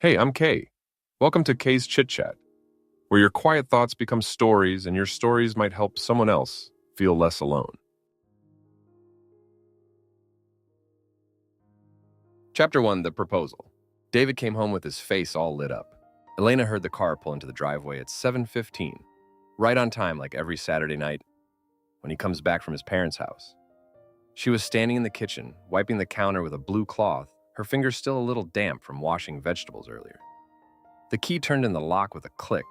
Hey, I'm Kay. Welcome to Kay's Chit-Chat, where your quiet thoughts become stories and your stories might help someone else feel less alone. Chapter 1, The Proposal. David came home with his face all lit up. Elena heard the car pull into the driveway at 7:15, right on time like every Saturday night when he comes back from his parents' house. She was standing in the kitchen, wiping the counter with a blue cloth, her fingers still a little damp from washing vegetables earlier. The key turned in the lock with a click,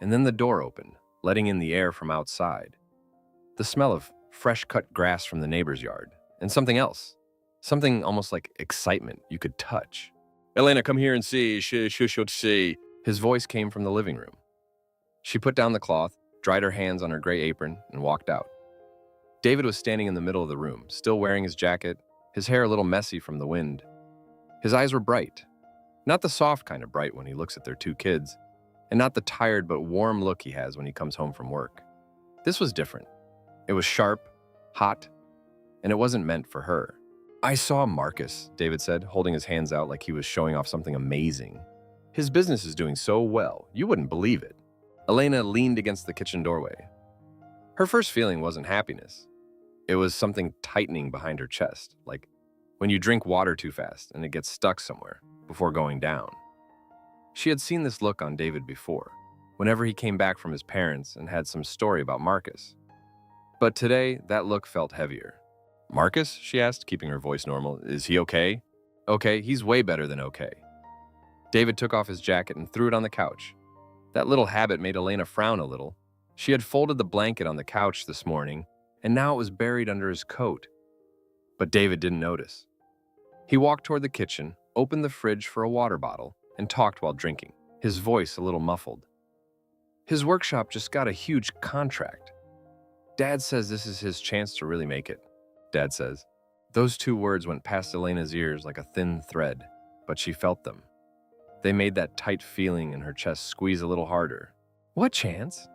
and then the door opened, letting in the air from outside. The smell of fresh-cut grass from the neighbor's yard, and something else. Something almost like excitement you could touch. "Elena, come here and see. Should see." His voice came from the living room. She put down the cloth, dried her hands on her gray apron, and walked out. David was standing in the middle of the room, still wearing his jacket, his hair a little messy from the wind. His eyes were bright. Not the soft kind of bright when he looks at their two kids, and not the tired but warm look he has when he comes home from work. This was different. It was sharp, hot, and it wasn't meant for her. "I saw Marcus," David said, holding his hands out like he was showing off something amazing. "His business is doing so well, you wouldn't believe it." Elena leaned against the kitchen doorway. Her first feeling wasn't happiness. It was something tightening behind her chest, like when you drink water too fast and it gets stuck somewhere before going down. She had seen this look on David before, whenever he came back from his parents and had some story about Marcus. But today, that look felt heavier. "Marcus?" she asked, keeping her voice normal. "Is he okay?" "Okay, he's way better than okay." David took off his jacket and threw it on the couch. That little habit made Elena frown a little. She had folded the blanket on the couch this morning, and now it was buried under his coat. But David didn't notice. He walked toward the kitchen, opened the fridge for a water bottle, and talked while drinking, his voice a little muffled. "His workshop just got a huge contract. Dad says this is his chance to really make it," Dad says. Those two words went past Elena's ears like a thin thread, but she felt them. They made that tight feeling in her chest squeeze a little harder. "What chance?"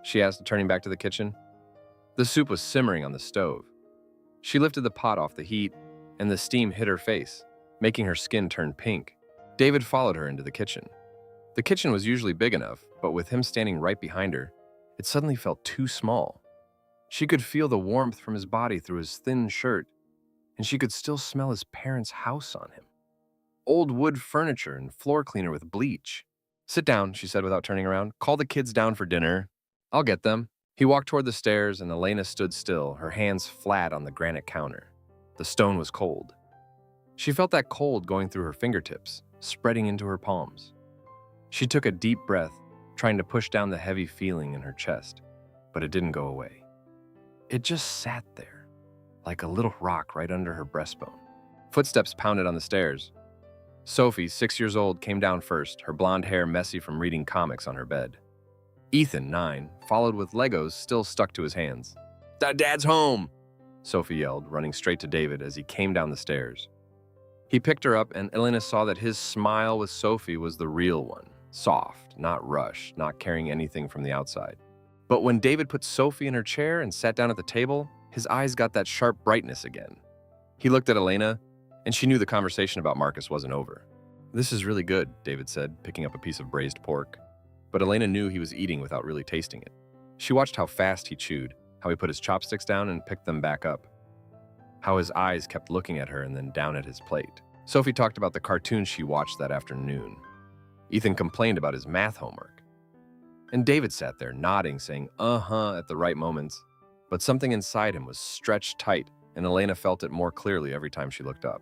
she asked, turning back to the kitchen. The soup was simmering on the stove. She lifted the pot off the heat, and the steam hit her face, making her skin turn pink. David followed her into the kitchen. The kitchen was usually big enough, but with him standing right behind her, it suddenly felt too small. She could feel the warmth from his body through his thin shirt, and she could still smell his parents' house on him. Old wood furniture and floor cleaner with bleach. "Sit down," she said without turning around. "Call the kids down for dinner. I'll get them." He walked toward the stairs, and Elena stood still, her hands flat on the granite counter. The stone was cold. She felt that cold going through her fingertips, spreading into her palms. She took a deep breath, trying to push down the heavy feeling in her chest, but it didn't go away. It just sat there, like a little rock right under her breastbone. Footsteps pounded on the stairs. Sophie, 6 years old, came down first, her blonde hair messy from reading comics on her bed. Ethan, 9, followed with Legos still stuck to his hands. "Dad's home!" Sophie yelled, running straight to David as he came down the stairs. He picked her up, and Elena saw that his smile with Sophie was the real one. Soft, not rushed, not carrying anything from the outside. But when David put Sophie in her chair and sat down at the table, his eyes got that sharp brightness again. He looked at Elena, and she knew the conversation about Marcus wasn't over. "This is really good," David said, picking up a piece of braised pork. But Elena knew he was eating without really tasting it. She watched how fast he chewed, how he put his chopsticks down and picked them back up, how his eyes kept looking at her and then down at his plate. Sophie talked about the cartoons she watched that afternoon. Ethan complained about his math homework. And David sat there, nodding, saying "uh-huh" at the right moments. But something inside him was stretched tight, and Elena felt it more clearly every time she looked up.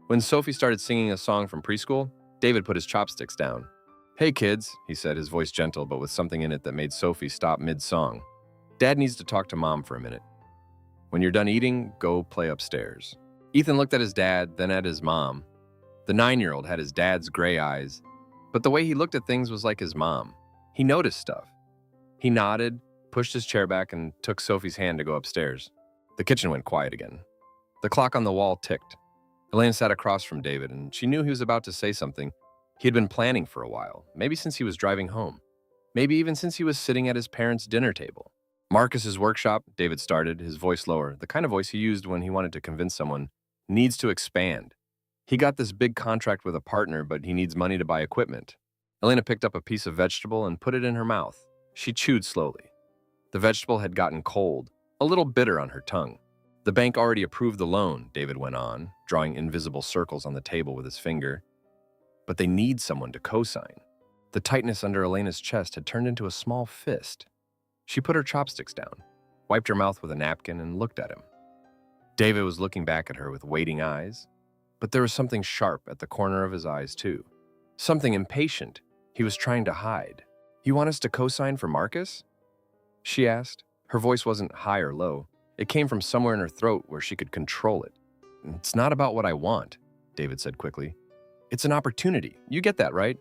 When Sophie started singing a song from preschool, David put his chopsticks down. "Hey kids," he said, his voice gentle but with something in it that made Sophie stop mid-song. "Dad needs to talk to Mom for a minute. When you're done eating, go play upstairs." Ethan looked at his dad, then at his mom. The 9-year-old had his dad's gray eyes, but the way he looked at things was like his mom. He noticed stuff. He nodded, pushed his chair back, and took Sophie's hand to go upstairs. The kitchen went quiet again. The clock on the wall ticked. Elena sat across from David, and she knew he was about to say something he had been planning for a while, maybe since he was driving home, maybe even since he was sitting at his parents' dinner table. "Marcus's workshop," David started, his voice lower, the kind of voice he used when he wanted to convince someone, "needs to expand." He got this big contract with a partner, but he needs money to buy equipment. Elena picked up a piece of vegetable and put it in her mouth. She chewed slowly. The vegetable had gotten cold, a little bitter on her tongue. The bank already approved the loan, David went on, drawing invisible circles on the table with his finger. But they need someone to co-sign. The tightness under Elena's chest had turned into a small fist. She put her chopsticks down, wiped her mouth with a napkin, and looked at him. David was looking back at her with waiting eyes, but there was something sharp at the corner of his eyes, too. Something impatient he was trying to hide. "You want us to co-sign for Marcus?" she asked. Her voice wasn't high or low. It came from somewhere in her throat where she could control it. "It's not about what I want," David said quickly. "It's an opportunity. You get that, right?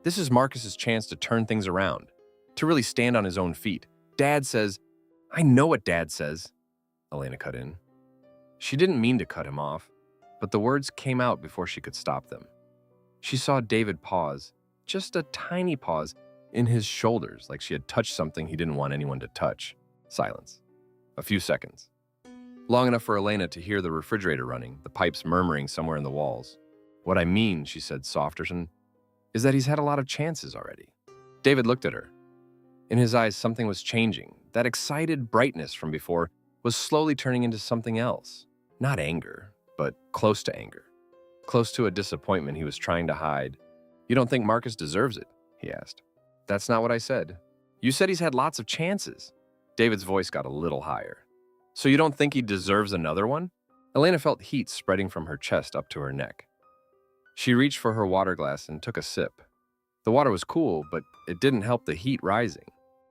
This is Marcus's chance to turn things around, to really stand on his own feet. Dad says—" "I know what Dad says," Elena cut in. She didn't mean to cut him off, but the words came out before she could stop them. She saw David pause, just a tiny pause, in his shoulders, like she had touched something he didn't want anyone to touch. Silence. A few seconds. Long enough for Elena to hear the refrigerator running, the pipes murmuring somewhere in the walls. "What I mean," she said softer, "is that he's had a lot of chances already." David looked at her. In his eyes, something was changing. That excited brightness from before was slowly turning into something else. Not anger, but close to anger. Close to a disappointment he was trying to hide. "You don't think Marcus deserves it?" he asked. "That's not what I said. You said he's had lots of chances." David's voice got a little higher. "So you don't think he deserves another one?" Elena felt heat spreading from her chest up to her neck. She reached for her water glass and took a sip. The water was cool, but it didn't help the heat rising.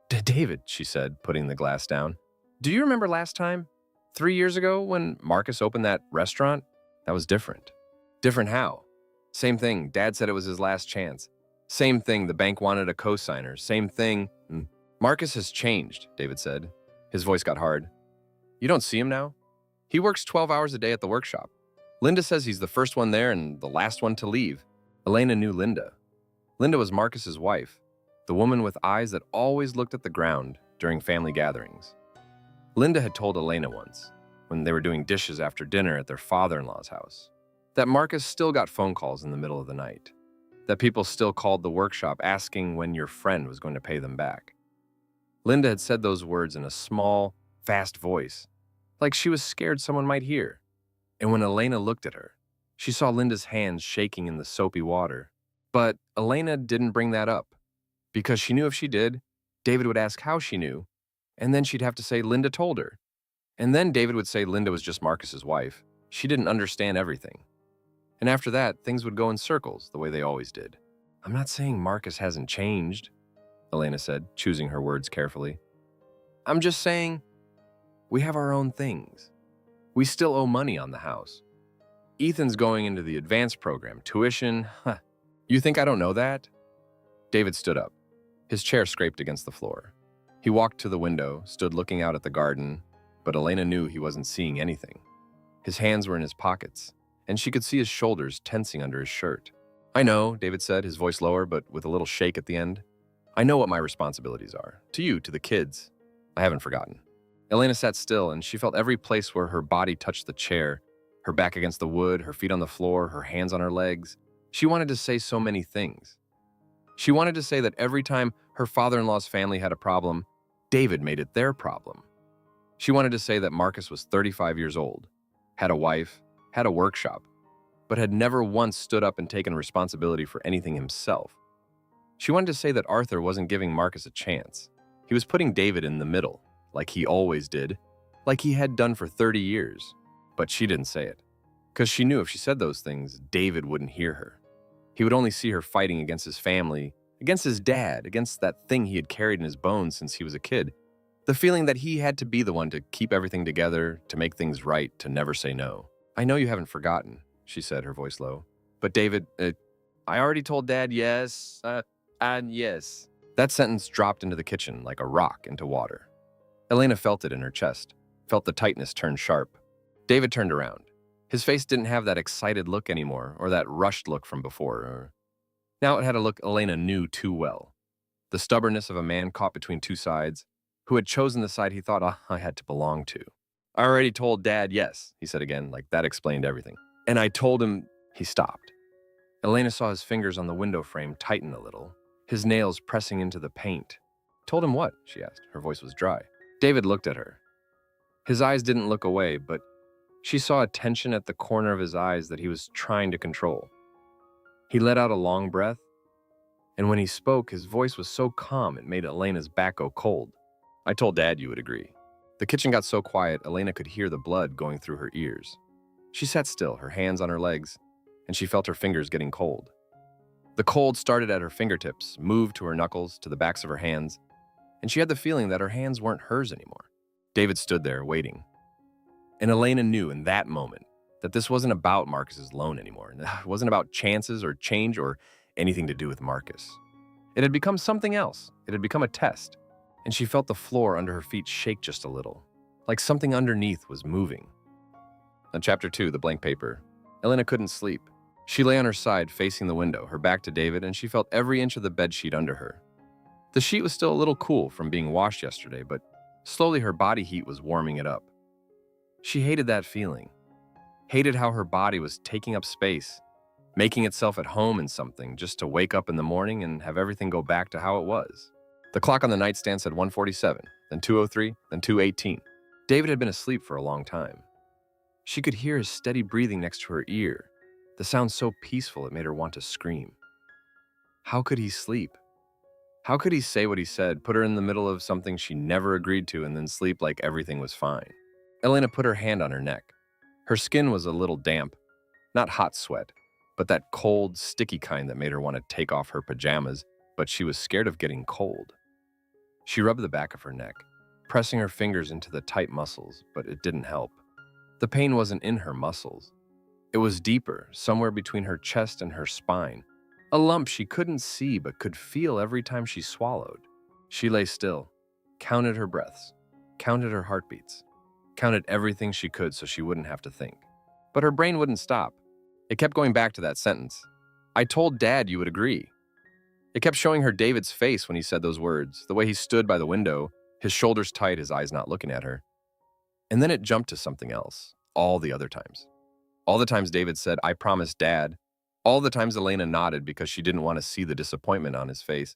"David," she said, putting the glass down, "do you remember last time? 3 years ago when Marcus opened that restaurant? That was different." "Different how?" "Same thing. Dad said it was his last chance. Same thing. The bank wanted a co-signer. Same thing." "Marcus has changed," David said. His voice got hard. "You don't see him now? He works 12 hours a day at the workshop. Linda says he's the first one there and the last one to leave." Elena knew Linda. Linda was Marcus's wife, the woman with eyes that always looked at the ground during family gatherings. Linda had told Elena once, when they were doing dishes after dinner at their father-in-law's house, that Marcus still got phone calls in the middle of the night, that people still called the workshop asking when your friend was going to pay them back. Linda had said those words in a small, fast voice, like she was scared someone might hear. And when Elena looked at her, she saw Linda's hands shaking in the soapy water. But Elena didn't bring that up, because she knew if she did, David would ask how she knew, and then she'd have to say Linda told her. And then David would say Linda was just Marcus's wife. She didn't understand everything. And after that, things would go in circles the way they always did. "I'm not saying Marcus hasn't changed," Elena said, choosing her words carefully. "I'm just saying we have our own things. We still owe money on the house. Ethan's going into the advanced program, tuition. You think I don't know that?" David stood up. His chair scraped against the floor. He walked to the window, stood looking out at the garden, but Elena knew he wasn't seeing anything. His hands were in his pockets, and she could see his shoulders tensing under his shirt. "I know," David said, his voice lower, but with a little shake at the end. "I know what my responsibilities are. To you, to the kids. I haven't forgotten." Elena sat still, and she felt every place where her body touched the chair, her back against the wood, her feet on the floor, her hands on her legs. She wanted to say so many things. She wanted to say that every time her father-in-law's family had a problem, David made it their problem. She wanted to say that Marcus was 35 years old, had a wife, had a workshop, but had never once stood up and taken responsibility for anything himself. She wanted to say that Arthur wasn't giving Marcus a chance. He was putting David in the middle, like he always did, like he had done for 30 years. But she didn't say it, because she knew if she said those things, David wouldn't hear her. He would only see her fighting against his family, against his dad, against that thing he had carried in his bones since he was a kid. The feeling that he had to be the one to keep everything together, to make things right, to never say no. "I know you haven't forgotten," she said, her voice low. "But David, I already told Dad yes, and yes." That sentence dropped into the kitchen like a rock into water. Elena felt it in her chest, felt the tightness turn sharp. David turned around. His face didn't have that excited look anymore, or that rushed look from before. Now it had a look Elena knew too well. The stubbornness of a man caught between two sides, who had chosen the side he thought I had to belong to. "I already told Dad yes," he said again, like that explained everything. "And I told him He stopped. Elena saw his fingers on the window frame tighten a little, his nails pressing into the paint. "Told him what?" she asked. Her voice was dry. David looked at her. His eyes didn't look away, but she saw a tension at the corner of his eyes that he was trying to control. He let out a long breath, and when he spoke, his voice was so calm it made Elena's back go cold. "I told Dad you would agree." The kitchen got so quiet, Elena could hear the blood going through her ears. She sat still, her hands on her legs, and she felt her fingers getting cold. The cold started at her fingertips, moved to her knuckles, to the backs of her hands, and she had the feeling that her hands weren't hers anymore. David stood there, waiting. And Elena knew in that moment that this wasn't about Marcus's loan anymore. It wasn't about chances or change or anything to do with Marcus. It had become something else. It had become a test, and she felt the floor under her feet shake just a little, like something underneath was moving. On Chapter 2, the blank paper, Elena couldn't sleep. She lay on her side, facing the window, her back to David, and she felt every inch of the bedsheet under her. The sheet was still a little cool from being washed yesterday, but slowly her body heat was warming it up. She hated that feeling, hated how her body was taking up space, making itself at home in something just to wake up in the morning and have everything go back to how it was. The clock on the nightstand said 1:47, then 2:03, then 2:18. David had been asleep for a long time. She could hear his steady breathing next to her ear, the sound so peaceful it made her want to scream. How could he sleep? How could he say what he said, put her in the middle of something she never agreed to, and then sleep like everything was fine? Elena put her hand on her neck. Her skin was a little damp, not hot sweat, but that cold, sticky kind that made her want to take off her pajamas, but she was scared of getting cold. She rubbed the back of her neck, pressing her fingers into the tight muscles, but it didn't help. The pain wasn't in her muscles. It was deeper, somewhere between her chest and her spine. A lump she couldn't see but could feel every time she swallowed. She lay still, counted her breaths, counted her heartbeats, counted everything she could so she wouldn't have to think. But her brain wouldn't stop. It kept going back to that sentence. "I told Dad you would agree." It kept showing her David's face when he said those words, the way he stood by the window, his shoulders tight, his eyes not looking at her. And then it jumped to something else, all the other times. All the times David said, "I promised Dad." All the times Elena nodded because she didn't want to see the disappointment on his face.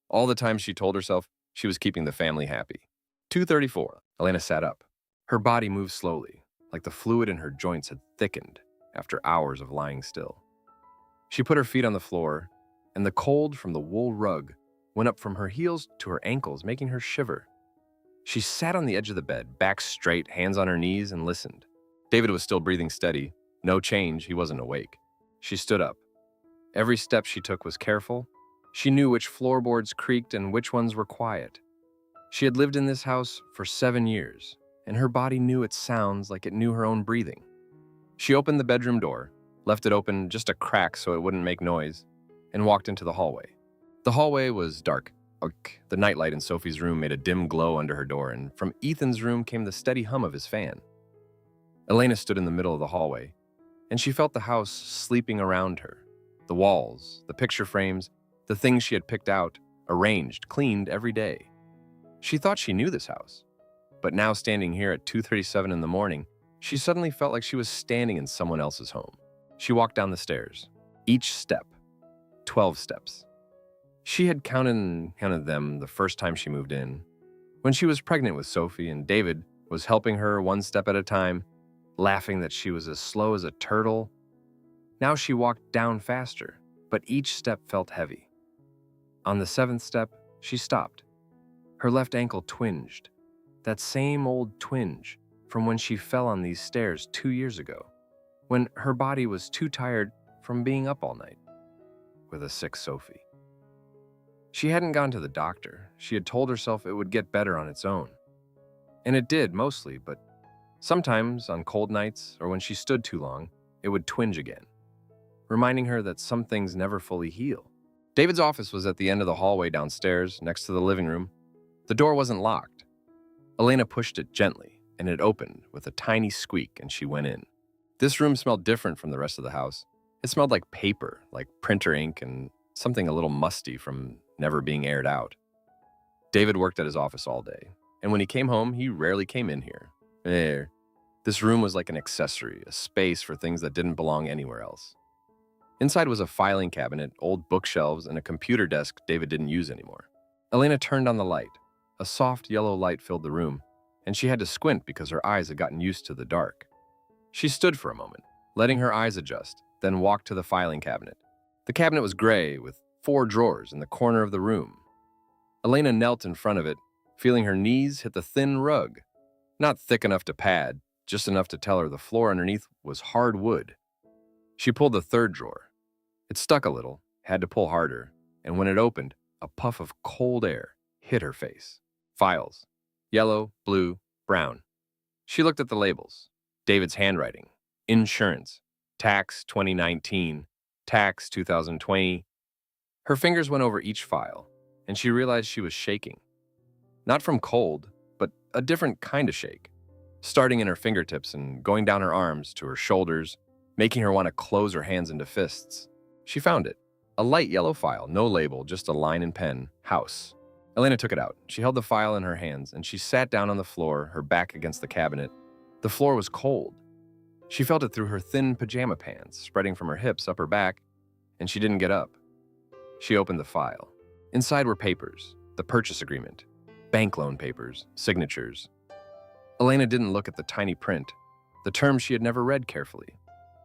All the times she told herself she was keeping the family happy. 2:34. Elena sat up. Her body moved slowly, like the fluid in her joints had thickened after hours of lying still. She put her feet on the floor, and the cold from the wool rug went up from her heels to her ankles, making her shiver. She sat on the edge of the bed, back straight, hands on her knees, and listened. David was still breathing steady. No change, he wasn't awake. She stood up. Every step she took was careful. She knew which floorboards creaked and which ones were quiet. She had lived in this house for 7 years, and her body knew its sounds like it knew her own breathing. She opened the bedroom door, left it open just a crack so it wouldn't make noise, and walked into the hallway. The hallway was dark. The nightlight in Sophie's room made a dim glow under her door, and from Ethan's room came the steady hum of his fan. Elena stood in the middle of the hallway, and she felt the house sleeping around her. The walls, the picture frames, the things she had picked out, arranged, cleaned every day. She thought she knew this house, but now standing here at 2:37 in the morning, she suddenly felt like she was standing in someone else's home. She walked down the stairs. Each step, 12 steps. She had counted them the first time she moved in, when she was pregnant with Sophie and David was helping her one step at a time, laughing that she was as slow as a turtle. Now she walked down faster, but each step felt heavy. On the 7th step, she stopped. Her left ankle twinged, that same old twinge from when she fell on these stairs 2 years ago, when her body was too tired from being up all night with a sick Sophie. She hadn't gone to the doctor. She had told herself it would get better on its own. And it did, mostly, but sometimes, on cold nights or when she stood too long, it would twinge again, reminding her that some things never fully heal. David's office was at the end of the hallway downstairs, next to the living room. The door wasn't locked. Elena pushed it gently, and it opened with a tiny squeak, and she went in. This room smelled different from the rest of the house. It smelled like paper, like printer ink, and something a little musty from never being aired out. David worked at his office all day, and when he came home, he rarely came in here. This room was like an accessory, a space for things that didn't belong anywhere else. Inside was a filing cabinet, old bookshelves, and a computer desk David didn't use anymore. Elena turned on the light. A soft yellow light filled the room, and she had to squint because her eyes had gotten used to the dark. She stood for a moment, letting her eyes adjust, then walked to the filing cabinet. The cabinet was gray, with 4 drawers in the corner of the room. Elena knelt in front of it, feeling her knees hit the thin rug. Not thick enough to pad, just enough to tell her the floor underneath was hard wood. She pulled the 3rd drawer. It stuck a little, had to pull harder, and when it opened, a puff of cold air hit her face. Files. Yellow, blue, brown. She looked at the labels. David's handwriting. Insurance. Tax 2019. Tax 2020. Her fingers went over each file, and she realized she was shaking. Not from cold, but a different kind of shake. Starting in her fingertips and going down her arms to her shoulders, making her want to close her hands into fists. She found it. A light yellow file, no label, just a line and pen. House. Elena took it out. She held the file in her hands, and she sat down on the floor, her back against the cabinet. The floor was cold. She felt it through her thin pajama pants, spreading from her hips up her back, and she didn't get up. She opened the file. Inside were papers, the purchase agreement, bank loan papers, signatures. Elena didn't look at the tiny print, the terms she had never read carefully.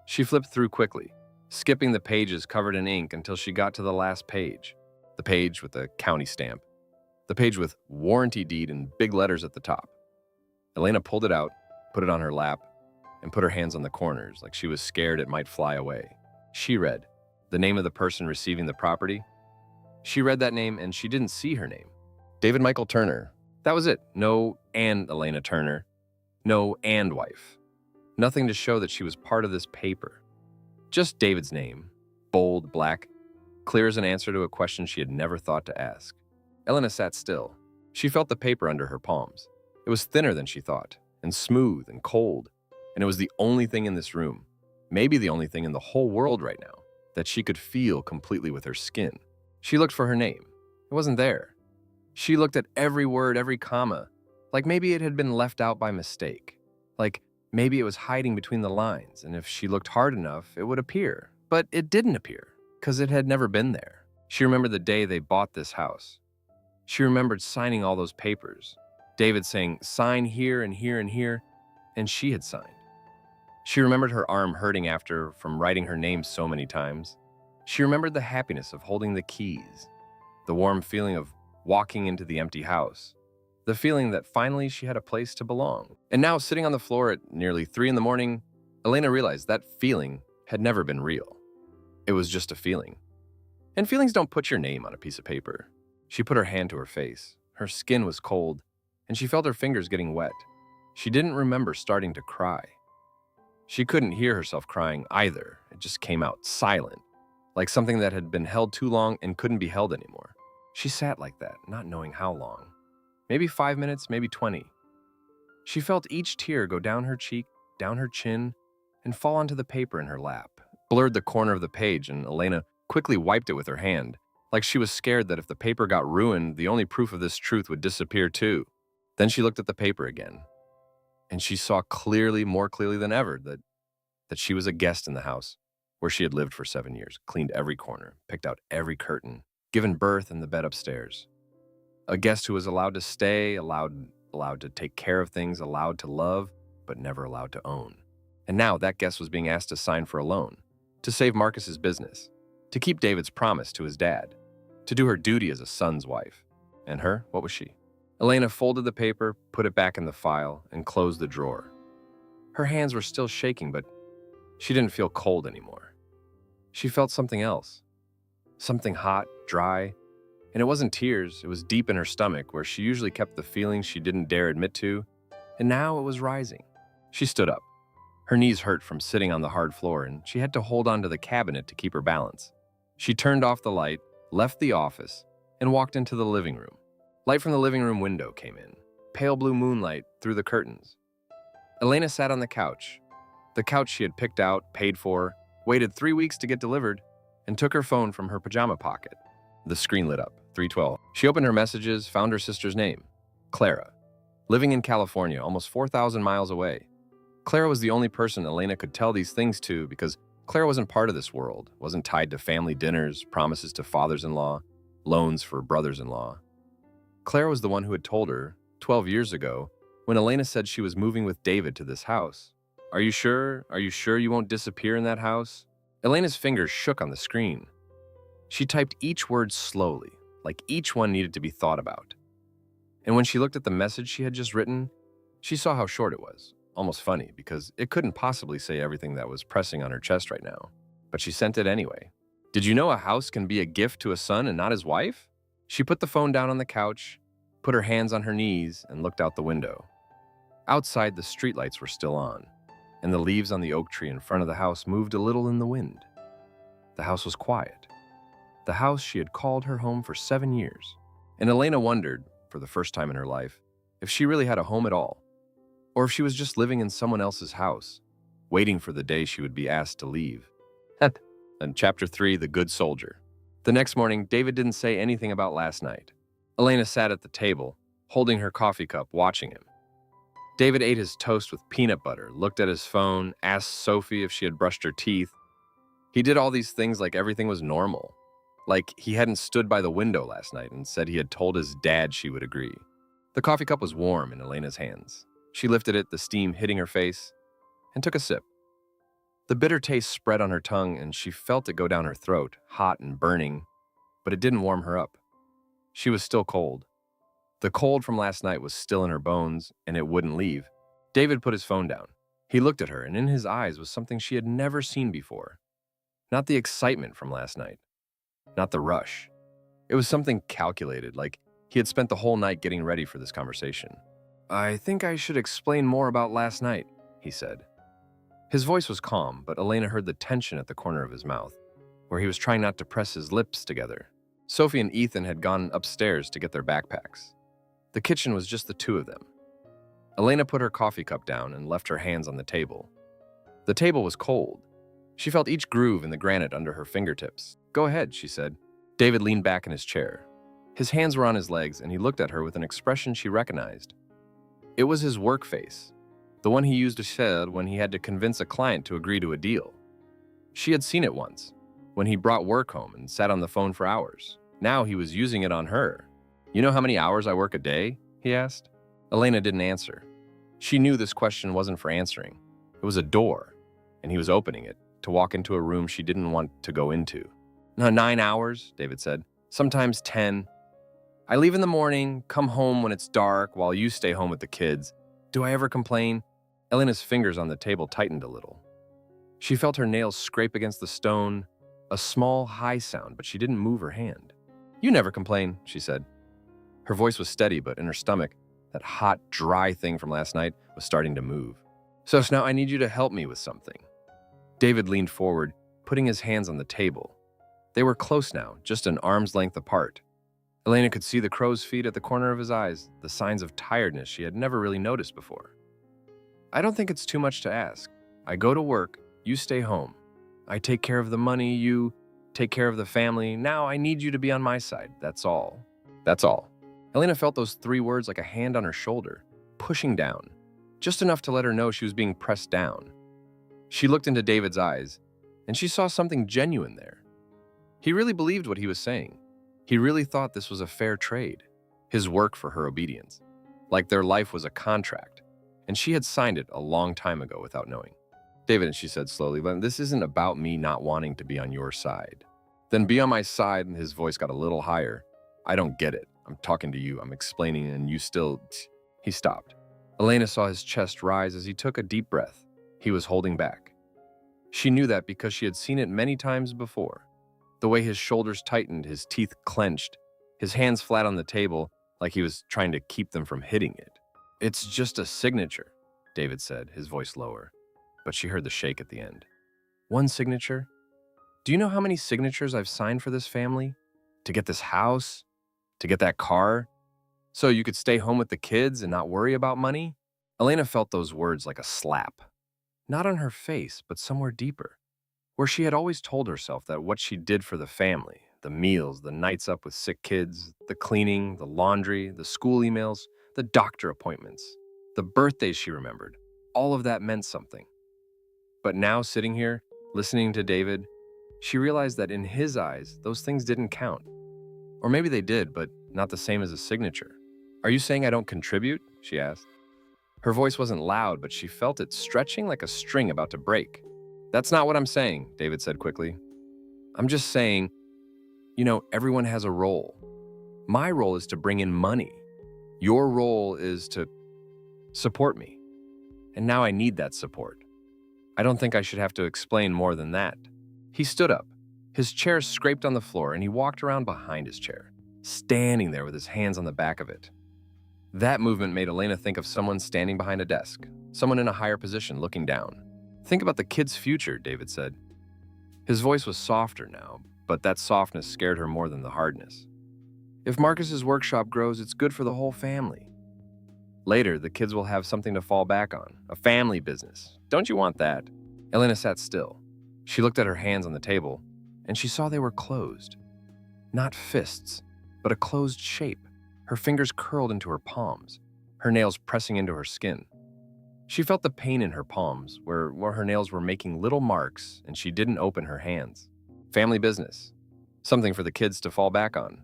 She flipped through quickly, skipping the pages covered in ink until she got to the last page, the page with the county stamp, the page with warranty deed in big letters at the top. Elena pulled it out, put it on her lap, and put her hands on the corners like she was scared it might fly away. She read the name of the person receiving the property. She read that name and she didn't see her name. David Michael Turner. That was it. No and Elena Turner. No and wife. Nothing to show that she was part of this paper. Just David's name, bold, black, clear as an answer to a question she had never thought to ask. Elena sat still. She felt the paper under her palms. It was thinner than she thought, and smooth and cold, and it was the only thing in this room, maybe the only thing in the whole world right now, that she could feel completely with her skin. She looked for her name. It wasn't there. She looked at every word, every comma, like maybe it had been left out by mistake. Like maybe it was hiding between the lines, and if she looked hard enough, it would appear. But it didn't appear, because it had never been there. She remembered the day they bought this house. She remembered signing all those papers. David saying, sign here and here and here, and she had signed. She remembered her arm hurting after from writing her name so many times. She remembered the happiness of holding the keys, the warm feeling of walking into the empty house, the feeling that finally she had a place to belong. And now, sitting on the floor at nearly 3 a.m, Elena realized that feeling had never been real. It was just a feeling. And feelings don't put your name on a piece of paper. She put her hand to her face. Her skin was cold, and she felt her fingers getting wet. She didn't remember starting to cry. She couldn't hear herself crying either. It just came out silent, like something that had been held too long and couldn't be held anymore. She sat like that, not knowing how long. Maybe 5 minutes, maybe 20. She felt each tear go down her cheek, down her chin, and fall onto the paper in her lap. Blurred the corner of the page, and Elena quickly wiped it with her hand, like she was scared that if the paper got ruined, the only proof of this truth would disappear too. Then she looked at the paper again, and she saw clearly, more clearly than ever, that she was a guest in the house where she had lived for 7 years, cleaned every corner, picked out every curtain, given birth in the bed upstairs. A guest who was allowed to stay, allowed to take care of things, allowed to love, but never allowed to own. And now that guest was being asked to sign for a loan, to save Marcus's business, to keep David's promise to his dad, to do her duty as a son's wife. And her, what was she? Elena folded the paper, put it back in the file, and closed the drawer. Her hands were still shaking, but she didn't feel cold anymore. She felt something else. Something hot, dry, and it wasn't tears, it was deep in her stomach where she usually kept the feelings she didn't dare admit to, and now it was rising. She stood up. Her knees hurt from sitting on the hard floor, and she had to hold onto the cabinet to keep her balance. She turned off the light, left the office, and walked into the living room. Light from the living room window came in, pale blue moonlight through the curtains. Elena sat on the couch she had picked out, paid for, waited 3 weeks to get delivered, and took her phone from her pajama pocket. The screen lit up, 3:12. She opened her messages, found her sister's name, Clara, living in California, almost 4,000 miles away. Clara was the only person Elena could tell these things to because Claire wasn't part of this world, wasn't tied to family dinners, promises to fathers-in-law, loans for brothers-in-law. Claire was the one who had told her, 12 years ago, when Elena said she was moving with David to this house. Are you sure? Are you sure you won't disappear in that house? Elena's fingers shook on the screen. She typed each word slowly, like each one needed to be thought about. And when she looked at the message she had just written, she saw how short it was. Almost funny, because it couldn't possibly say everything that was pressing on her chest right now. But she sent it anyway. Did you know a house can be a gift to a son and not his wife? She put the phone down on the couch, put her hands on her knees, and looked out the window. Outside, the streetlights were still on, and the leaves on the oak tree in front of the house moved a little in the wind. The house was quiet. The house she had called her home for 7 years. And Elena wondered, for the first time in her life, if she really had a home at all, or if she was just living in someone else's house, waiting for the day she would be asked to leave. And Chapter 3, The Good Soldier. The next morning, David didn't say anything about last night. Elena sat at the table, holding her coffee cup, watching him. David ate his toast with peanut butter, looked at his phone, asked Sophie if she had brushed her teeth. He did all these things like everything was normal, like he hadn't stood by the window last night and said he had told his dad she would agree. The coffee cup was warm in Elena's hands. She lifted it, the steam hitting her face, and took a sip. The bitter taste spread on her tongue, and she felt it go down her throat, hot and burning, but it didn't warm her up. She was still cold. The cold from last night was still in her bones, and it wouldn't leave. David put his phone down. He looked at her, and in his eyes was something she had never seen before. Not the excitement from last night. Not the rush. It was something calculated, like he had spent the whole night getting ready for this conversation. I think I should explain more about last night, he said. His voice was calm, but Elena heard the tension at the corner of his mouth, where he was trying not to press his lips together. Sophie and Ethan had gone upstairs to get their backpacks. The kitchen was just the two of them. Elena put her coffee cup down and left her hands on the table. The table was cold. She felt each groove in the granite under her fingertips. Go ahead, she said. David leaned back in his chair. His hands were on his legs, and he looked at her with an expression she recognized. It was his work face, the one he used to shed when he had to convince a client to agree to a deal. She had seen it once, when he brought work home and sat on the phone for hours. Now he was using it on her. You know how many hours I work a day? He asked. Elena didn't answer. She knew this question wasn't for answering. It was a door, and he was opening it to walk into a room she didn't want to go into. 9 hours, David said. Sometimes 10. I leave in the morning, come home when it's dark, while you stay home with the kids. Do I ever complain? Elena's fingers on the table tightened a little. She felt her nails scrape against the stone, a small, high sound, but she didn't move her hand. You never complain, she said. Her voice was steady, but in her stomach, that hot, dry thing from last night was starting to move. So now I need you to help me with something. David leaned forward, putting his hands on the table. They were close now, just an arm's length apart. Elena could see the crow's feet at the corner of his eyes, the signs of tiredness she had never really noticed before. I don't think it's too much to ask. I go to work, you stay home. I take care of the money, you take care of the family. Now I need you to be on my side, that's all. That's all. Elena felt those 3 words like a hand on her shoulder, pushing down, just enough to let her know she was being pressed down. She looked into David's eyes, and she saw something genuine there. He really believed what he was saying. He really thought this was a fair trade, his work for her obedience, like their life was a contract, and she had signed it a long time ago without knowing. David, she said slowly, this isn't about me not wanting to be on your side. Then be on my side, and his voice got a little higher. I don't get it. I'm talking to you. I'm explaining, and you still... He stopped. Elena saw his chest rise as he took a deep breath. He was holding back. She knew that because she had seen it many times before. The way his shoulders tightened, his teeth clenched, his hands flat on the table, like he was trying to keep them from hitting it. It's just a signature, David said, his voice lower. But she heard the shake at the end. 1 signature? Do you know how many signatures I've signed for this family? To get this house? To get that car? So you could stay home with the kids and not worry about money? Elena felt those words like a slap. Not on her face, but somewhere deeper, where she had always told herself that what she did for the family, the meals, the nights up with sick kids, the cleaning, the laundry, the school emails, the doctor appointments, the birthdays she remembered, all of that meant something. But now, sitting here, Listening to David, she realized that in his eyes, those things didn't count. Or maybe they did, but not the same as a signature. Are you saying I don't contribute? She asked. Her voice wasn't loud, but she felt it stretching like a string about to break. That's not what I'm saying, David said quickly. I'm just saying, everyone has a role. My role is to bring in money. Your role is to support me. And now I need that support. I don't think I should have to explain more than that. He stood up. His chair scraped on the floor, and he walked around behind his chair, standing there with his hands on the back of it. That movement made Elena think of someone standing behind a desk, someone in a higher position looking down. Think about the kid's future, David said. His voice was softer now, but that softness scared her more than the hardness. If Marcus's workshop grows, it's good for the whole family. Later, the kids will have something to fall back on, a family business. Don't you want that? Elena sat still. She looked at her hands on the table, and she saw they were closed. Not fists, but a closed shape. Her fingers curled into her palms, her nails pressing into her skin. She felt the pain in her palms, where her nails were making little marks, and she didn't open her hands. Family business. Something for the kids to fall back on.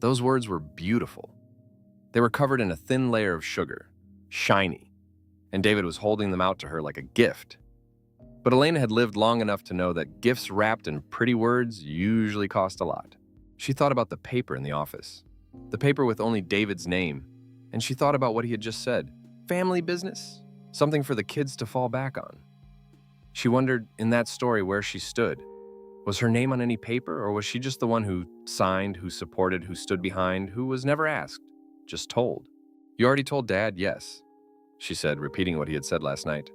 Those words were beautiful. They were covered in a thin layer of sugar, shiny, and David was holding them out to her like a gift. But Elena had lived long enough to know that gifts wrapped in pretty words usually cost a lot. She thought about the paper in the office, the paper with only David's name, and she thought about what he had just said. Family business? Something for the kids to fall back on. She wondered, in that story, where she stood. Was her name on any paper, or was she just the one who signed, who supported, who stood behind, who was never asked, just told? You already told Dad, yes, she said, repeating what he had said last night.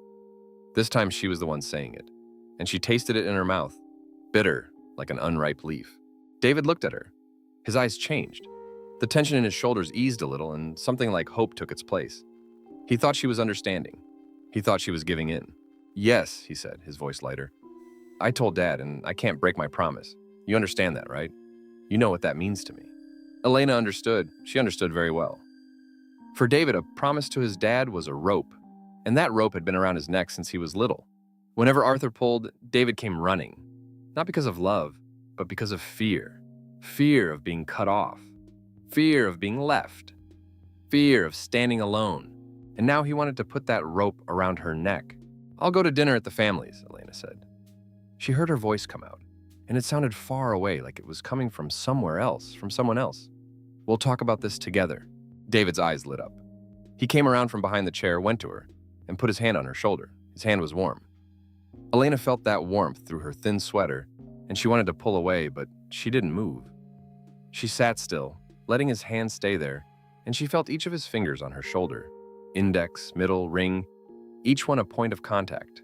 This time she was the one saying it, and she tasted it in her mouth, bitter, like an unripe leaf. David looked at her. His eyes changed. The tension in his shoulders eased a little, and something like hope took its place. He thought she was understanding. He thought she was giving in. Yes, he said, his voice lighter. I told Dad, and I can't break my promise. You understand that, right? You know what that means to me. Elena understood. She understood very well. For David, a promise to his dad was a rope, and that rope had been around his neck since he was little. Whenever Arthur pulled, David came running. Not because of love, but because of fear. Fear of being cut off. Fear of being left. Fear of standing alone. And now he wanted to put that rope around her neck. I'll go to dinner at the family's, Elena said. She heard her voice come out, and it sounded far away, like it was coming from somewhere else, from someone else. We'll talk about this together. David's eyes lit up. He came around from behind the chair, went to her, and put his hand on her shoulder. His hand was warm. Elena felt that warmth through her thin sweater, and she wanted to pull away, but she didn't move. She sat still, letting his hand stay there, and she felt each of his fingers on her shoulder. Index, middle, ring, each one a point of contact.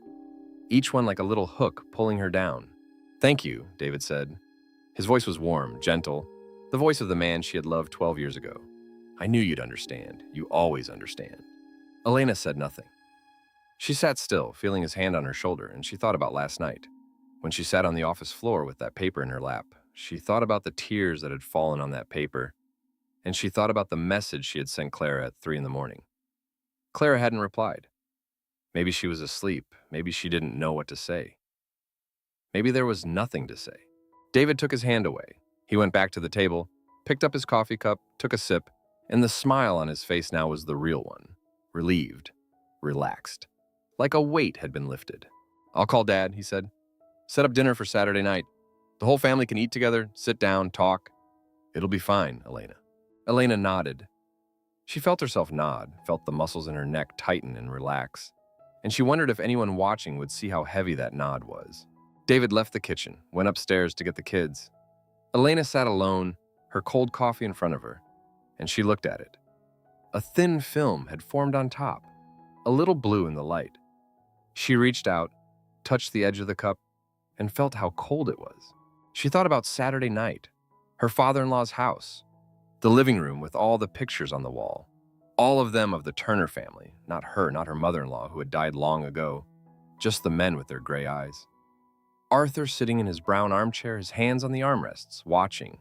Each one like a little hook pulling her down. Thank you, David said. His voice was warm, gentle, the voice of the man she had loved 12 years ago. I knew you'd understand. You always understand. Elena said nothing. She sat still, feeling his hand on her shoulder, and she thought about last night. When she sat on the office floor with that paper in her lap, she thought about the tears that had fallen on that paper, and she thought about the message she had sent Clara at 3 a.m. Clara hadn't replied. Maybe she was asleep. Maybe she didn't know what to say. Maybe there was nothing to say. David took his hand away. He went back to the table, picked up his coffee cup, took a sip, and the smile on his face now was the real one. Relieved, relaxed, like a weight had been lifted. I'll call Dad, he said. Set up dinner for Saturday night. The whole family can eat together, sit down, talk. It'll be fine, Elena. Elena nodded. She felt herself nod, felt the muscles in her neck tighten and relax, and she wondered if anyone watching would see how heavy that nod was. David left the kitchen, went upstairs to get the kids. Elena sat alone, her cold coffee in front of her, and she looked at it. A thin film had formed on top, a little blue in the light. She reached out, touched the edge of the cup, and felt how cold it was. She thought about Saturday night, her father-in-law's house, the living room with all the pictures on the wall, all of them of the Turner family, not her mother-in-law who had died long ago, just the men with their gray eyes. Arthur sitting in his brown armchair, his hands on the armrests, watching.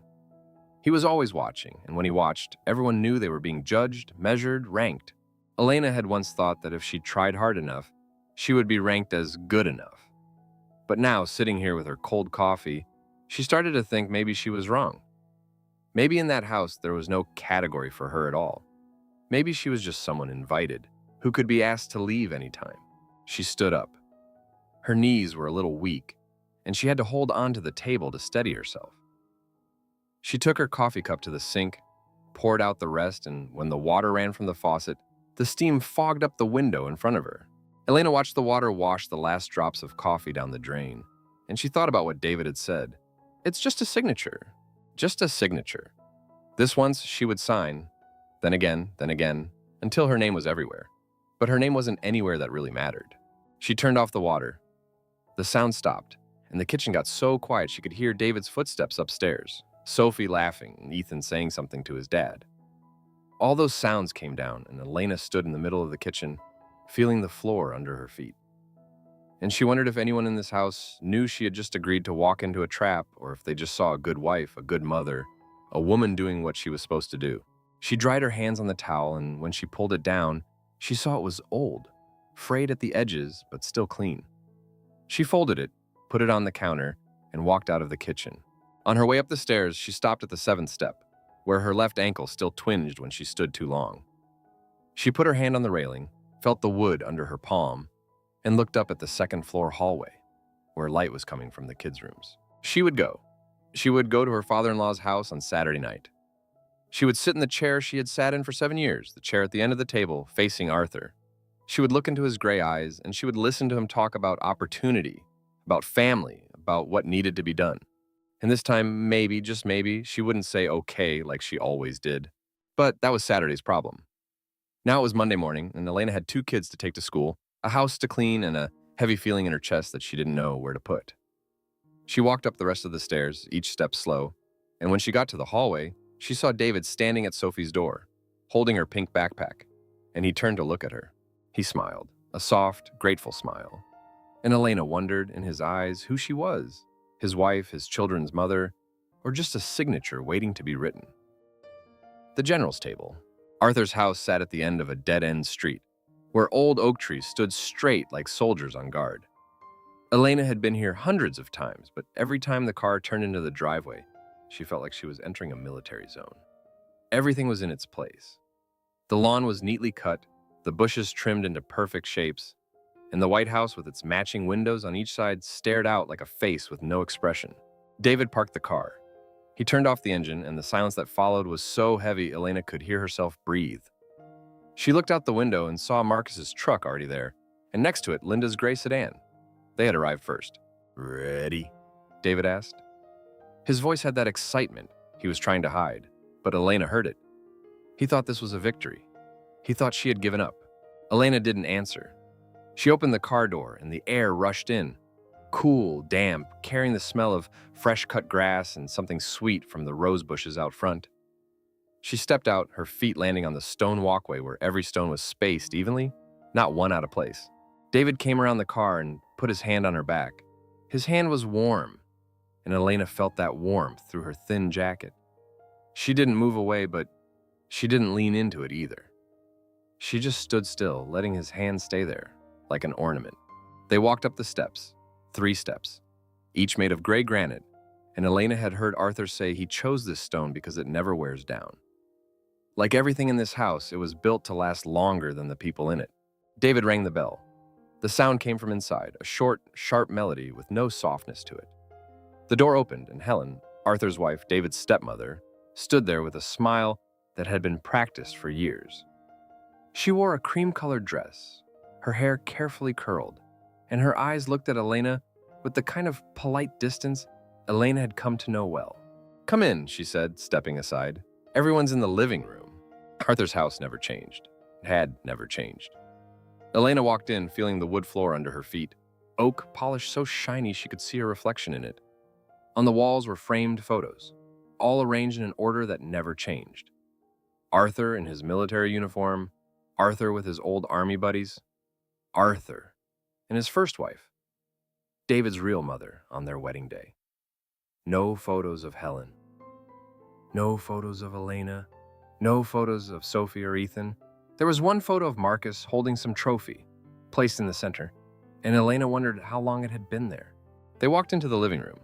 He was always watching, and when he watched, everyone knew they were being judged, measured, ranked. Elena had once thought that if she tried hard enough, she would be ranked as good enough. But now, sitting here with her cold coffee, she started to think maybe she was wrong. Maybe in that house there was no category for her at all. Maybe she was just someone invited, who could be asked to leave anytime. She stood up. Her knees were a little weak, and she had to hold onto the table to steady herself. She took her coffee cup to the sink, poured out the rest, and when the water ran from the faucet, the steam fogged up the window in front of her. Elena watched the water wash the last drops of coffee down the drain, and she thought about what David had said. It's just a signature. Just a signature. This once she would sign, then again, until her name was everywhere. But her name wasn't anywhere that really mattered. She turned off the water. The sound stopped, and the kitchen got so quiet she could hear David's footsteps upstairs, Sophie laughing, and Ethan saying something to his dad. All those sounds came down, and Elena stood in the middle of the kitchen, feeling the floor under her feet. And she wondered if anyone in this house knew she had just agreed to walk into a trap, or if they just saw a good wife, a good mother, a woman doing what she was supposed to do. She dried her hands on the towel, and when she pulled it down, she saw it was old, frayed at the edges, but still clean. She folded it, put it on the counter, and walked out of the kitchen. On her way up the stairs, she stopped at the 7th step, where her left ankle still twinged when she stood too long. She put her hand on the railing, felt the wood under her palm, and looked up at the 2nd floor hallway, where light was coming from the kids' rooms. She would go to her father-in-law's house on Saturday night. She would sit in the chair she had sat in for 7 years, the chair at the end of the table, facing Arthur. She would look into his gray eyes, and she would listen to him talk about opportunity, about family, about what needed to be done. And this time, maybe, just maybe, she wouldn't say okay like she always did. But that was Saturday's problem. Now it was Monday morning, and Elena had 2 kids to take to school, a house to clean, and a heavy feeling in her chest that she didn't know where to put. She walked up the rest of the stairs, each step slow, and when she got to the hallway, she saw David standing at Sophie's door, holding her pink backpack, and he turned to look at her. He smiled, a soft, grateful smile. And Elena wondered in his eyes who she was, his wife, his children's mother, or just a signature waiting to be written. The general's table. Arthur's house sat at the end of a dead-end street, where old oak trees stood straight like soldiers on guard. Elena had been here hundreds of times, but every time the car turned into the driveway, she felt like she was entering a military zone. Everything was in its place. The lawn was neatly cut, the bushes trimmed into perfect shapes, and the White House with its matching windows on each side stared out like a face with no expression. David parked the car. He turned off the engine, and the silence that followed was so heavy Elena could hear herself breathe. She looked out the window and saw Marcus's truck already there, and next to it, Linda's gray sedan. They had arrived first. "Ready?" David asked. His voice had that excitement he was trying to hide, but Elena heard it. He thought this was a victory. He thought she had given up. Elena didn't answer. She opened the car door, and the air rushed in. Cool, damp, carrying the smell of fresh-cut grass and something sweet from the rose bushes out front. She stepped out, her feet landing on the stone walkway where every stone was spaced evenly, not one out of place. David came around the car and put his hand on her back. His hand was warm, and Elena felt that warmth through her thin jacket. She didn't move away, but she didn't lean into it either. She just stood still, letting his hand stay there, like an ornament. They walked up the steps, 3 steps, each made of gray granite, and Elena had heard Arthur say he chose this stone because it never wears down. Like everything in this house, it was built to last longer than the people in it. David rang the bell. The sound came from inside, a short, sharp melody with no softness to it. The door opened, and Helen, Arthur's wife, David's stepmother, stood there with a smile that had been practiced for years. She wore a cream-colored dress, her hair carefully curled, and her eyes looked at Elena with the kind of polite distance Elena had come to know well. "Come in," she said, stepping aside. "Everyone's in the living room." Arthur's house never changed. It had never changed. Elena walked in, feeling the wood floor under her feet, oak polished so shiny she could see her reflection in it. On the walls were framed photos, all arranged in an order that never changed. Arthur in his military uniform, Arthur with his old army buddies, Arthur and his first wife, David's real mother, on their wedding day. No photos of Helen. No photos of Elena. No photos of Sophie or Ethan. There was one photo of Marcus holding some trophy, placed in the center, and Elena wondered how long it had been there. They walked into the living room.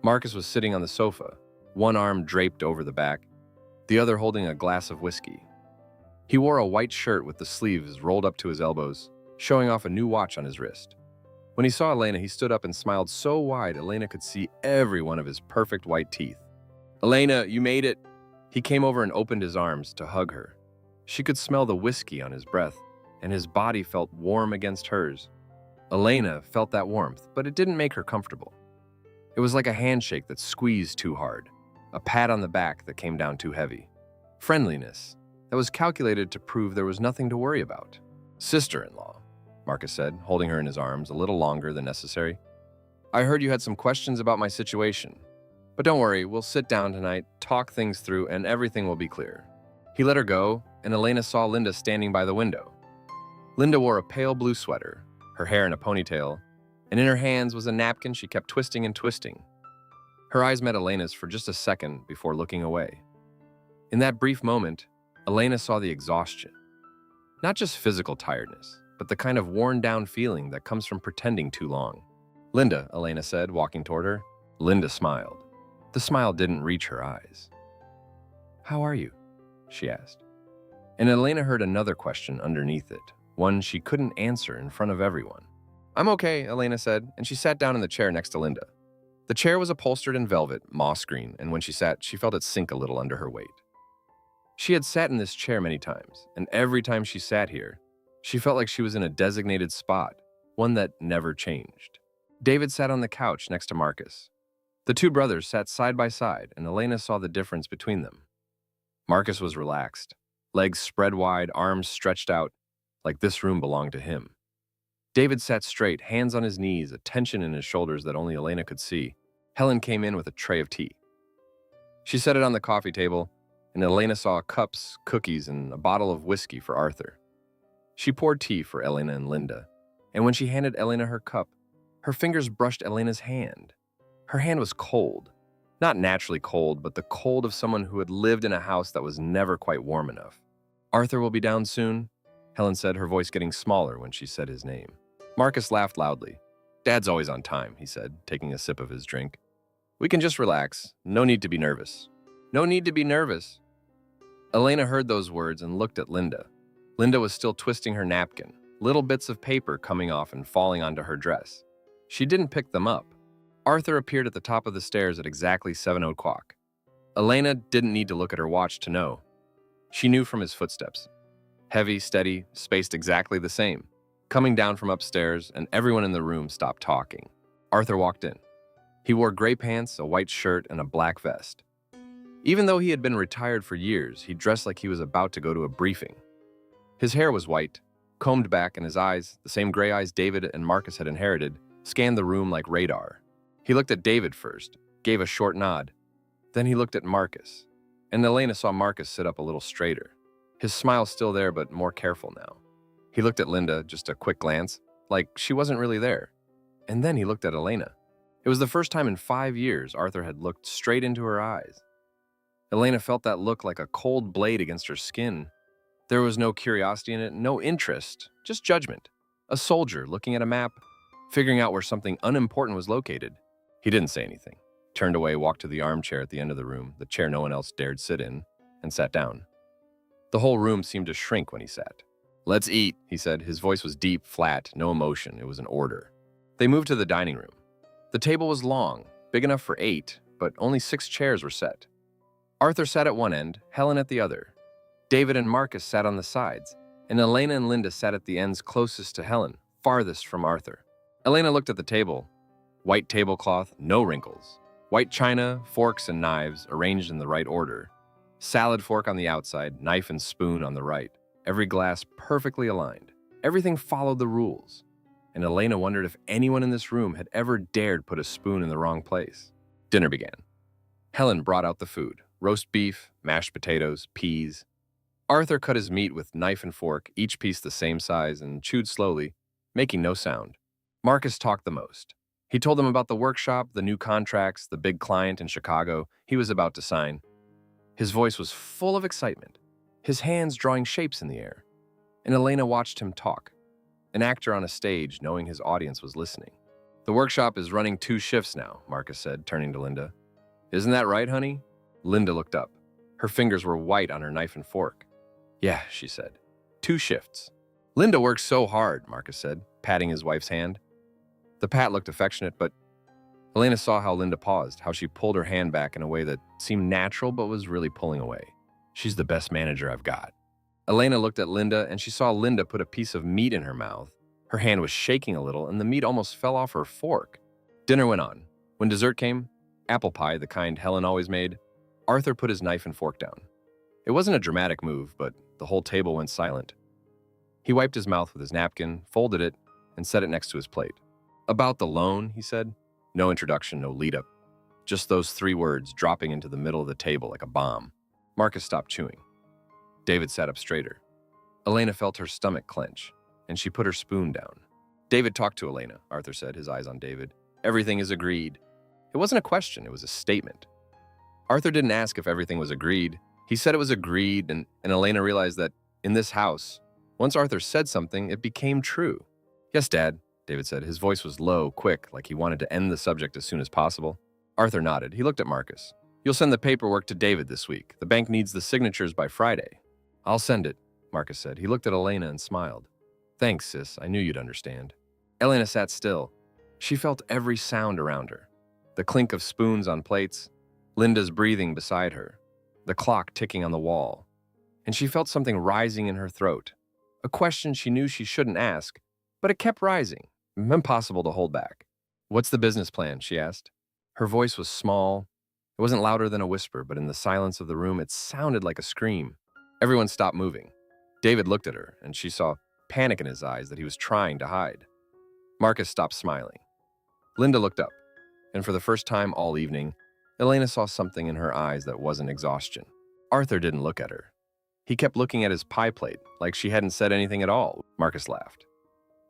Marcus was sitting on the sofa, one arm draped over the back, the other holding a glass of whiskey. He wore a white shirt with the sleeves rolled up to his elbows, showing off a new watch on his wrist. When he saw Elena, he stood up and smiled so wide Elena could see every one of his perfect white teeth. "Elena, you made it!" He came over and opened his arms to hug her. She could smell the whiskey on his breath, and his body felt warm against hers. Elena felt that warmth, but it didn't make her comfortable. It was like a handshake that squeezed too hard, a pat on the back that came down too heavy. Friendliness that was calculated to prove there was nothing to worry about. "Sister-in-law," Marcus said, holding her in his arms a little longer than necessary. "I heard you had some questions about my situation. But don't worry, we'll sit down tonight, talk things through, and everything will be clear." He let her go, and Elena saw Linda standing by the window. Linda wore a pale blue sweater, her hair in a ponytail, and in her hands was a napkin she kept twisting and twisting. Her eyes met Elena's for just a second before looking away. In that brief moment, Elena saw the exhaustion. Not just physical tiredness, but the kind of worn-down feeling that comes from pretending too long. "Linda," Elena said, walking toward her. Linda smiled. The smile didn't reach her eyes. "How are you?" she asked. And Elena heard another question underneath it, one she couldn't answer in front of everyone. "I'm okay," Elena said, and she sat down in the chair next to Linda. The chair was upholstered in velvet, moss green, and when she sat, she felt it sink a little under her weight. She had sat in this chair many times, and every time she sat here, she felt like she was in a designated spot, one that never changed. David sat on the couch next to Marcus. The two brothers sat side by side, and Elena saw the difference between them. Marcus was relaxed, legs spread wide, arms stretched out, like this room belonged to him. David sat straight, hands on his knees, a tension in his shoulders that only Elena could see. Helen came in with a tray of tea. She set it on the coffee table, and Elena saw cups, cookies, and a bottle of whiskey for Arthur. She poured tea for Elena and Linda, and when she handed Elena her cup, her fingers brushed Elena's hand. Her hand was cold. Not naturally cold, but the cold of someone who had lived in a house that was never quite warm enough. "Arthur will be down soon," Helen said, her voice getting smaller when she said his name. Marcus laughed loudly. "Dad's always on time," he said, taking a sip of his drink. "We can just relax. No need to be nervous." "No need to be nervous." Elena heard those words and looked at Linda. Linda was still twisting her napkin, little bits of paper coming off and falling onto her dress. She didn't pick them up. Arthur appeared at the top of the stairs at exactly 7 o'clock. Elena didn't need to look at her watch to know. She knew from his footsteps. Heavy, steady, spaced exactly the same. Coming down from upstairs, and everyone in the room stopped talking. Arthur walked in. He wore gray pants, a white shirt, and a black vest. Even though he had been retired for years, he dressed like he was about to go to a briefing. His hair was white, combed back, and his eyes, the same gray eyes David and Marcus had inherited, scanned the room like radar. He looked at David first, gave a short nod. Then he looked at Marcus, and Elena saw Marcus sit up a little straighter. His smile still there, but more careful now. He looked at Linda, just a quick glance, like she wasn't really there. And then he looked at Elena. It was the first time in 5 years Arthur had looked straight into her eyes. Elena felt that look like a cold blade against her skin. There was no curiosity in it, no interest, just judgment. A soldier looking at a map, figuring out where something unimportant was located. He didn't say anything. Turned away, walked to the armchair at the end of the room, the chair no one else dared sit in, and sat down. The whole room seemed to shrink when he sat. "Let's eat," he said. His voice was deep, flat, no emotion. It was an order. They moved to the dining room. The table was long, big enough for 8, but only 6 chairs were set. Arthur sat at one end, Helen at the other. David and Marcus sat on the sides, and Elena and Linda sat at the ends closest to Helen, farthest from Arthur. Elena looked at the table. White tablecloth, no wrinkles. White china, forks and knives arranged in the right order. Salad fork on the outside, knife and spoon on the right. Every glass perfectly aligned. Everything followed the rules. And Elena wondered if anyone in this room had ever dared put a spoon in the wrong place. Dinner began. Helen brought out the food. Roast beef, mashed potatoes, peas. Arthur cut his meat with knife and fork, each piece the same size, and chewed slowly, making no sound. Marcus talked the most. He told them about the workshop, the new contracts, the big client in Chicago he was about to sign. His voice was full of excitement, his hands drawing shapes in the air. And Elena watched him talk, an actor on a stage knowing his audience was listening. The workshop is running 2 shifts now, Marcus said, turning to Linda. Isn't that right, honey? Linda looked up. Her fingers were white on her knife and fork. Yeah, she said. 2 shifts. Linda works so hard, Marcus said, patting his wife's hand. The pat looked affectionate, but Elena saw how Linda paused, how she pulled her hand back in a way that seemed natural but was really pulling away. She's the best manager I've got. Elena looked at Linda, and she saw Linda put a piece of meat in her mouth. Her hand was shaking a little, and the meat almost fell off her fork. Dinner went on. When dessert came, apple pie, the kind Helen always made, Arthur put his knife and fork down. It wasn't a dramatic move, but the whole table went silent. He wiped his mouth with his napkin, folded it, and set it next to his plate. About the loan, he said. No introduction, no lead-up. Just those 3 words dropping into the middle of the table like a bomb. Marcus stopped chewing. David sat up straighter. Elena felt her stomach clench, and she put her spoon down. David talked to Elena, Arthur said, his eyes on David. Everything is agreed. It wasn't a question, it was a statement. Arthur didn't ask if everything was agreed. He said it was agreed, and Elena realized that in this house, once Arthur said something, it became true. Yes, Dad, David said. His voice was low, quick, like he wanted to end the subject as soon as possible. Arthur nodded. He looked at Marcus. You'll send the paperwork to David this week. The bank needs the signatures by Friday. I'll send it, Marcus said. He looked at Elena and smiled. Thanks, sis. I knew you'd understand. Elena sat still. She felt every sound around her. The clink of spoons on plates, Linda's breathing beside her, the clock ticking on the wall. And she felt something rising in her throat. A question she knew she shouldn't ask, but it kept rising. Impossible to hold back. What's the business plan? She asked. Her voice was small. It wasn't louder than a whisper, but in the silence of the room, it sounded like a scream. Everyone stopped moving. David looked at her, and she saw panic in his eyes that he was trying to hide. Marcus stopped smiling. Linda looked up, and for the first time all evening, Elena saw something in her eyes that wasn't exhaustion. Arthur didn't look at her. He kept looking at his pie plate, like she hadn't said anything at all. Marcus laughed.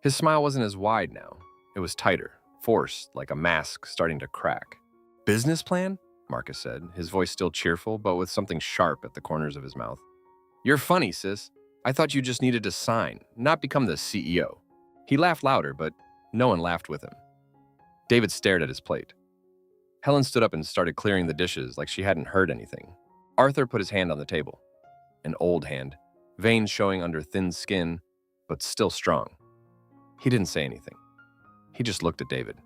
His smile wasn't as wide now. It was tighter, forced, like a mask starting to crack. Business plan? Marcus said, his voice still cheerful, but with something sharp at the corners of his mouth. You're funny, sis. I thought you just needed to sign, not become the CEO. He laughed louder, but no one laughed with him. David stared at his plate. Helen stood up and started clearing the dishes like she hadn't heard anything. Arthur put his hand on the table. An old hand, veins showing under thin skin, but still strong. He didn't say anything. He just looked at David.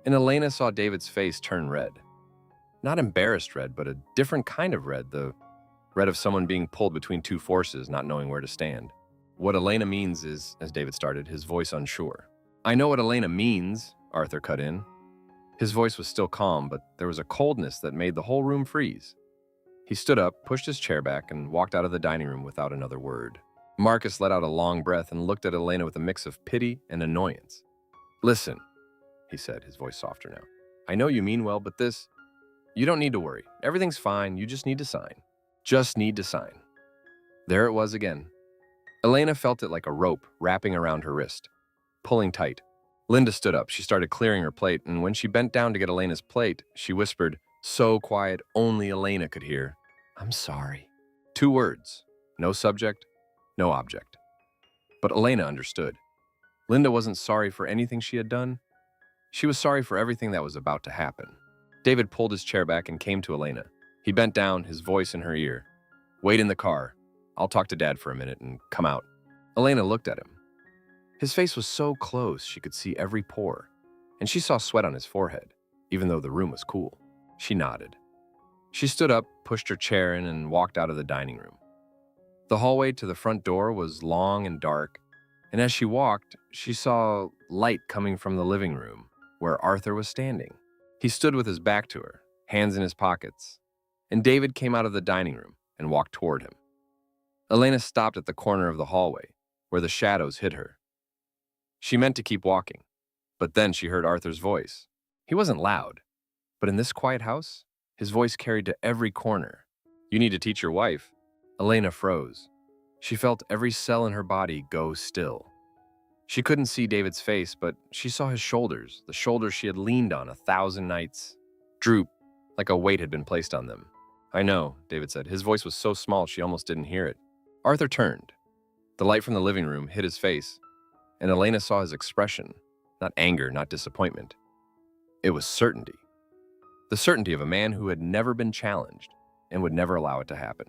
And Elena saw David's face turn red. Not embarrassed red, but a different kind of red, the red of someone being pulled between 2 forces, not knowing where to stand. What Elena means is, as David started, his voice unsure. I know what Elena means, Arthur cut in. His voice was still calm, but there was a coldness that made the whole room freeze. He stood up, pushed his chair back, and walked out of the dining room without another word. Marcus let out a long breath and looked at Elena with a mix of pity and annoyance. Listen, he said, his voice softer now. I know you mean well, but this... You don't need to worry. Everything's fine. You just need to sign. Just need to sign. There it was again. Elena felt it like a rope wrapping around her wrist, pulling tight. Linda stood up. She started clearing her plate, and when she bent down to get Elena's plate, she whispered, so quiet only Elena could hear, I'm sorry. 2 words. No subject, no object. But Elena understood. Linda wasn't sorry for anything she had done. She was sorry for everything that was about to happen. David pulled his chair back and came to Elena. He bent down, his voice in her ear. Wait in the car. I'll talk to Dad for a minute and come out. Elena looked at him. His face was so close she could see every pore, and she saw sweat on his forehead, even though the room was cool. She nodded. She stood up, pushed her chair in, and walked out of the dining room. The hallway to the front door was long and dark, and as she walked, she saw light coming from the living room, where Arthur was standing. He stood with his back to her, hands in his pockets, and David came out of the dining room and walked toward him. Elena stopped at the corner of the hallway, where the shadows hid her. She meant to keep walking, but then she heard Arthur's voice. He wasn't loud, but in this quiet house, his voice carried to every corner. You need to teach your wife. Elena froze. She felt every cell in her body go still. She couldn't see David's face, but she saw his shoulders, the shoulders she had leaned on 1,000 nights, droop like a weight had been placed on them. I know, David said. His voice was so small she almost didn't hear it. Arthur turned. The light from the living room hit his face, and Elena saw his expression, not anger, not disappointment. It was certainty. The certainty of a man who had never been challenged and would never allow it to happen.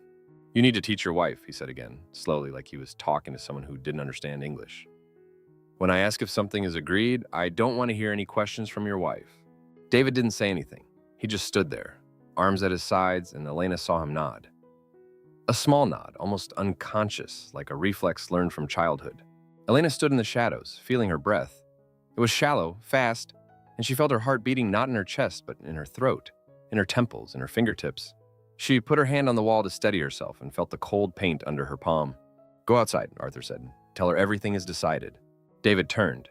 "You need to teach your wife," he said again, slowly, like he was talking to someone who didn't understand English. "When I ask if something is agreed, I don't want to hear any questions from your wife." David didn't say anything. He just stood there, arms at his sides, and Elena saw him nod. A small nod, almost unconscious, like a reflex learned from childhood. Elena stood in the shadows, feeling her breath. It was shallow, fast, and she felt her heart beating not in her chest, but in her throat, in her temples, in her fingertips. She put her hand on the wall to steady herself and felt the cold paint under her palm. "Go outside," Arthur said. "Tell her everything is decided." David turned.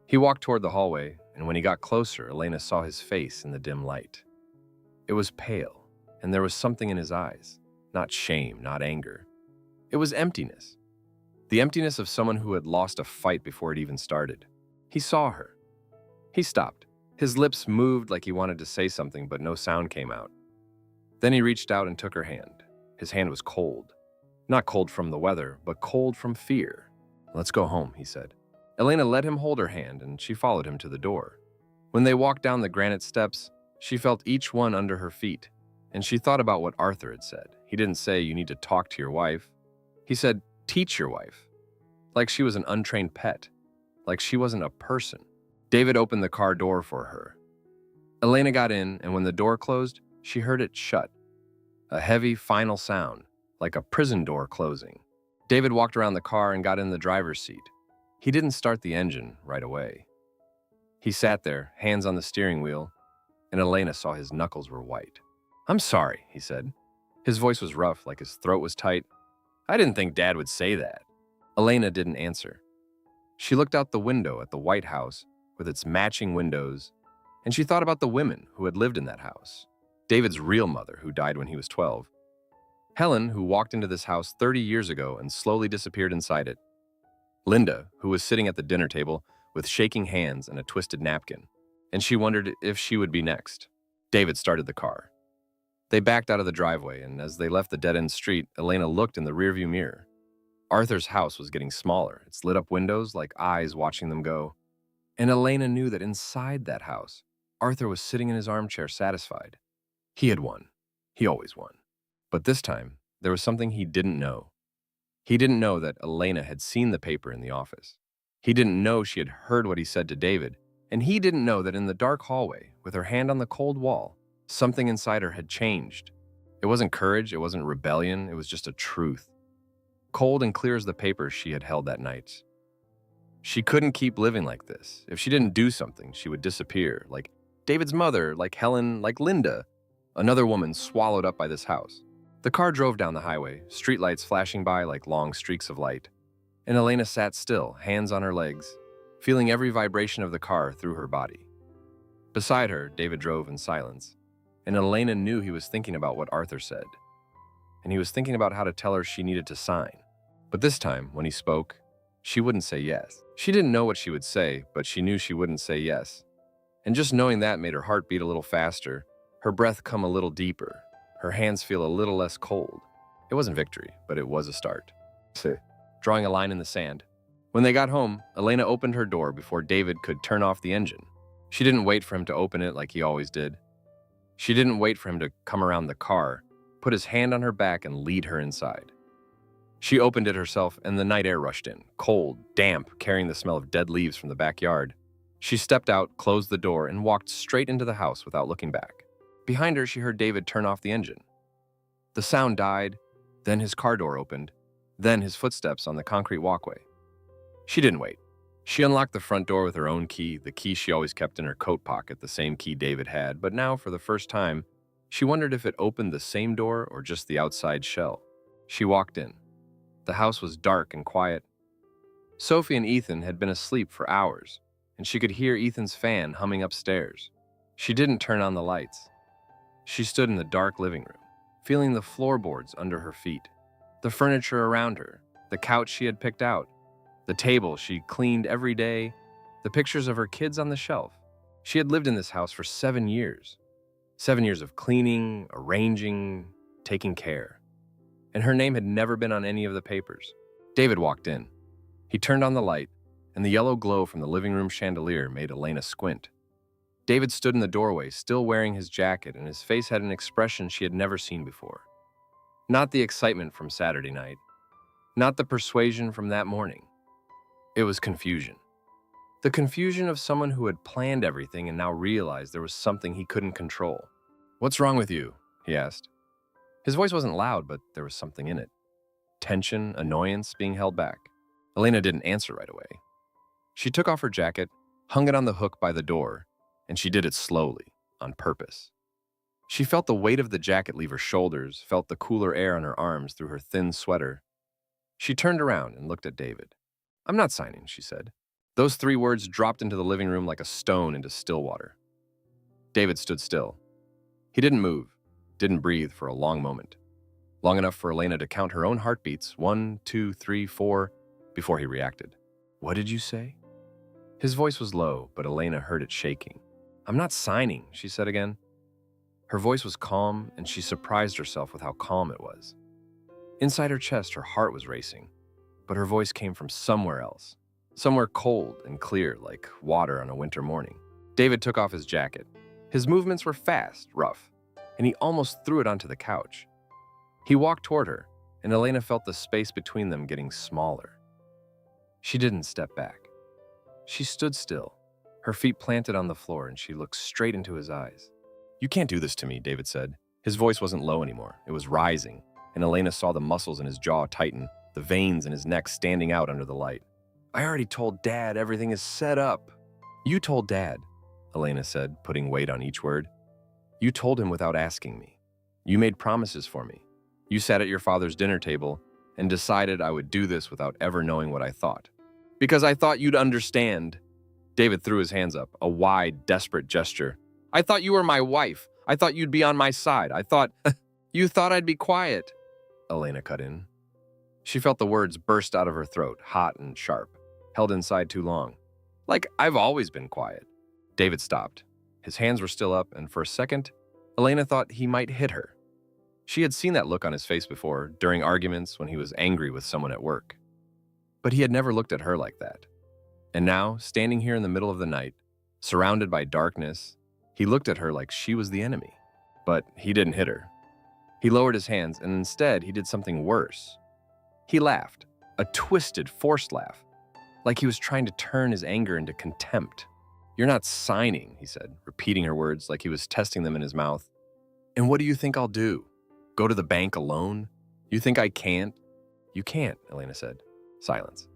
He walked toward the hallway, and when he got closer, Elena saw his face in the dim light. It was pale, and there was something in his eyes. Not shame, not anger. It was emptiness. The emptiness of someone who had lost a fight before it even started. He saw her. He stopped. His lips moved like he wanted to say something, but no sound came out. Then he reached out and took her hand. His hand was cold. Not cold from the weather, but cold from fear. "Let's go home," he said. Elena let him hold her hand, and she followed him to the door. When they walked down the granite steps, she felt each one under her feet, and she thought about what Arthur had said. He didn't say, "You need to talk to your wife." He said, "Teach your wife." Like she was an untrained pet. Like she wasn't a person. David opened the car door for her. Elena got in, and when the door closed, she heard it shut. A heavy, final sound, like a prison door closing. David walked around the car and got in the driver's seat. He didn't start the engine right away. He sat there, hands on the steering wheel, and Elena saw his knuckles were white. "I'm sorry," he said. His voice was rough, like his throat was tight. "I didn't think Dad would say that." Elena didn't answer. She looked out the window at the White House with its matching windows, and she thought about the women who had lived in that house. David's real mother, who died when he was 12. Helen, who walked into this house 30 years ago and slowly disappeared inside it. Linda, who was sitting at the dinner table with shaking hands and a twisted napkin, and she wondered if she would be next. David started the car. They backed out of the driveway, and as they left the dead-end street, Elena looked in the rearview mirror. Arthur's house was getting smaller, its lit-up windows like eyes watching them go. And Elena knew that inside that house, Arthur was sitting in his armchair satisfied. He had won. He always won. But this time, there was something he didn't know. He didn't know that Elena had seen the paper in the office. He didn't know she had heard what he said to David, and he didn't know that in the dark hallway, with her hand on the cold wall, something inside her had changed. It wasn't courage, it wasn't rebellion, it was just a truth. Cold and clear as the paper she had held that night. She couldn't keep living like this. If she didn't do something, she would disappear, like David's mother, like Helen, like Linda, another woman swallowed up by this house. The car drove down the highway, streetlights flashing by like long streaks of light. And Elena sat still, hands on her legs, feeling every vibration of the car through her body. Beside her, David drove in silence, and Elena knew he was thinking about what Arthur said. And he was thinking about how to tell her she needed to sign. But this time, when he spoke, she wouldn't say yes. She didn't know what she would say, but she knew she wouldn't say yes. And just knowing that made her heart beat a little faster, her breath come a little deeper, her hands feel a little less cold. It wasn't victory, but it was a start. Drawing a line in the sand. When they got home, Elena opened her door before David could turn off the engine. She didn't wait for him to open it like he always did. She didn't wait for him to come around the car, put his hand on her back and lead her inside. She opened it herself, and the night air rushed in, cold, damp, carrying the smell of dead leaves from the backyard. She stepped out, closed the door, and walked straight into the house without looking back. Behind her, she heard David turn off the engine. The sound died, then his car door opened, then his footsteps on the concrete walkway. She didn't wait. She unlocked the front door with her own key, the key she always kept in her coat pocket, the same key David had, but now, for the first time, she wondered if it opened the same door or just the outside shell. She walked in. The house was dark and quiet. Sophie and Ethan had been asleep for hours, and she could hear Ethan's fan humming upstairs. She didn't turn on the lights. She stood in the dark living room, feeling the floorboards under her feet, the furniture around her, the couch she had picked out, the table she cleaned every day, the pictures of her kids on the shelf. She had lived in this house for 7 years. 7 years of cleaning, arranging, taking care. And her name had never been on any of the papers. David walked in. He turned on the light, and the yellow glow from the living room chandelier made Elena squint. David stood in the doorway, still wearing his jacket, and his face had an expression she had never seen before. Not the excitement from Saturday night, not the persuasion from that morning. It was confusion. The confusion of someone who had planned everything and now realized there was something he couldn't control. "What's wrong with you?" he asked. His voice wasn't loud, but there was something in it. Tension, annoyance being held back. Elena didn't answer right away. She took off her jacket, hung it on the hook by the door, and she did it slowly, on purpose. She felt the weight of the jacket leave her shoulders, felt the cooler air on her arms through her thin sweater. She turned around and looked at David. "I'm not signing," she said. Those 3 words dropped into the living room like a stone into still water. David stood still. He didn't move, didn't breathe for a long moment. Long enough for Elena to count her own heartbeats, 1, 2, 3, 4, before he reacted. "What did you say?" His voice was low, but Elena heard it shaking. "I'm not signing," she said again. Her voice was calm, and she surprised herself with how calm it was. Inside her chest, her heart was racing, but her voice came from somewhere else. Somewhere cold and clear, like water on a winter morning. David took off his jacket. His movements were fast, rough, and he almost threw it onto the couch. He walked toward her, and Elena felt the space between them getting smaller. She didn't step back. She stood still, her feet planted on the floor, and she looked straight into his eyes. "You can't do this to me," David said. His voice wasn't low anymore. It was rising, and Elena saw the muscles in his jaw tighten, the veins in his neck standing out under the light. "I already told Dad everything is set up." "You told Dad," Elena said, putting weight on each word. "You told him without asking me. You made promises for me. You sat at your father's dinner table and decided I would do this without ever knowing what I thought. Because I thought you'd understand." David threw his hands up, a wide, desperate gesture. "I thought you were my wife. I thought you'd be on my side. I thought..." "You thought I'd be quiet," Elena cut in. She felt the words burst out of her throat, hot and sharp, held inside too long. "Like I've always been quiet." David stopped. His hands were still up, and for a second, Elena thought he might hit her. She had seen that look on his face before, during arguments when he was angry with someone at work. But he had never looked at her like that. And now, standing here in the middle of the night, surrounded by darkness, he looked at her like she was the enemy. But he didn't hit her. He lowered his hands, and instead he did something worse. He laughed, a twisted, forced laugh, like he was trying to turn his anger into contempt. "You're not signing," he said, repeating her words like he was testing them in his mouth. "And what do you think I'll do? Go to the bank alone? You think I can't?" "You can't," Elena said. Silence.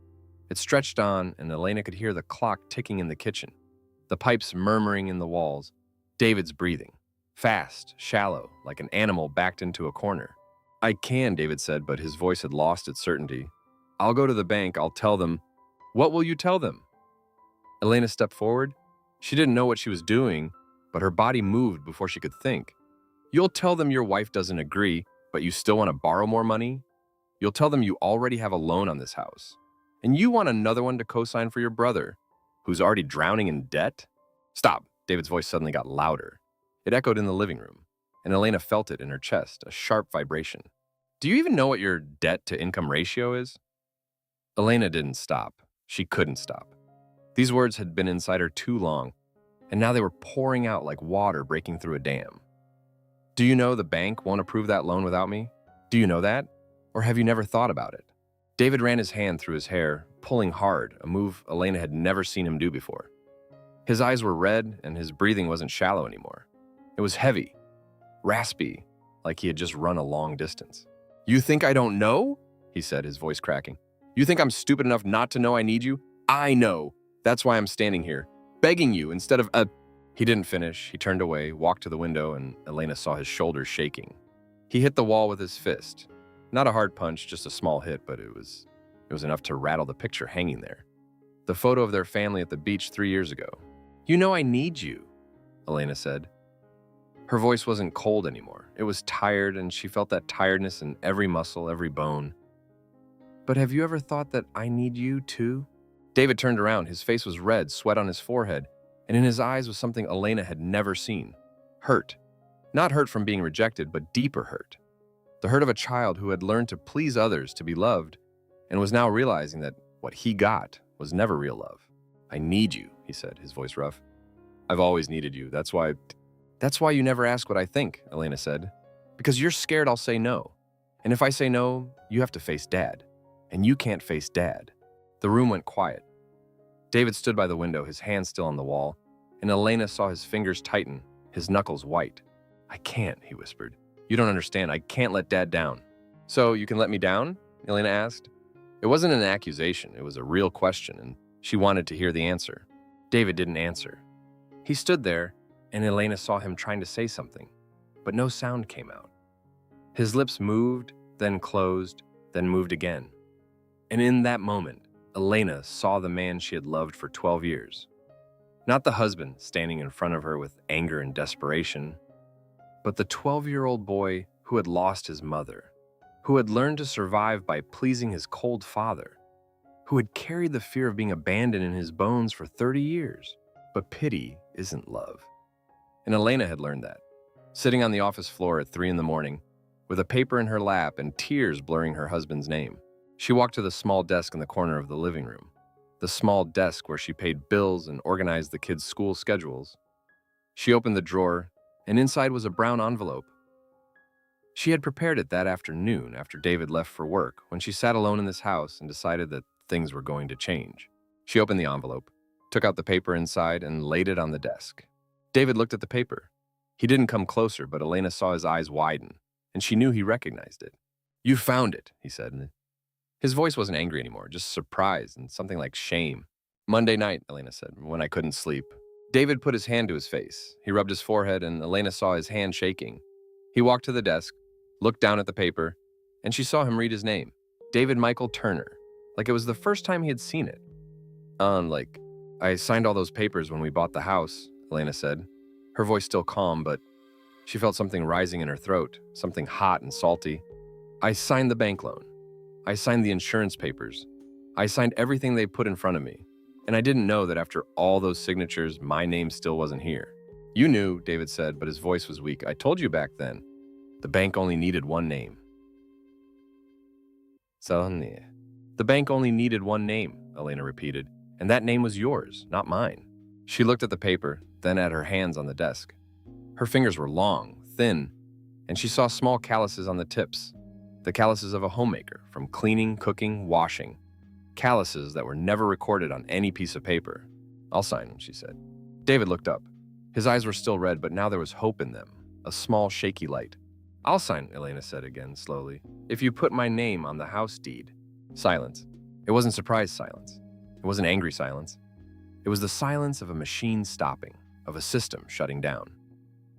It stretched on, and Elena could hear the clock ticking in the kitchen, the pipes murmuring in the walls, David's breathing. Fast, shallow, like an animal backed into a corner. "I can," David said, but his voice had lost its certainty. "I'll go to the bank. I'll tell them." "What will you tell them?" Elena stepped forward. She didn't know what she was doing, but her body moved before she could think. "You'll tell them your wife doesn't agree, but you still want to borrow more money? You'll tell them you already have a loan on this house, and you want another one to co-sign for your brother, who's already drowning in debt?" "Stop!" David's voice suddenly got louder. It echoed in the living room, and Elena felt it in her chest, a sharp vibration. "Do you even know what your debt-to-income ratio is?" Elena didn't stop. She couldn't stop. These words had been inside her too long, and now they were pouring out like water breaking through a dam. "Do you know the bank won't approve that loan without me? Do you know that? Or have you never thought about it?" David ran his hand through his hair, pulling hard, a move Elena had never seen him do before. His eyes were red, and his breathing wasn't shallow anymore. It was heavy, raspy, like he had just run a long distance. "You think I don't know?" he said, his voice cracking. "You think I'm stupid enough not to know I need you? I know. That's why I'm standing here, begging you instead of He didn't finish. He turned away, walked to the window, and Elena saw his shoulders shaking. He hit the wall with his fist. Not a hard punch, just a small hit, but it was enough to rattle the picture hanging there. The photo of their family at the beach 3 years ago. "You know I need you," Elena said. Her voice wasn't cold anymore. It was tired, and she felt that tiredness in every muscle, every bone. "But have you ever thought that I need you too?" David turned around. His face was red, sweat on his forehead, and in his eyes was something Elena had never seen. Hurt. Not hurt from being rejected, but deeper hurt. The hurt of a child who had learned to please others to be loved, and was now realizing that what he got was never real love. "I need you," he said, his voice rough. I've always needed you. That's why you never ask what I think, Elena said. Because you're scared I'll say no. And if I say no, you have to face Dad. And you can't face Dad. The room went quiet. David stood by the window, his hand still on the wall, and Elena saw his fingers tighten, his knuckles white. I can't, he whispered. You don't understand. I can't let Dad down. So you can let me down? Elena asked. It wasn't an accusation. It was a real question, and she wanted to hear the answer. David didn't answer. He stood there, and Elena saw him trying to say something, but no sound came out. His lips moved, then closed, then moved again. And in that moment, Elena saw the man she had loved for 12 years. Not the husband standing in front of her with anger and desperation, but the 12-year-old boy who had lost his mother, who had learned to survive by pleasing his cold father, who had carried the fear of being abandoned in his bones for 30 years. But pity isn't love. And Elena had learned that. Sitting on the office floor at 3 a.m, with a paper in her lap and tears blurring her husband's name, she walked to the small desk in the corner of the living room, the small desk where she paid bills and organized the kids' school schedules. She opened the drawer, and inside was a brown envelope. She had prepared it that afternoon after David left for work, when she sat alone in this house and decided that things were going to change. She opened the envelope, took out the paper inside, and laid it on the desk. David looked at the paper. He didn't come closer, but Elena saw his eyes widen, and she knew he recognized it. You found it, he said. His voice wasn't angry anymore, just surprise and something like shame. Monday night, Elena said, when I couldn't sleep. David put his hand to his face. He rubbed his forehead, and Elena saw his hand shaking. He walked to the desk, looked down at the paper, and she saw him read his name, David Michael Turner, like it was the first time he had seen it. I signed all those papers when we bought the house, Elena said, her voice still calm, but she felt something rising in her throat, something hot and salty. I signed the bank loan. I signed the insurance papers. I signed everything they put in front of me. And I didn't know that after all those signatures, my name still wasn't here. You knew, David said, but his voice was weak. I told you back then. The bank only needed one name. The bank only needed one name, Elena repeated, and that name was yours, not mine. She looked at the paper, then at her hands on the desk. Her fingers were long, thin, and she saw small calluses on the tips, the calluses of a homemaker, from cleaning, cooking, washing. Calluses that were never recorded on any piece of paper. I'll sign, she said. David looked up. His eyes were still red, but now there was hope in them, a small, shaky light. I'll sign, Elena said again, slowly, if you put my name on the house deed. Silence. It wasn't surprised silence. It wasn't angry silence. It was the silence of a machine stopping, of a system shutting down.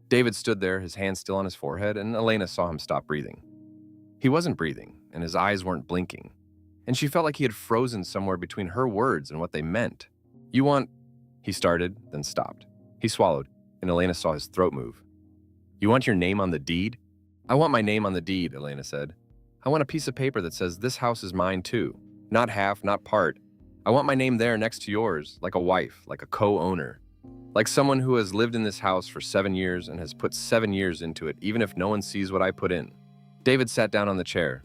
David stood there, his hand still on his forehead, and Elena saw him stop breathing. He wasn't breathing, and his eyes weren't blinking, and she felt like he had frozen somewhere between her words and what they meant. You want... He started, then stopped. He swallowed, and Elena saw his throat move. You want your name on the deed? I want my name on the deed, Elena said. I want a piece of paper that says this house is mine too. Not half, not part. I want my name there next to yours, like a wife, like a co-owner. Like someone who has lived in this house for 7 years and has put 7 years into it, even if no one sees what I put in. David sat down on the chair.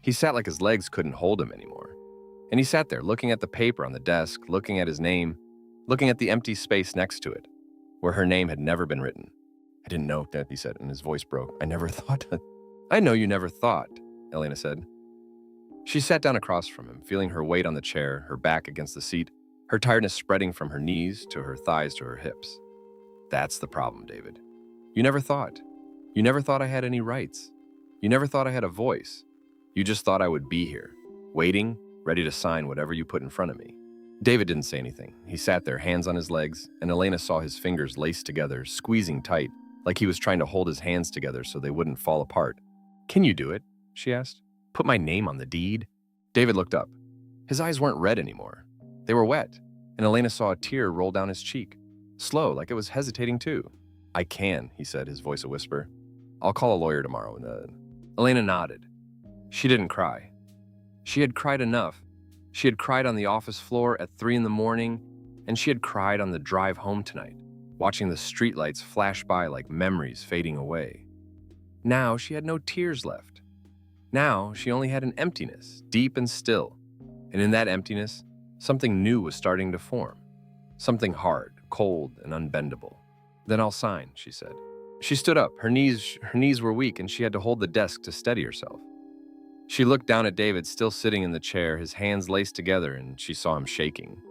He sat like his legs couldn't hold him anymore. And he sat there, looking at the paper on the desk, looking at his name, looking at the empty space next to it, where her name had never been written. I didn't know that, he said, and his voice broke. I never thought. I know you never thought, Elena said. She sat down across from him, feeling her weight on the chair, her back against the seat, her tiredness spreading from her knees to her thighs to her hips. That's the problem, David. You never thought. You never thought I had any rights. You never thought I had a voice. You just thought I would be here, waiting, ready to sign whatever you put in front of me. David didn't say anything. He sat there, hands on his legs, and Elena saw his fingers laced together, squeezing tight, like he was trying to hold his hands together so they wouldn't fall apart. Can you do it? She asked. Put my name on the deed? David looked up. His eyes weren't red anymore. They were wet, and Elena saw a tear roll down his cheek, slow, like it was hesitating too. I can, he said, his voice a whisper. I'll call a lawyer tomorrow. Elena nodded. She didn't cry. She had cried enough. She had cried on the office floor at 3 a.m, and she had cried on the drive home tonight, watching the streetlights flash by like memories fading away. Now she had no tears left. Now she only had an emptiness, deep and still, and in that emptiness, something new was starting to form. Something hard, cold and unbendable. "Then I'll sign," she said. She stood up. Her knees were weak, and she had to hold the desk to steady herself. She looked down at David, still sitting in the chair, his hands laced together, and she saw him shaking.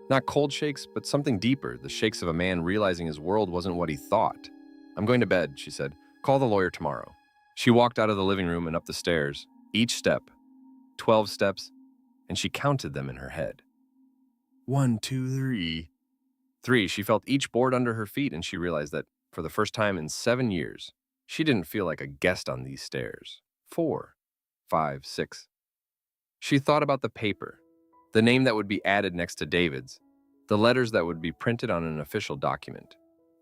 Not cold shakes, but something deeper, the shakes of a man realizing his world wasn't what he thought. "I'm going to bed," she said. "Call the lawyer tomorrow." She walked out of the living room and up the stairs. Each step, 12 steps, and she counted them in her head. 1, 2, 3. 3. She felt each board under her feet, and she realized that, for the first time in 7 years, she didn't feel like a guest on these stairs. 4, 5, 6. She thought about the paper, the name that would be added next to David's, the letters that would be printed on an official document,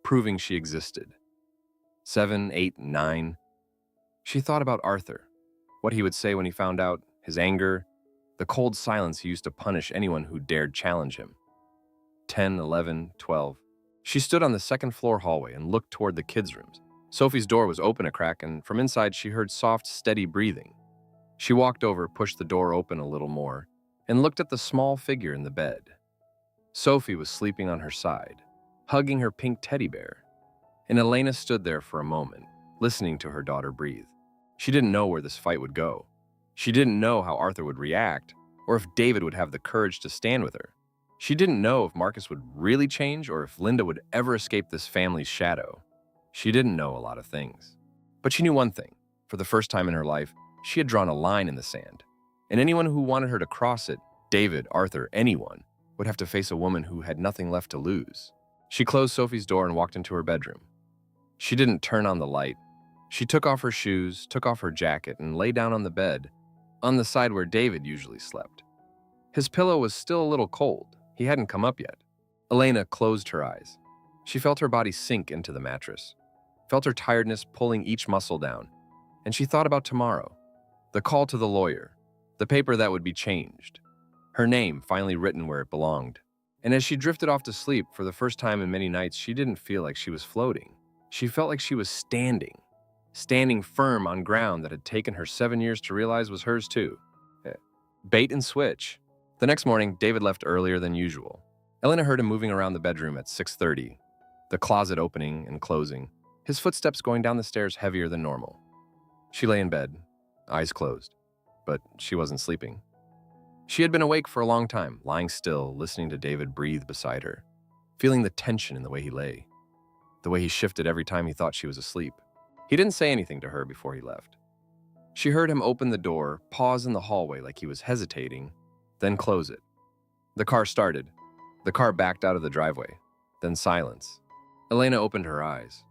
proving she existed. 7, 8, 9. She thought about Arthur, what he would say when he found out, his anger, the cold silence he used to punish anyone who dared challenge him. 10, 11, 12. She stood on the second-floor hallway and looked toward the kids' rooms. Sophie's door was open a crack, and from inside she heard soft, steady breathing. She walked over, pushed the door open a little more, and looked at the small figure in the bed. Sophie was sleeping on her side, hugging her pink teddy bear, and Elena stood there for a moment, listening to her daughter breathe. She didn't know where this fight would go. She didn't know how Arthur would react, or if David would have the courage to stand with her. She didn't know if Marcus would really change or if Linda would ever escape this family's shadow. She didn't know a lot of things. But she knew one thing. For the first time in her life, she had drawn a line in the sand. And anyone who wanted her to cross it, David, Arthur, anyone, would have to face a woman who had nothing left to lose. She closed Sophie's door and walked into her bedroom. She didn't turn on the light. She took off her shoes, took off her jacket, and lay down on the bed, on the side where David usually slept. His pillow was still a little cold. He hadn't come up yet. Elena closed her eyes. She felt her body sink into the mattress, felt her tiredness pulling each muscle down, and she thought about tomorrow, the call to the lawyer, the paper that would be changed, her name finally written where it belonged. And as she drifted off to sleep, for the first time in many nights, she didn't feel like she was floating. She felt like she was standing firm on ground that had taken her 7 years to realize was hers too. Bait and switch. The next morning, David left earlier than usual. Elena heard him moving around the bedroom at 6:30, the closet opening and closing, his footsteps going down the stairs heavier than normal. She lay in bed, eyes closed, but she wasn't sleeping. She had been awake for a long time, lying still, listening to David breathe beside her, feeling the tension in the way he lay, the way he shifted every time he thought she was asleep. He didn't say anything to her before he left. She heard him open the door, pause in the hallway like he was hesitating, then close it. The car started. The car backed out of the driveway. Then silence. Elena opened her eyes.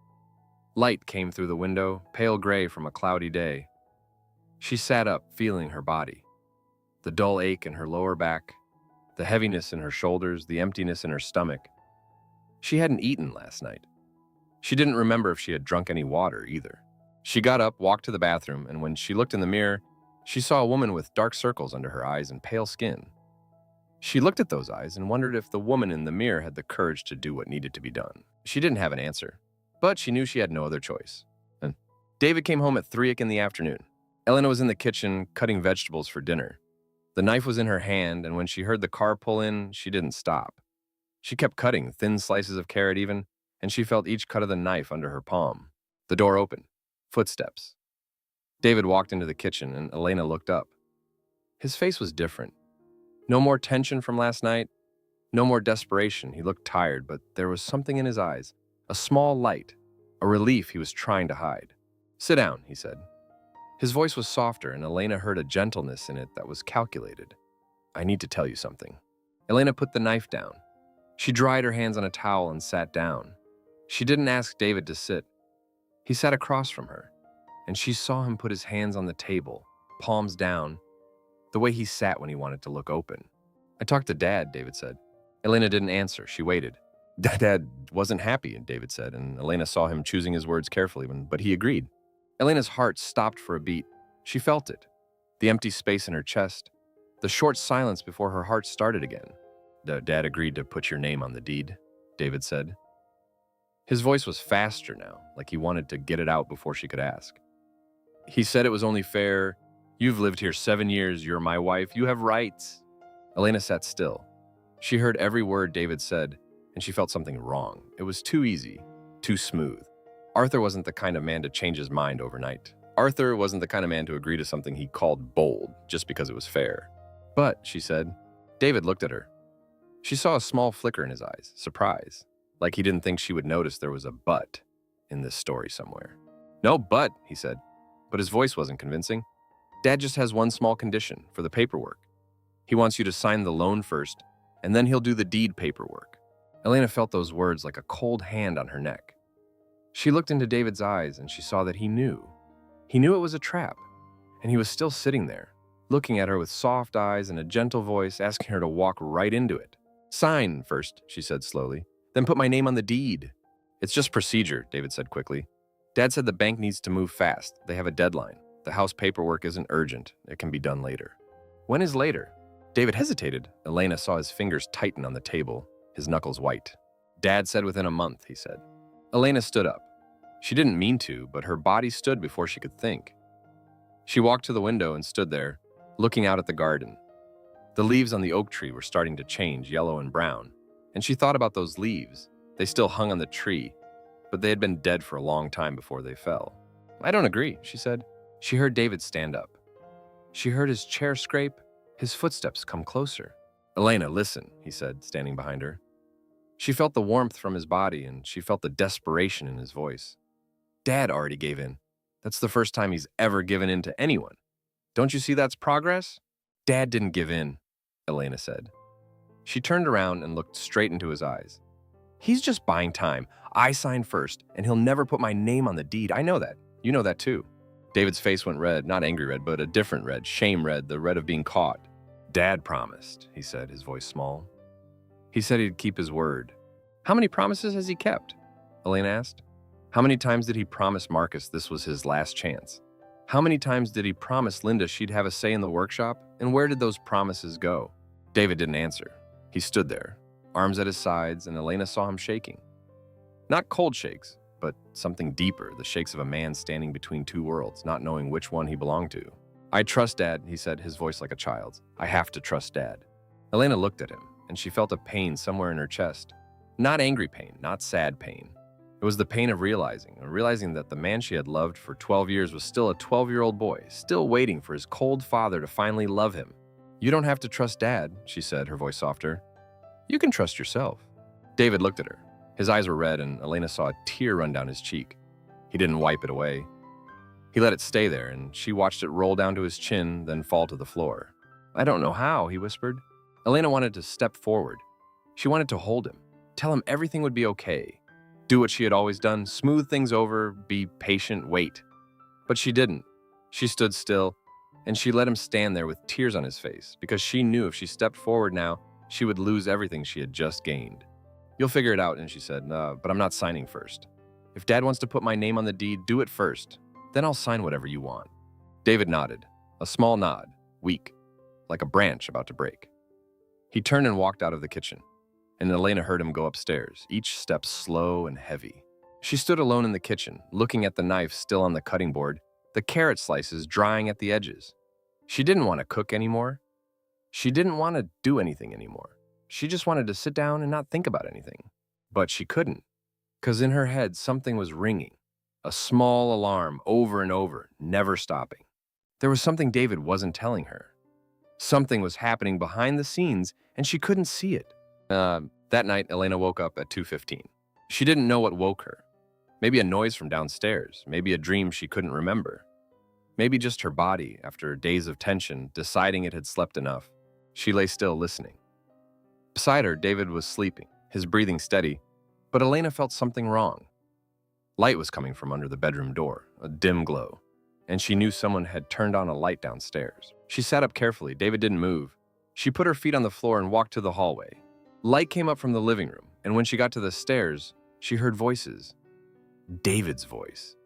Light came through the window, pale gray from a cloudy day. She sat up, feeling her body. The dull ache in her lower back, the heaviness in her shoulders, the emptiness in her stomach. She hadn't eaten last night. She didn't remember if she had drunk any water either. She got up, walked to the bathroom, and when she looked in the mirror, she saw a woman with dark circles under her eyes and pale skin. She looked at those eyes and wondered if the woman in the mirror had the courage to do what needed to be done. She didn't have an answer, but she knew she had no other choice. And David came home at 3 in the afternoon. Elena was in the kitchen cutting vegetables for dinner. The knife was in her hand, and when she heard the car pull in, she didn't stop. She kept cutting, thin slices of carrot even, and she felt each cut of the knife under her palm. The door opened. Footsteps. David walked into the kitchen, and Elena looked up. His face was different. No more tension from last night, no more desperation. He looked tired, but there was something in his eyes, a small light, a relief he was trying to hide. "Sit down," he said. His voice was softer, and Elena heard a gentleness in it that was calculated. "I need to tell you something." Elena put the knife down. She dried her hands on a towel and sat down. She didn't ask David to sit. He sat across from her, and she saw him put his hands on the table, palms down, the way he sat when he wanted to look open. "I talked to Dad," David said. Elena didn't answer. She waited. Dad wasn't happy," David said, and Elena saw him choosing his words carefully, but he agreed. Elena's heart stopped for a beat. She felt it, the empty space in her chest, the short silence before her heart started again. "Dad agreed to put your name on the deed," David said. His voice was faster now, like he wanted to get it out before she could ask. "He said it was only fair. You've lived here 7 years. You're my wife. You have rights." Elena sat still. She heard every word David said, and she felt something wrong. It was too easy, too smooth. Arthur wasn't the kind of man to change his mind overnight. Arthur wasn't the kind of man to agree to something he called bold just because it was fair. But, she said. David looked at her. She saw a small flicker in his eyes, surprise, like he didn't think she would notice there was a but in this story somewhere. No but, he said, but his voice wasn't convincing. Dad just has one small condition for the paperwork. He wants you to sign the loan first, and then he'll do the deed paperwork. Elena felt those words like a cold hand on her neck. She looked into David's eyes and she saw that he knew. He knew it was a trap, and he was still sitting there, looking at her with soft eyes and a gentle voice, asking her to walk right into it. Sign first, she said slowly, then put my name on the deed. It's just procedure, David said quickly. Dad said the bank needs to move fast. They have a deadline. The house paperwork isn't urgent. It can be done later. When is later? David hesitated. Elena saw his fingers tighten on the table, his knuckles white. Dad said within a month, he said. Elena stood up. She didn't mean to, but her body stood before she could think. She walked to the window and stood there, looking out at the garden. The leaves on the oak tree were starting to change yellow and brown, and she thought about those leaves. They still hung on the tree, but they had been dead for a long time before they fell. I don't agree, she said. She heard David stand up. She heard his chair scrape, his footsteps come closer. Elena, listen, he said, standing behind her. She felt the warmth from his body, and she felt the desperation in his voice. Dad already gave in. That's the first time he's ever given in to anyone. Don't you see that's progress? Dad didn't give in, Elena said. She turned around and looked straight into his eyes. He's just buying time. I signed first, and he'll never put my name on the deed. I know that. You know that too. David's face went red, not angry red, but a different red, shame red, the red of being caught. Dad promised, he said, his voice small. He said he'd keep his word. How many promises has he kept? Elena asked. How many times did he promise Marcus this was his last chance? How many times did he promise Linda she'd have a say in the workshop? And where did those promises go? David didn't answer. He stood there, arms at his sides, and Elena saw him shaking. Not cold shakes, but something deeper, the shakes of a man standing between two worlds, not knowing which one he belonged to. I trust Dad, he said, his voice like a child's. I have to trust Dad. Elena looked at him, and she felt a pain somewhere in her chest. Not angry pain, not sad pain. It was the pain of realizing that the man she had loved for 12 years was still a 12-year-old boy, still waiting for his cold father to finally love him. You don't have to trust Dad, she said, her voice softer. You can trust yourself. David looked at her. His eyes were red, and Elena saw a tear run down his cheek. He didn't wipe it away. He let it stay there, and she watched it roll down to his chin, then fall to the floor. I don't know how, he whispered. Elena wanted to step forward. She wanted to hold him, tell him everything would be okay. Do what she had always done, smooth things over, be patient, wait. But she didn't. She stood still, and she let him stand there with tears on his face, because she knew if she stepped forward now, she would lose everything she had just gained. You'll figure it out, and she said, but I'm not signing first. If Dad wants to put my name on the deed, do it first. Then I'll sign whatever you want. David nodded, a small nod, weak, like a branch about to break. He turned and walked out of the kitchen, and Elena heard him go upstairs, each step slow and heavy. She stood alone in the kitchen, looking at the knife still on the cutting board, the carrot slices drying at the edges. She didn't want to cook anymore. She didn't want to do anything anymore. She just wanted to sit down and not think about anything. But she couldn't, because in her head something was ringing, a small alarm over and over, never stopping. There was something David wasn't telling her. Something was happening behind the scenes, and she couldn't see it. That night, Elena woke up at 2:15. She didn't know what woke her. Maybe a noise from downstairs, maybe a dream she couldn't remember. Maybe just her body, after days of tension, deciding it had slept enough. She lay still, listening. Beside her, David was sleeping, his breathing steady, but Elena felt something wrong. Light was coming from under the bedroom door, a dim glow, and she knew someone had turned on a light downstairs. She sat up carefully. David didn't move. She put her feet on the floor and walked to the hallway. Light came up from the living room, and when she got to the stairs, she heard voices. David's voice.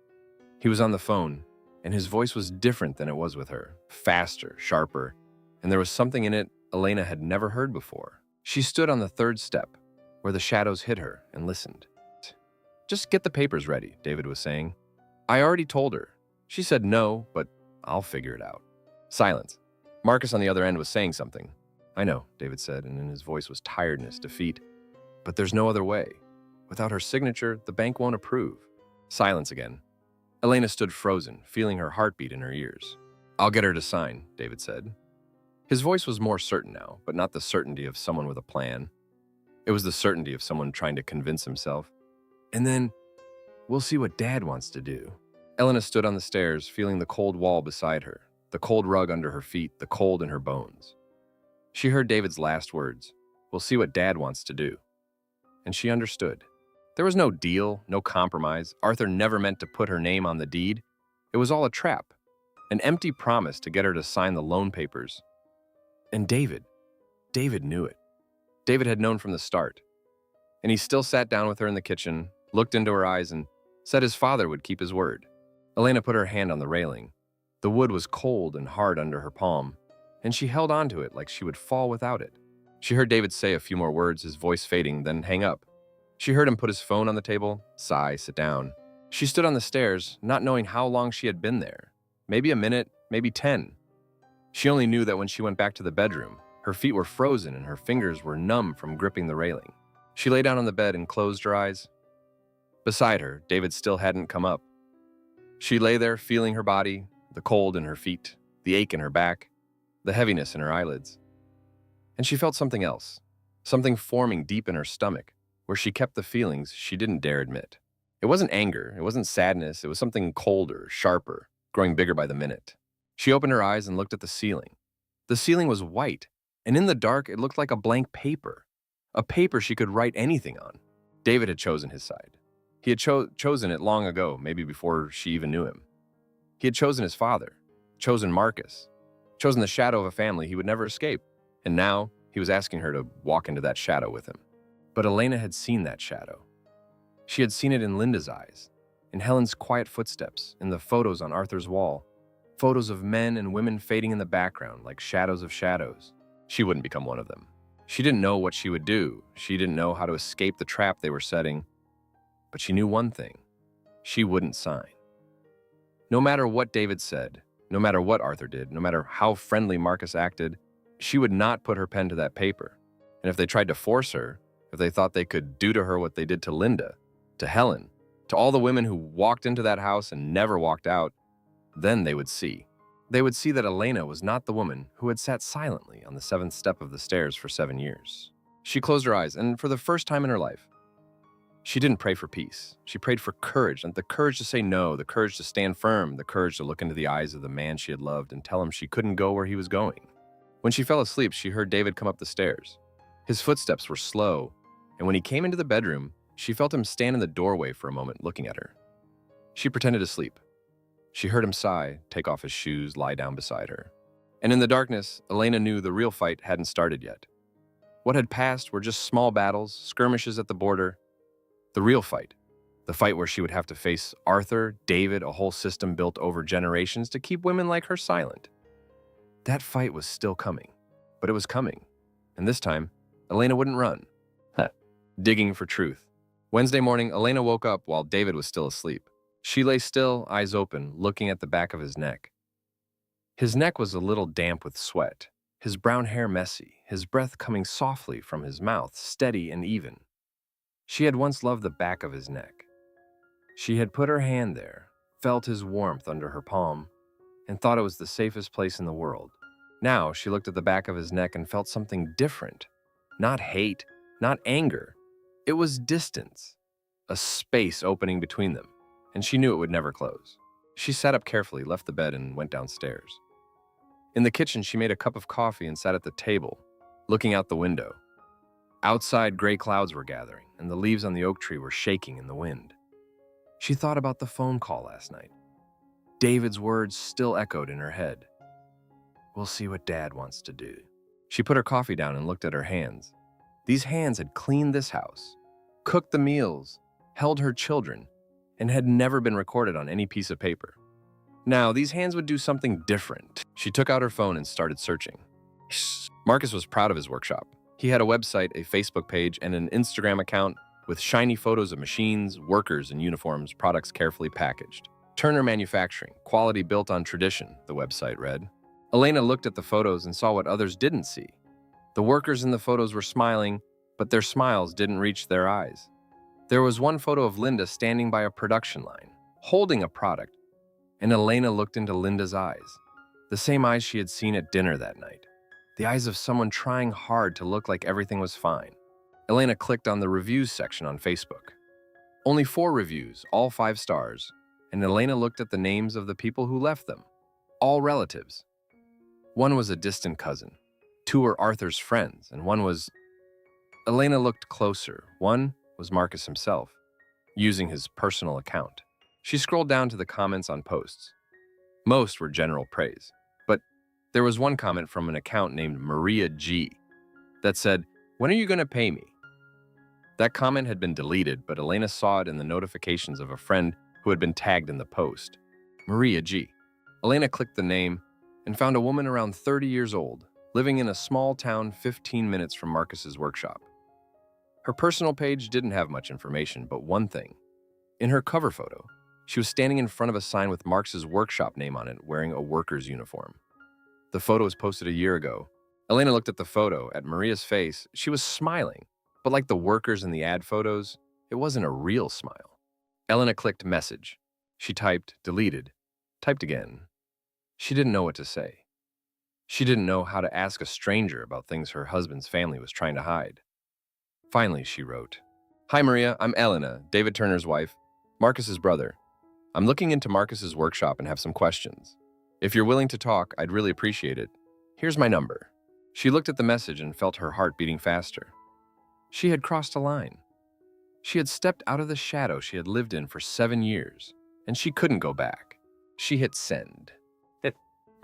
He was on the phone, and his voice was different than it was with her, faster, sharper, and there was something in it Elena had never heard before. She stood on the third step, where the shadows hid her, and listened. Just get the papers ready, David was saying. I already told her. She said no, but I'll figure it out. Silence. Marcus on the other end was saying something. I know, David said, and in his voice was tiredness, defeat. But there's no other way. Without her signature, the bank won't approve. Silence again. Elena stood frozen, feeling her heartbeat in her ears. "I'll get her to sign," David said. His voice was more certain now, but not the certainty of someone with a plan. It was the certainty of someone trying to convince himself. "And then, we'll see what Dad wants to do." Elena stood on the stairs, feeling the cold wall beside her, the cold rug under her feet, the cold in her bones. She heard David's last words, "We'll see what Dad wants to do." And she understood. There was no deal, no compromise. Arthur never meant to put her name on the deed. It was all a trap, an empty promise to get her to sign the loan papers. And David knew it. David had known from the start. And he still sat down with her in the kitchen, looked into her eyes, and said his father would keep his word. Elena put her hand on the railing. The wood was cold and hard under her palm, and she held onto it like she would fall without it. She heard David say a few more words, his voice fading, then hang up. She heard him put his phone on the table, sigh, sit down. She stood on the stairs, not knowing how long she had been there. Maybe a minute, maybe 10. She only knew that when she went back to the bedroom, her feet were frozen and her fingers were numb from gripping the railing. She lay down on the bed and closed her eyes. Beside her, David still hadn't come up. She lay there, feeling her body, the cold in her feet, the ache in her back, the heaviness in her eyelids. And she felt something else, something forming deep in her stomach, where she kept the feelings she didn't dare admit. It wasn't anger, it wasn't sadness, it was something colder, sharper, growing bigger by the minute. She opened her eyes and looked at the ceiling. The ceiling was white, and in the dark it looked like a blank paper, a paper she could write anything on. David had chosen his side. He had chosen it long ago, maybe before she even knew him. He had chosen his father, chosen Marcus, chosen the shadow of a family he would never escape, and now he was asking her to walk into that shadow with him. But Elena had seen that shadow. She had seen it in Linda's eyes, in Helen's quiet footsteps, in the photos on Arthur's wall, photos of men and women fading in the background like shadows of shadows. She wouldn't become one of them. She didn't know what she would do. She didn't know how to escape the trap they were setting. But she knew one thing. She wouldn't sign. No matter what David said, no matter what Arthur did, no matter how friendly Marcus acted, she would not put her pen to that paper. And if they tried to force her, if they thought they could do to her what they did to Linda, to Helen, to all the women who walked into that house and never walked out, then they would see. They would see that Elena was not the woman who had sat silently on the 7th step of the stairs for 7 years. She closed her eyes, and for the first time in her life, she didn't pray for peace. She prayed for courage, and the courage to say no, the courage to stand firm, the courage to look into the eyes of the man she had loved and tell him she couldn't go where he was going. When she fell asleep, she heard David come up the stairs. His footsteps were slow, and when he came into the bedroom, she felt him stand in the doorway for a moment looking at her. She pretended to sleep. She heard him sigh, take off his shoes, lie down beside her. And in the darkness, Elena knew the real fight hadn't started yet. What had passed were just small battles, skirmishes at the border. The real fight, the fight where she would have to face Arthur, David, a whole system built over generations to keep women like her silent. That fight was still coming, but it was coming. And this time, Elena wouldn't run. Digging for truth. Wednesday morning, Elena woke up while David was still asleep. She lay still, eyes open, looking at the back of his neck. His neck was a little damp with sweat, his brown hair messy, his breath coming softly from his mouth, steady and even. She had once loved the back of his neck. She had put her hand there, felt his warmth under her palm, and thought it was the safest place in the world. Now she looked at the back of his neck and felt something different. Not hate, not anger. It was distance, a space opening between them, and she knew it would never close. She sat up carefully, left the bed, and went downstairs. In the kitchen, she made a cup of coffee and sat at the table, looking out the window. Outside, gray clouds were gathering, and the leaves on the oak tree were shaking in the wind. She thought about the phone call last night. David's words still echoed in her head. "We'll see what Dad wants to do." She put her coffee down and looked at her hands. These hands had cleaned this house, cooked the meals, held her children, and had never been recorded on any piece of paper. Now, these hands would do something different. She took out her phone and started searching. Marcus was proud of his workshop. He had a website, a Facebook page, and an Instagram account with shiny photos of machines, workers, and uniforms, products carefully packaged. Turner Manufacturing, quality built on tradition, the website read. Elena looked at the photos and saw what others didn't see. The workers in the photos were smiling, but their smiles didn't reach their eyes. There was one photo of Linda standing by a production line, holding a product, and Elena looked into Linda's eyes, the same eyes she had seen at dinner that night, the eyes of someone trying hard to look like everything was fine. Elena clicked on the reviews section on Facebook. Only 4 reviews, all 5 stars, and Elena looked at the names of the people who left them, all relatives. One was a distant cousin, 2 were Arthur's friends, and one was... Elena looked closer. One was Marcus himself, using his personal account. She scrolled down to the comments on posts. Most were general praise, but there was one comment from an account named Maria G that said, "When are you going to pay me?" That comment had been deleted, but Elena saw it in the notifications of a friend who had been tagged in the post. Maria G. Elena clicked the name and found a woman around 30 years old, living in a small town 15 minutes from Marcus's workshop. Her personal page didn't have much information, but one thing. In her cover photo, she was standing in front of a sign with Marcus's workshop name on it, wearing a worker's uniform. The photo was posted a year ago. Elena looked at the photo, at Maria's face. She was smiling, but like the workers in the ad photos, it wasn't a real smile. Elena clicked message. She typed, deleted, typed again. She didn't know what to say. She didn't know how to ask a stranger about things her husband's family was trying to hide. Finally, she wrote, "Hi Maria, I'm Elena, David Turner's wife, Marcus's brother. I'm looking into Marcus's workshop and have some questions. If you're willing to talk, I'd really appreciate it. Here's my number." She looked at the message and felt her heart beating faster. She had crossed a line. She had stepped out of the shadow she had lived in for 7 years, and she couldn't go back. She hit send.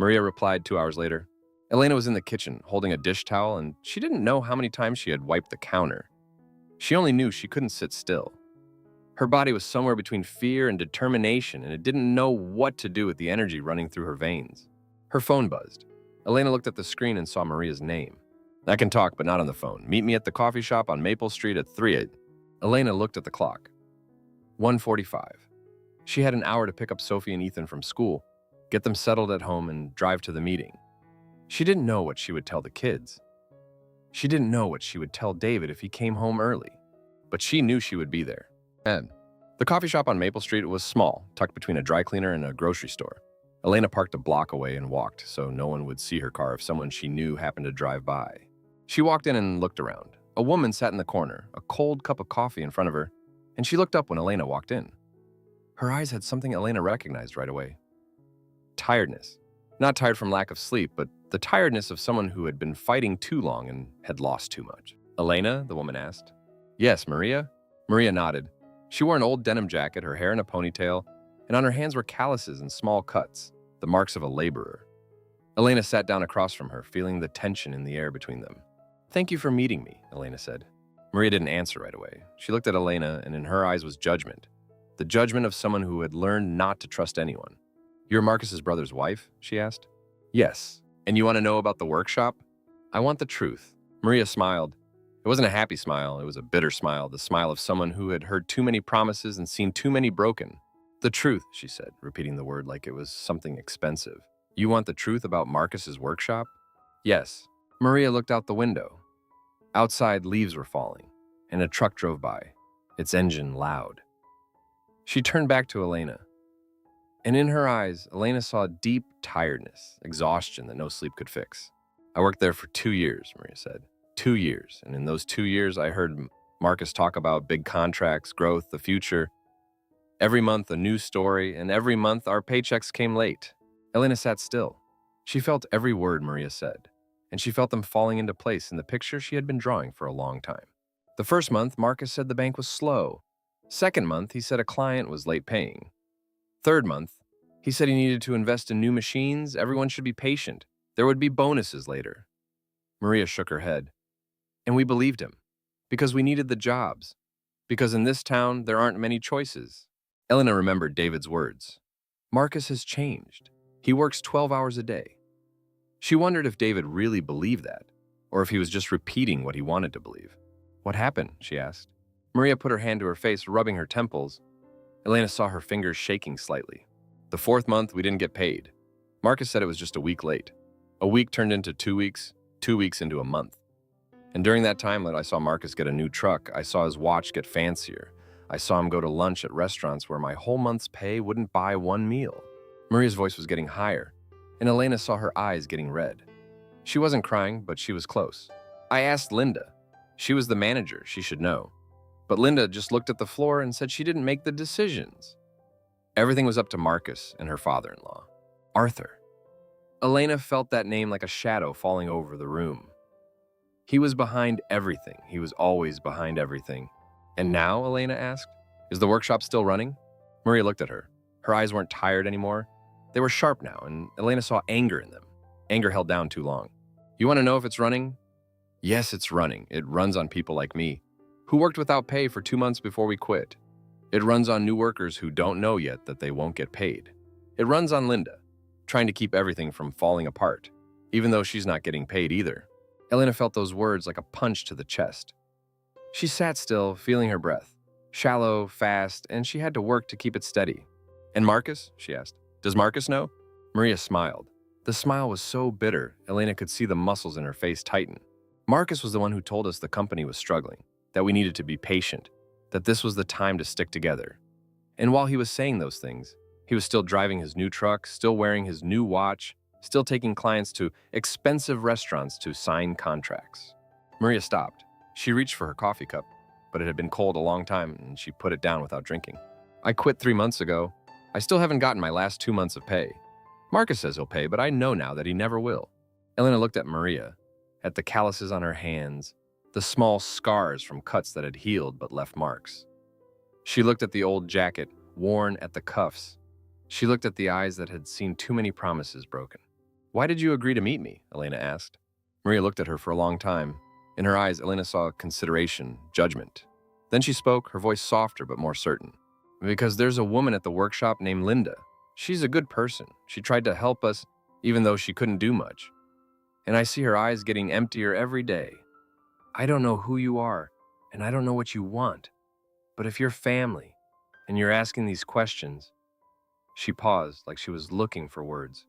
Maria replied 2 hours later. Elena was in the kitchen, holding a dish towel, and she didn't know how many times she had wiped the counter. She only knew she couldn't sit still. Her body was somewhere between fear and determination, and it didn't know what to do with the energy running through her veins. Her phone buzzed. Elena looked at the screen and saw Maria's name. "I can talk, but not on the phone. Meet me at the coffee shop on Maple Street at 3. Elena looked at the clock. 1:45. She had an hour to pick up Sophie and Ethan from school, get them settled at home, and drive to the meeting. She didn't know what she would tell the kids. She didn't know what she would tell David if he came home early, but she knew she would be there. And the coffee shop on Maple Street was small, tucked between a dry cleaner and a grocery store. Elena parked a block away and walked so no one would see her car if someone she knew happened to drive by. She walked in and looked around. A woman sat in the corner, a cold cup of coffee in front of her, and she looked up when Elena walked in. Her eyes had something Elena recognized right away. Tiredness. Not tired from lack of sleep, but the tiredness of someone who had been fighting too long and had lost too much. "Elena?" the woman asked. "Yes, Maria?" Maria nodded. She wore an old denim jacket, her hair in a ponytail, and on her hands were calluses and small cuts, the marks of a laborer. Elena sat down across from her, feeling the tension in the air between them. "Thank you for meeting me," Elena said. Maria didn't answer right away. She looked at Elena, and in her eyes was judgment. The judgment of someone who had learned not to trust anyone. "You're Marcus's brother's wife?" she asked. "Yes. And you want to know about the workshop?" "I want the truth." Maria smiled. It wasn't a happy smile, it was a bitter smile, the smile of someone who had heard too many promises and seen too many broken. "The truth," she said, repeating the word like it was something expensive. "You want the truth about Marcus's workshop?" "Yes." Maria looked out the window. Outside, leaves were falling, and a truck drove by, its engine loud. She turned back to Elena. And in her eyes, Elena saw deep tiredness, exhaustion that no sleep could fix. "I worked there for 2 years, Maria said. 2 years. And in those 2 years, I heard Marcus talk about big contracts, growth, the future. Every month, a new story, and every month, our paychecks came late." Elena sat still. She felt every word Maria said, and she felt them falling into place in the picture she had been drawing for a long time. The first month, Marcus said the bank was slow. Second month, he said a client was late paying. Third month, he said he needed to invest in new machines. Everyone should be patient. There would be bonuses later. Maria shook her head. "And we believed him, because we needed the jobs, because in this town there aren't many choices." Elena remembered David's words. Marcus has changed. He works 12 hours a day. She wondered if David really believed that, or if he was just repeating what he wanted to believe. "What happened?" she asked. Maria put her hand to her face, rubbing her temples. Elena saw her fingers shaking slightly. "The fourth month, we didn't get paid. Marcus said it was just a week late. A week turned into 2 weeks, 2 weeks into a month. And during that time that I saw Marcus get a new truck, I saw his watch get fancier. I saw him go to lunch at restaurants where my whole month's pay wouldn't buy one meal. Maria's voice was getting higher, and Elena saw her eyes getting red. She wasn't crying, but she was close. I asked Linda. She was the manager, she should know. But Linda just looked at the floor and said she didn't make the decisions. Everything was up to Marcus and her father-in-law, Arthur. Elena felt that name like a shadow falling over the room. He was behind everything. He was always behind everything. And now, Elena asked, is the workshop still running? Maria looked at her. Her eyes weren't tired anymore. They were sharp now, and Elena saw anger in them. Anger held down too long. You want to know if it's running? Yes, it's running. It runs on people like me, who worked without pay for 2 months before we quit. It runs on new workers who don't know yet that they won't get paid. It runs on Linda, trying to keep everything from falling apart, even though she's not getting paid either. Elena felt those words like a punch to the chest. She sat still, feeling her breath. Shallow, fast, and she had to work to keep it steady. And Marcus? She asked. Does Marcus know? Maria smiled. The smile was so bitter, Elena could see the muscles in her face tighten. Marcus was the one who told us the company was struggling, that we needed to be patient, that this was the time to stick together. And while he was saying those things, he was still driving his new truck, still wearing his new watch, still taking clients to expensive restaurants to sign contracts. Maria stopped. She reached for her coffee cup, but it had been cold a long time and she put it down without drinking. I quit 3 months ago. I still haven't gotten my last 2 months of pay. Marcus says he'll pay, but I know now that he never will. Elena looked at Maria, at the calluses on her hands, the small scars from cuts that had healed but left marks. She looked at the old jacket, worn at the cuffs. She looked at the eyes that had seen too many promises broken. Why did you agree to meet me? Elena asked. Maria looked at her for a long time. In her eyes, Elena saw consideration, judgment. Then she spoke, her voice softer but more certain. Because there's a woman at the workshop named Linda. She's a good person. She tried to help us, even though she couldn't do much. And I see her eyes getting emptier every day. I don't know who you are, and I don't know what you want. But if you're family, and you're asking these questions, she paused like she was looking for words.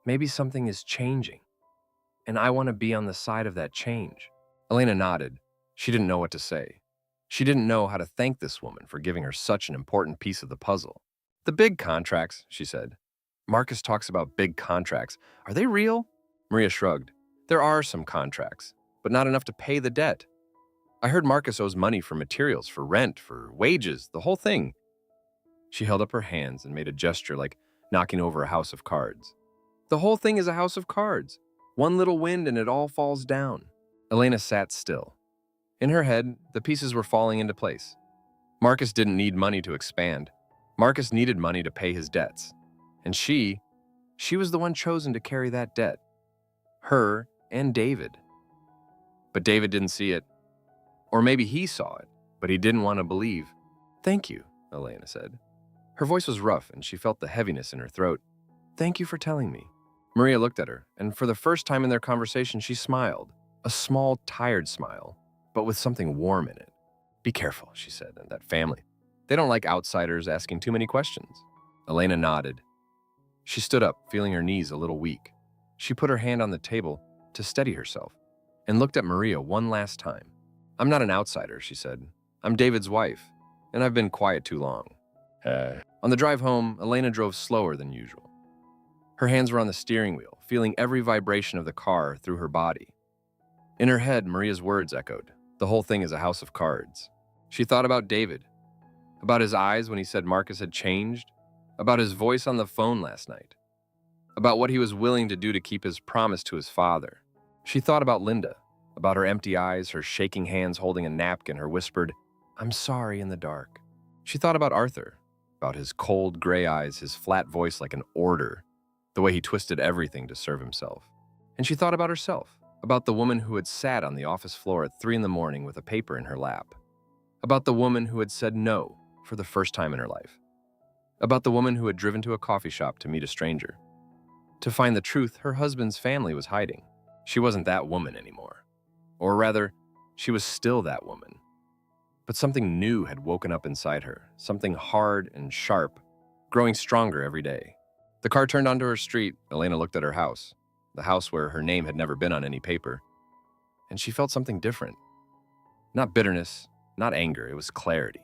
Maybe something is changing, and I want to be on the side of that change. Elena nodded. She didn't know what to say. She didn't know how to thank this woman for giving her such an important piece of the puzzle. The big contracts, she said. Marcus talks about big contracts. Are they real? Maria shrugged. There are some contracts, but not enough to pay the debt. I heard Marcus owes money for materials, for rent, for wages, the whole thing. She held up her hands and made a gesture like knocking over a house of cards. The whole thing is a house of cards. One little wind and it all falls down. Elena sat still. In her head, the pieces were falling into place. Marcus didn't need money to expand. Marcus needed money to pay his debts. And she was the one chosen to carry that debt. Her and David. But David didn't see it. Or maybe he saw it, but he didn't want to believe. Thank you, Elena said. Her voice was rough and she felt the heaviness in her throat. Thank you for telling me. Maria looked at her, and for the first time in their conversation, she smiled. A small, tired smile, but with something warm in it. Be careful, she said, and that family. They don't like outsiders asking too many questions. Elena nodded. She stood up, feeling her knees a little weak. She put her hand on the table to steady herself and looked at Maria one last time. I'm not an outsider, she said. I'm David's wife, and I've been quiet too long. On the drive home, Elena drove slower than usual. Her hands were on the steering wheel, feeling every vibration of the car through her body. In her head, Maria's words echoed. The whole thing is a house of cards. She thought about David, about his eyes when he said Marcus had changed, about his voice on the phone last night, about what he was willing to do to keep his promise to his father. She thought about Linda, about her empty eyes, her shaking hands holding a napkin, her whispered, I'm sorry in the dark. She thought about Arthur, about his cold gray eyes, his flat voice like an order, the way he twisted everything to serve himself. And she thought about herself, about the woman who had sat on the office floor at 3 a.m. with a paper in her lap, about the woman who had said no for the first time in her life, about the woman who had driven to a coffee shop to meet a stranger, to find the truth her husband's family was hiding. She wasn't that woman anymore. Or rather, she was still that woman. But something new had woken up inside her, something hard and sharp, growing stronger every day. The car turned onto her street. Elena looked at her house, the house where her name had never been on any paper. and she felt something different. Not bitterness, not anger, it was clarity.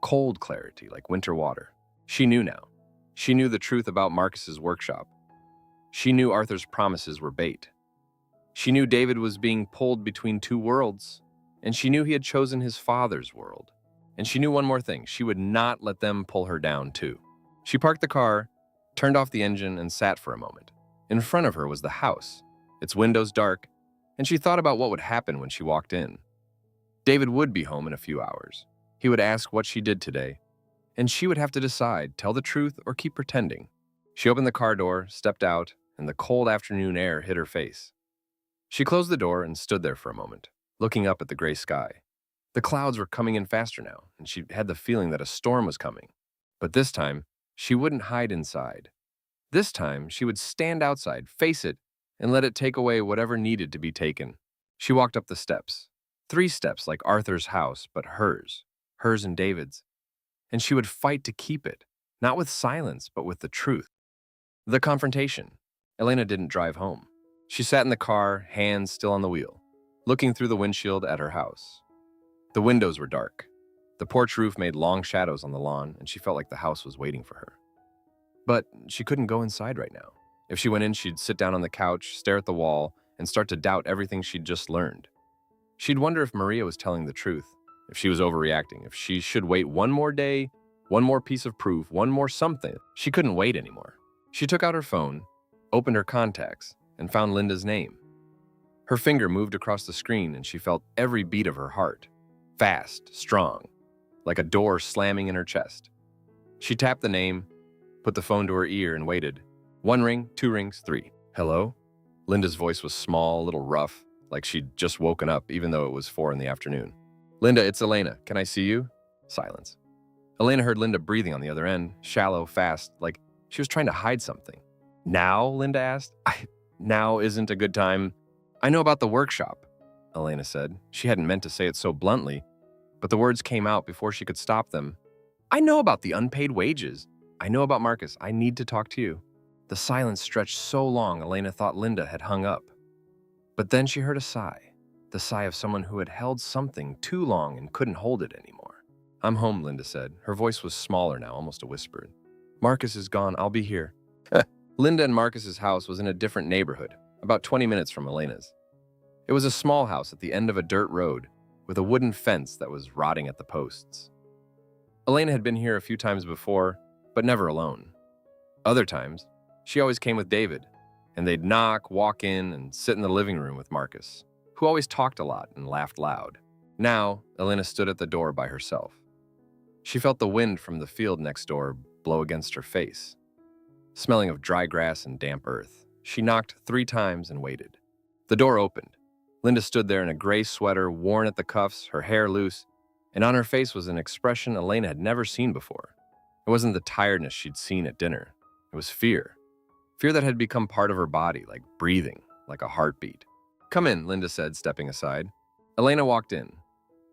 Cold clarity, like winter water. She knew now. She knew the truth about Marcus's workshop. She knew Arthur's promises were bait. She knew David was being pulled between two worlds, and she knew he had chosen his father's world. And she knew one more thing, she would not let them pull her down too. She parked the car, turned off the engine, and sat for a moment. In front of her was the house, its windows dark, and she thought about what would happen when she walked in. David would be home in a few hours. He would ask what she did today, and she would have to decide, tell the truth or keep pretending. She opened the car door, stepped out, and the cold afternoon air hit her face. She closed the door and stood there for a moment, looking up at the gray sky. The clouds were coming in faster now, and she had the feeling that a storm was coming. But this time, she wouldn't hide inside. This time, she would stand outside, face it, and let it take away whatever needed to be taken. She walked up the steps. 3 steps like Arthur's house, but hers and David's. And she would fight to keep it, not with silence, but with the truth. The confrontation. Elena didn't drive home. She sat in the car, hands still on the wheel, looking through the windshield at her house. The windows were dark. The porch roof made long shadows on the lawn, and she felt like the house was waiting for her. But she couldn't go inside right now. If she went in, she'd sit down on the couch, stare at the wall, and start to doubt everything she'd just learned. She'd wonder if Maria was telling the truth, if she was overreacting, if she should wait one more day, one more piece of proof, one more something. She couldn't wait anymore. She took out her phone, opened her contacts, and found Linda's name. Her finger moved across the screen, and she felt every beat of her heart. Fast, strong, like a door slamming in her chest. She tapped the name, put the phone to her ear, and waited. 1 ring, 2 rings, 3. Hello? Linda's voice was small, a little rough, like she'd just woken up, even though it was 4 in the afternoon. Linda, it's Elena. Can I see you? Silence. Elena heard Linda breathing on the other end, shallow, fast, like she was trying to hide something. Now? Linda asked. Now isn't a good time. I know about the workshop, Elena said. She hadn't meant to say it so bluntly, but the words came out before she could stop them. I know about the unpaid wages. I know about Marcus. I need to talk to you. The silence stretched so long, Elena thought Linda had hung up. But then she heard a sigh, the sigh of someone who had held something too long and couldn't hold it anymore. I'm home, Linda said. Her voice was smaller now, almost a whisper. Marcus is gone. I'll be here. Linda and Marcus's house was in a different neighborhood, about 20 minutes from Elena's. It was a small house at the end of a dirt road with a wooden fence that was rotting at the posts. Elena had been here a few times before, but never alone. Other times, she always came with David, and they'd knock, walk in, and sit in the living room with Marcus, who always talked a lot and laughed loud. Now, Elena stood at the door by herself. She felt the wind from the field next door blow against her face, smelling of dry grass and damp earth. She knocked 3 times and waited. The door opened. Linda stood there in a gray sweater, worn at the cuffs, her hair loose, and on her face was an expression Elena had never seen before. It wasn't the tiredness she'd seen at dinner. It was fear. Fear that had become part of her body, like breathing, like a heartbeat. Come in, Linda said, stepping aside. Elena walked in.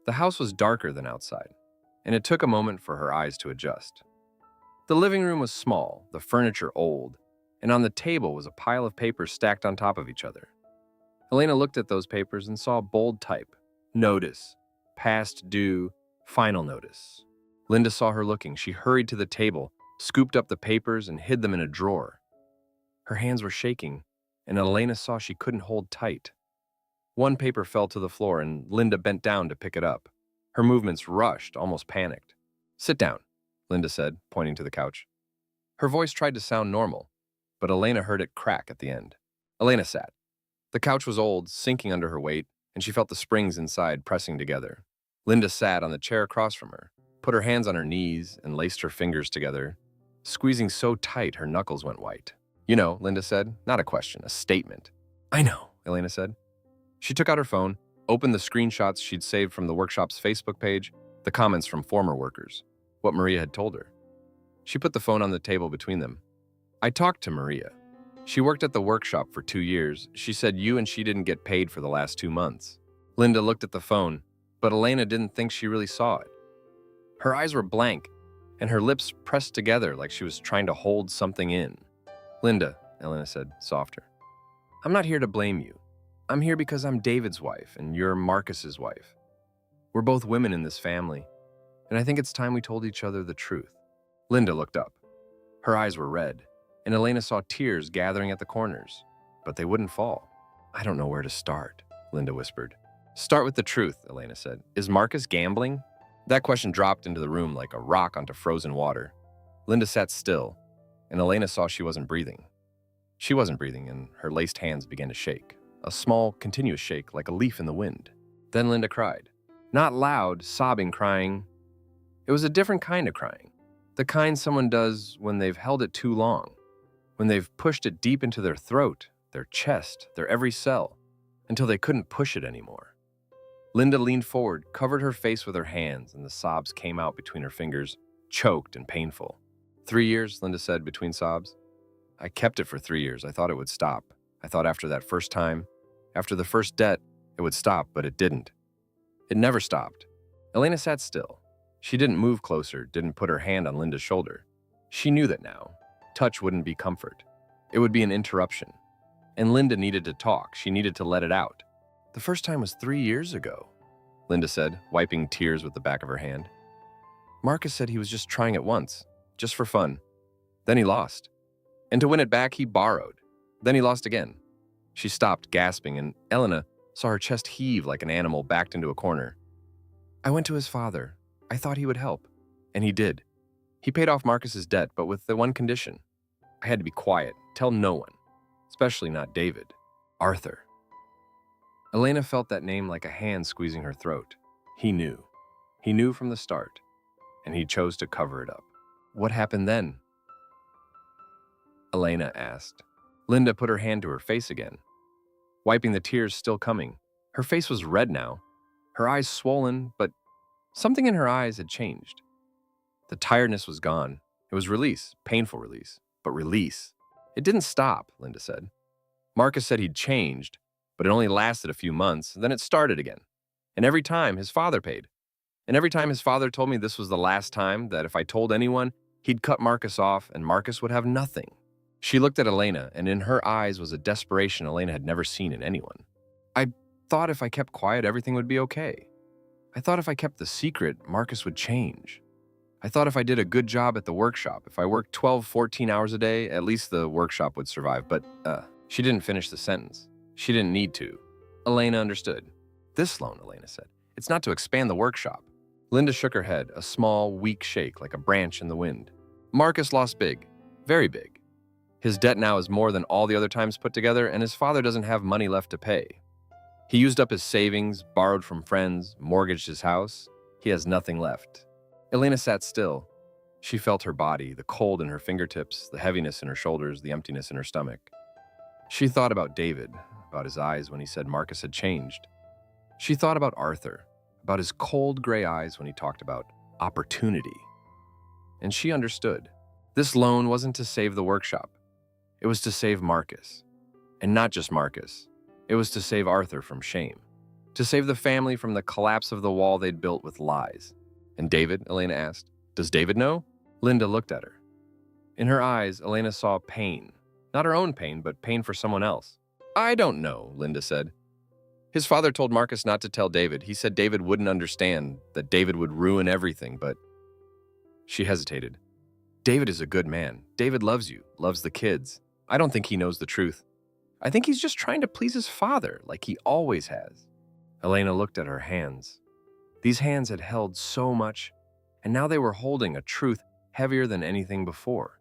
The house was darker than outside, and it took a moment for her eyes to adjust. The living room was small, the furniture old, and on the table was a pile of papers stacked on top of each other. Elena looked at those papers and saw bold type. Notice. Past due. Final notice. Linda saw her looking. She hurried to the table, scooped up the papers, and hid them in a drawer. Her hands were shaking, and Elena saw she couldn't hold tight. One paper fell to the floor, and Linda bent down to pick it up. Her movements rushed, almost panicked. Sit down, Linda said, pointing to the couch. Her voice tried to sound normal, but Elena heard it crack at the end. Elena sat. The couch was old, sinking under her weight, and she felt the springs inside pressing together. Linda sat on the chair across from her, put her hands on her knees, and laced her fingers together, squeezing so tight her knuckles went white. You know, Linda said, not a question, a statement. I know, Elena said. She took out her phone, opened the screenshots she'd saved from the workshop's Facebook page, the comments from former workers, what Maria had told her. She put the phone on the table between them. I talked to Maria. She worked at the workshop for 2 years. She said you and she didn't get paid for the last 2 months. Linda looked at the phone, but Elena didn't think she really saw it. Her eyes were blank, and her lips pressed together like she was trying to hold something in. Linda, Elena said, softer. I'm not here to blame you. I'm here because I'm David's wife and you're Marcus's wife. We're both women in this family, and I think it's time we told each other the truth." Linda looked up. Her eyes were red, and Elena saw tears gathering at the corners, but they wouldn't fall. "I don't know where to start," Linda whispered. "Start with the truth," Elena said. "Is Marcus gambling?" That question dropped into the room like a rock onto frozen water. Linda sat still, and Elena saw she wasn't breathing. She wasn't breathing, and her laced hands began to shake. A small, continuous shake like a leaf in the wind. Then Linda cried. Not loud, sobbing crying. It was a different kind of crying. The kind someone does when they've held it too long. When they've pushed it deep into their throat, their chest, their every cell, until they couldn't push it anymore. Linda leaned forward, covered her face with her hands, and the sobs came out between her fingers, choked and painful. 3 years, Linda said between sobs. I kept it for 3 years. I thought it would stop. I thought after that first time, after the first debt, it would stop, but it didn't. It never stopped. Elena sat still. She didn't move closer, didn't put her hand on Linda's shoulder. She knew that now. Touch wouldn't be comfort. It would be an interruption. And Linda needed to talk. She needed to let it out. The first time was 3 years ago, Linda said, wiping tears with the back of her hand. Marcus said he was just trying it once, just for fun. Then he lost. And to win it back, he borrowed. Then he lost again. She stopped, gasping, and Elena saw her chest heave like an animal backed into a corner. I went to his father. I thought he would help. And he did. He paid off Marcus's debt, but with the one condition. I had to be quiet, tell no one, especially not David. Arthur. Elena felt that name like a hand squeezing her throat. He knew. He knew from the start, and he chose to cover it up. What happened then? Elena asked. Linda put her hand to her face again, wiping the tears still coming. Her face was red now, her eyes swollen, but something in her eyes had changed. The tiredness was gone. It was release, painful release, but release. It didn't stop, Linda said. Marcus said he'd changed, but it only lasted a few months, then it started again. And every time, his father paid. And every time his father told me this was the last time, that if I told anyone, he'd cut Marcus off and Marcus would have nothing. She looked at Elena, and in her eyes was a desperation Elena had never seen in anyone. I thought if I kept quiet, everything would be okay. I thought if I kept the secret, Marcus would change. I thought if I did a good job at the workshop, if I worked 12, 14 hours a day, at least the workshop would survive. But, she didn't finish the sentence. She didn't need to. Elena understood. This loan, Elena said. It's not to expand the workshop. Linda shook her head, a small, weak shake like a branch in the wind. Marcus lost big. Very big. His debt now is more than all the other times put together, and his father doesn't have money left to pay. He used up his savings, borrowed from friends, mortgaged his house. He has nothing left. Elena sat still. She felt her body, the cold in her fingertips, the heaviness in her shoulders, the emptiness in her stomach. She thought about David, about his eyes when he said Marcus had changed. She thought about Arthur, about his cold gray eyes when he talked about opportunity. And she understood. This loan wasn't to save the workshop. It was to save Marcus. And not just Marcus. It was to save Arthur from shame. To save the family from the collapse of the wall they'd built with lies. And David, Elena asked, does David know? Linda looked at her. In her eyes, Elena saw pain. Not her own pain, but pain for someone else. I don't know, Linda said. His father told Marcus not to tell David. He said David wouldn't understand, that David would ruin everything, but... She hesitated. David is a good man. David loves you, loves the kids. I don't think he knows the truth. I think he's just trying to please his father, like he always has. Elena looked at her hands. These hands had held so much, and now they were holding a truth heavier than anything before.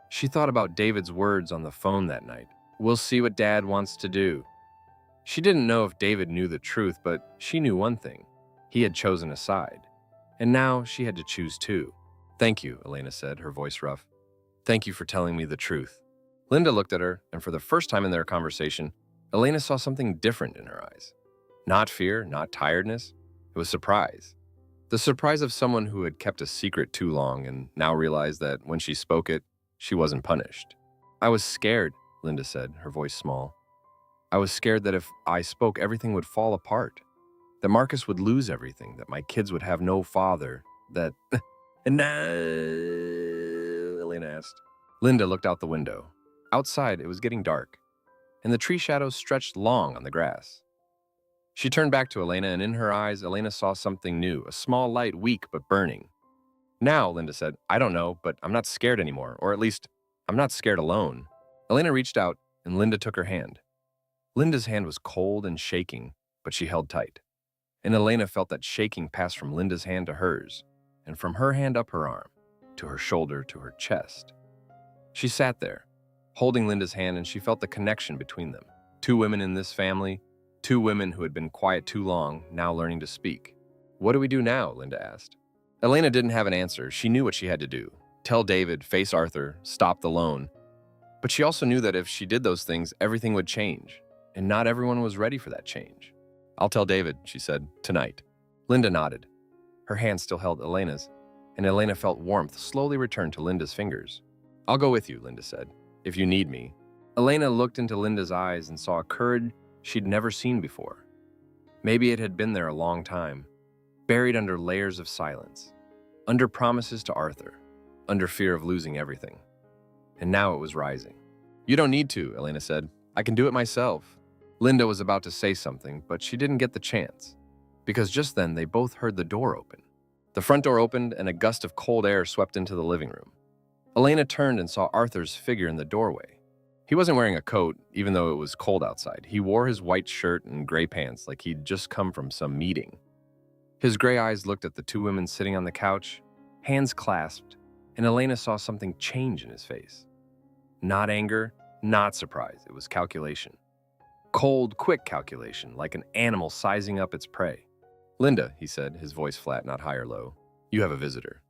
She thought about David's words on the phone that night. We'll see what Dad wants to do. She didn't know if David knew the truth, but she knew one thing. He had chosen a side. And now she had to choose too. Thank you, Elena said, her voice rough. Thank you for telling me the truth. Linda looked at her, and for the first time in their conversation, Elena saw something different in her eyes. Not fear, not tiredness. It was surprise. The surprise of someone who had kept a secret too long and now realized that when she spoke it, she wasn't punished. I was scared, Linda said, her voice small. I was scared that if I spoke, everything would fall apart. That Marcus would lose everything, that my kids would have no father, that... And Elena asked. Linda looked out the window. Outside, it was getting dark. and the tree shadows stretched long on the grass. She turned back to Elena, and in her eyes, Elena saw something new, a small light, weak but burning. Now, Linda said, I don't know, but I'm not scared anymore, or at least, I'm not scared alone. Elena reached out, and Linda took her hand. Linda's hand was cold and shaking, but she held tight. And Elena felt that shaking pass from Linda's hand to hers, and from her hand up her arm, to her shoulder, to her chest. She sat there, holding Linda's hand, and she felt the connection between them. Two women in this family, two women who had been quiet too long, now learning to speak. What do we do now? Linda asked. Elena didn't have an answer. She knew what she had to do. Tell David, face Arthur, stop the loan. But she also knew that if she did those things, everything would change. And not everyone was ready for that change. I'll tell David, she said, tonight. Linda nodded. Her hand still held Elena's, and Elena felt warmth slowly return to Linda's fingers. I'll go with you, Linda said, if you need me. Elena looked into Linda's eyes and saw a courage she'd never seen before. Maybe it had been there a long time, buried under layers of silence, under promises to Arthur, under fear of losing everything. And now it was rising. You don't need to, Elena said. I can do it myself. Linda was about to say something, but she didn't get the chance, because just then they both heard the door open. The front door opened and a gust of cold air swept into the living room. Elena turned and saw Arthur's figure in the doorway. He wasn't wearing a coat, even though it was cold outside. He wore his white shirt and gray pants like he'd just come from some meeting. His gray eyes looked at the two women sitting on the couch, hands clasped, and Elena saw something change in his face. Not anger, not surprise, it was calculation. Cold, quick calculation, like an animal sizing up its prey. Linda, he said, his voice flat, not high or low. You have a visitor.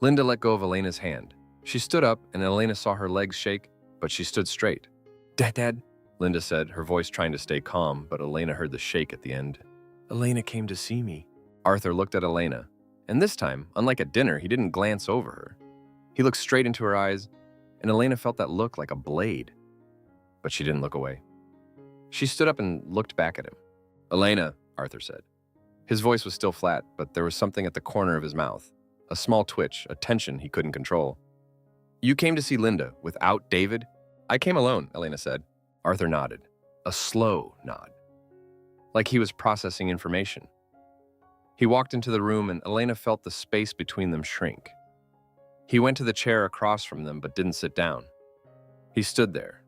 Linda let go of Elena's hand. She stood up, and Elena saw her legs shake, but she stood straight. Dad, Linda said, her voice trying to stay calm, but Elena heard the shake at the end. Elena came to see me. Arthur looked at Elena, and this time, unlike at dinner, he didn't glance over her. He looked straight into her eyes, and Elena felt that look like a blade. But she didn't look away. She stood up and looked back at him. Elena, Arthur said. His voice was still flat, but there was something at the corner of his mouth. A small twitch, a tension he couldn't control. You came to see Linda without David? I came alone, Elena said. Arthur nodded. A slow nod. Like he was processing information. He walked into the room and Elena felt the space between them shrink. He went to the chair across from them but didn't sit down. He stood there,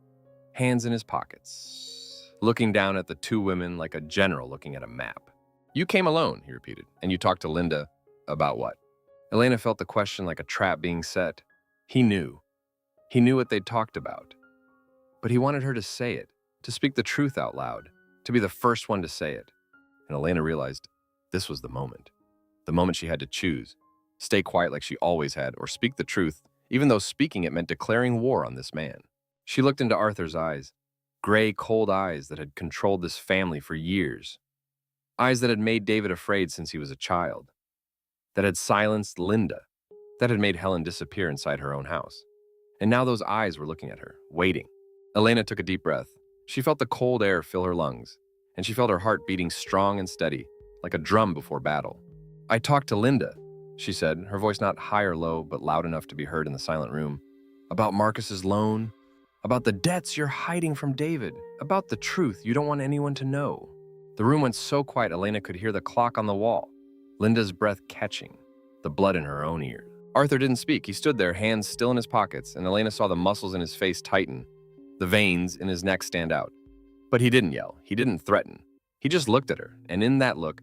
hands in his pockets, looking down at the two women like a general looking at a map. You came alone, he repeated, and you talked to Linda about what? Elena felt the question like a trap being set. He knew. He knew what they'd talked about. But he wanted her to say it, to speak the truth out loud, to be the first one to say it. And Elena realized this was the moment she had to choose. Stay quiet like she always had, or speak the truth, even though speaking it meant declaring war on this man. She looked into Arthur's eyes, gray, cold eyes that had controlled this family for years. Eyes that had made David afraid since he was a child. That had silenced Linda. That had made Helen disappear inside her own house. And now those eyes were looking at her, waiting. Elena took a deep breath. She felt the cold air fill her lungs, and she felt her heart beating strong and steady, like a drum before battle. I talked to Linda, she said, her voice not high or low, but loud enough to be heard in the silent room. About Marcus's loan, about the debts you're hiding from David, about the truth you don't want anyone to know. The room went so quiet Elena could hear the clock on the wall, Linda's breath catching, the blood in her own ears. Arthur didn't speak. He stood there, hands still in his pockets, and Elena saw the muscles in his face tighten, the veins in his neck stand out. But he didn't yell. He didn't threaten. He just looked at her, and in that look,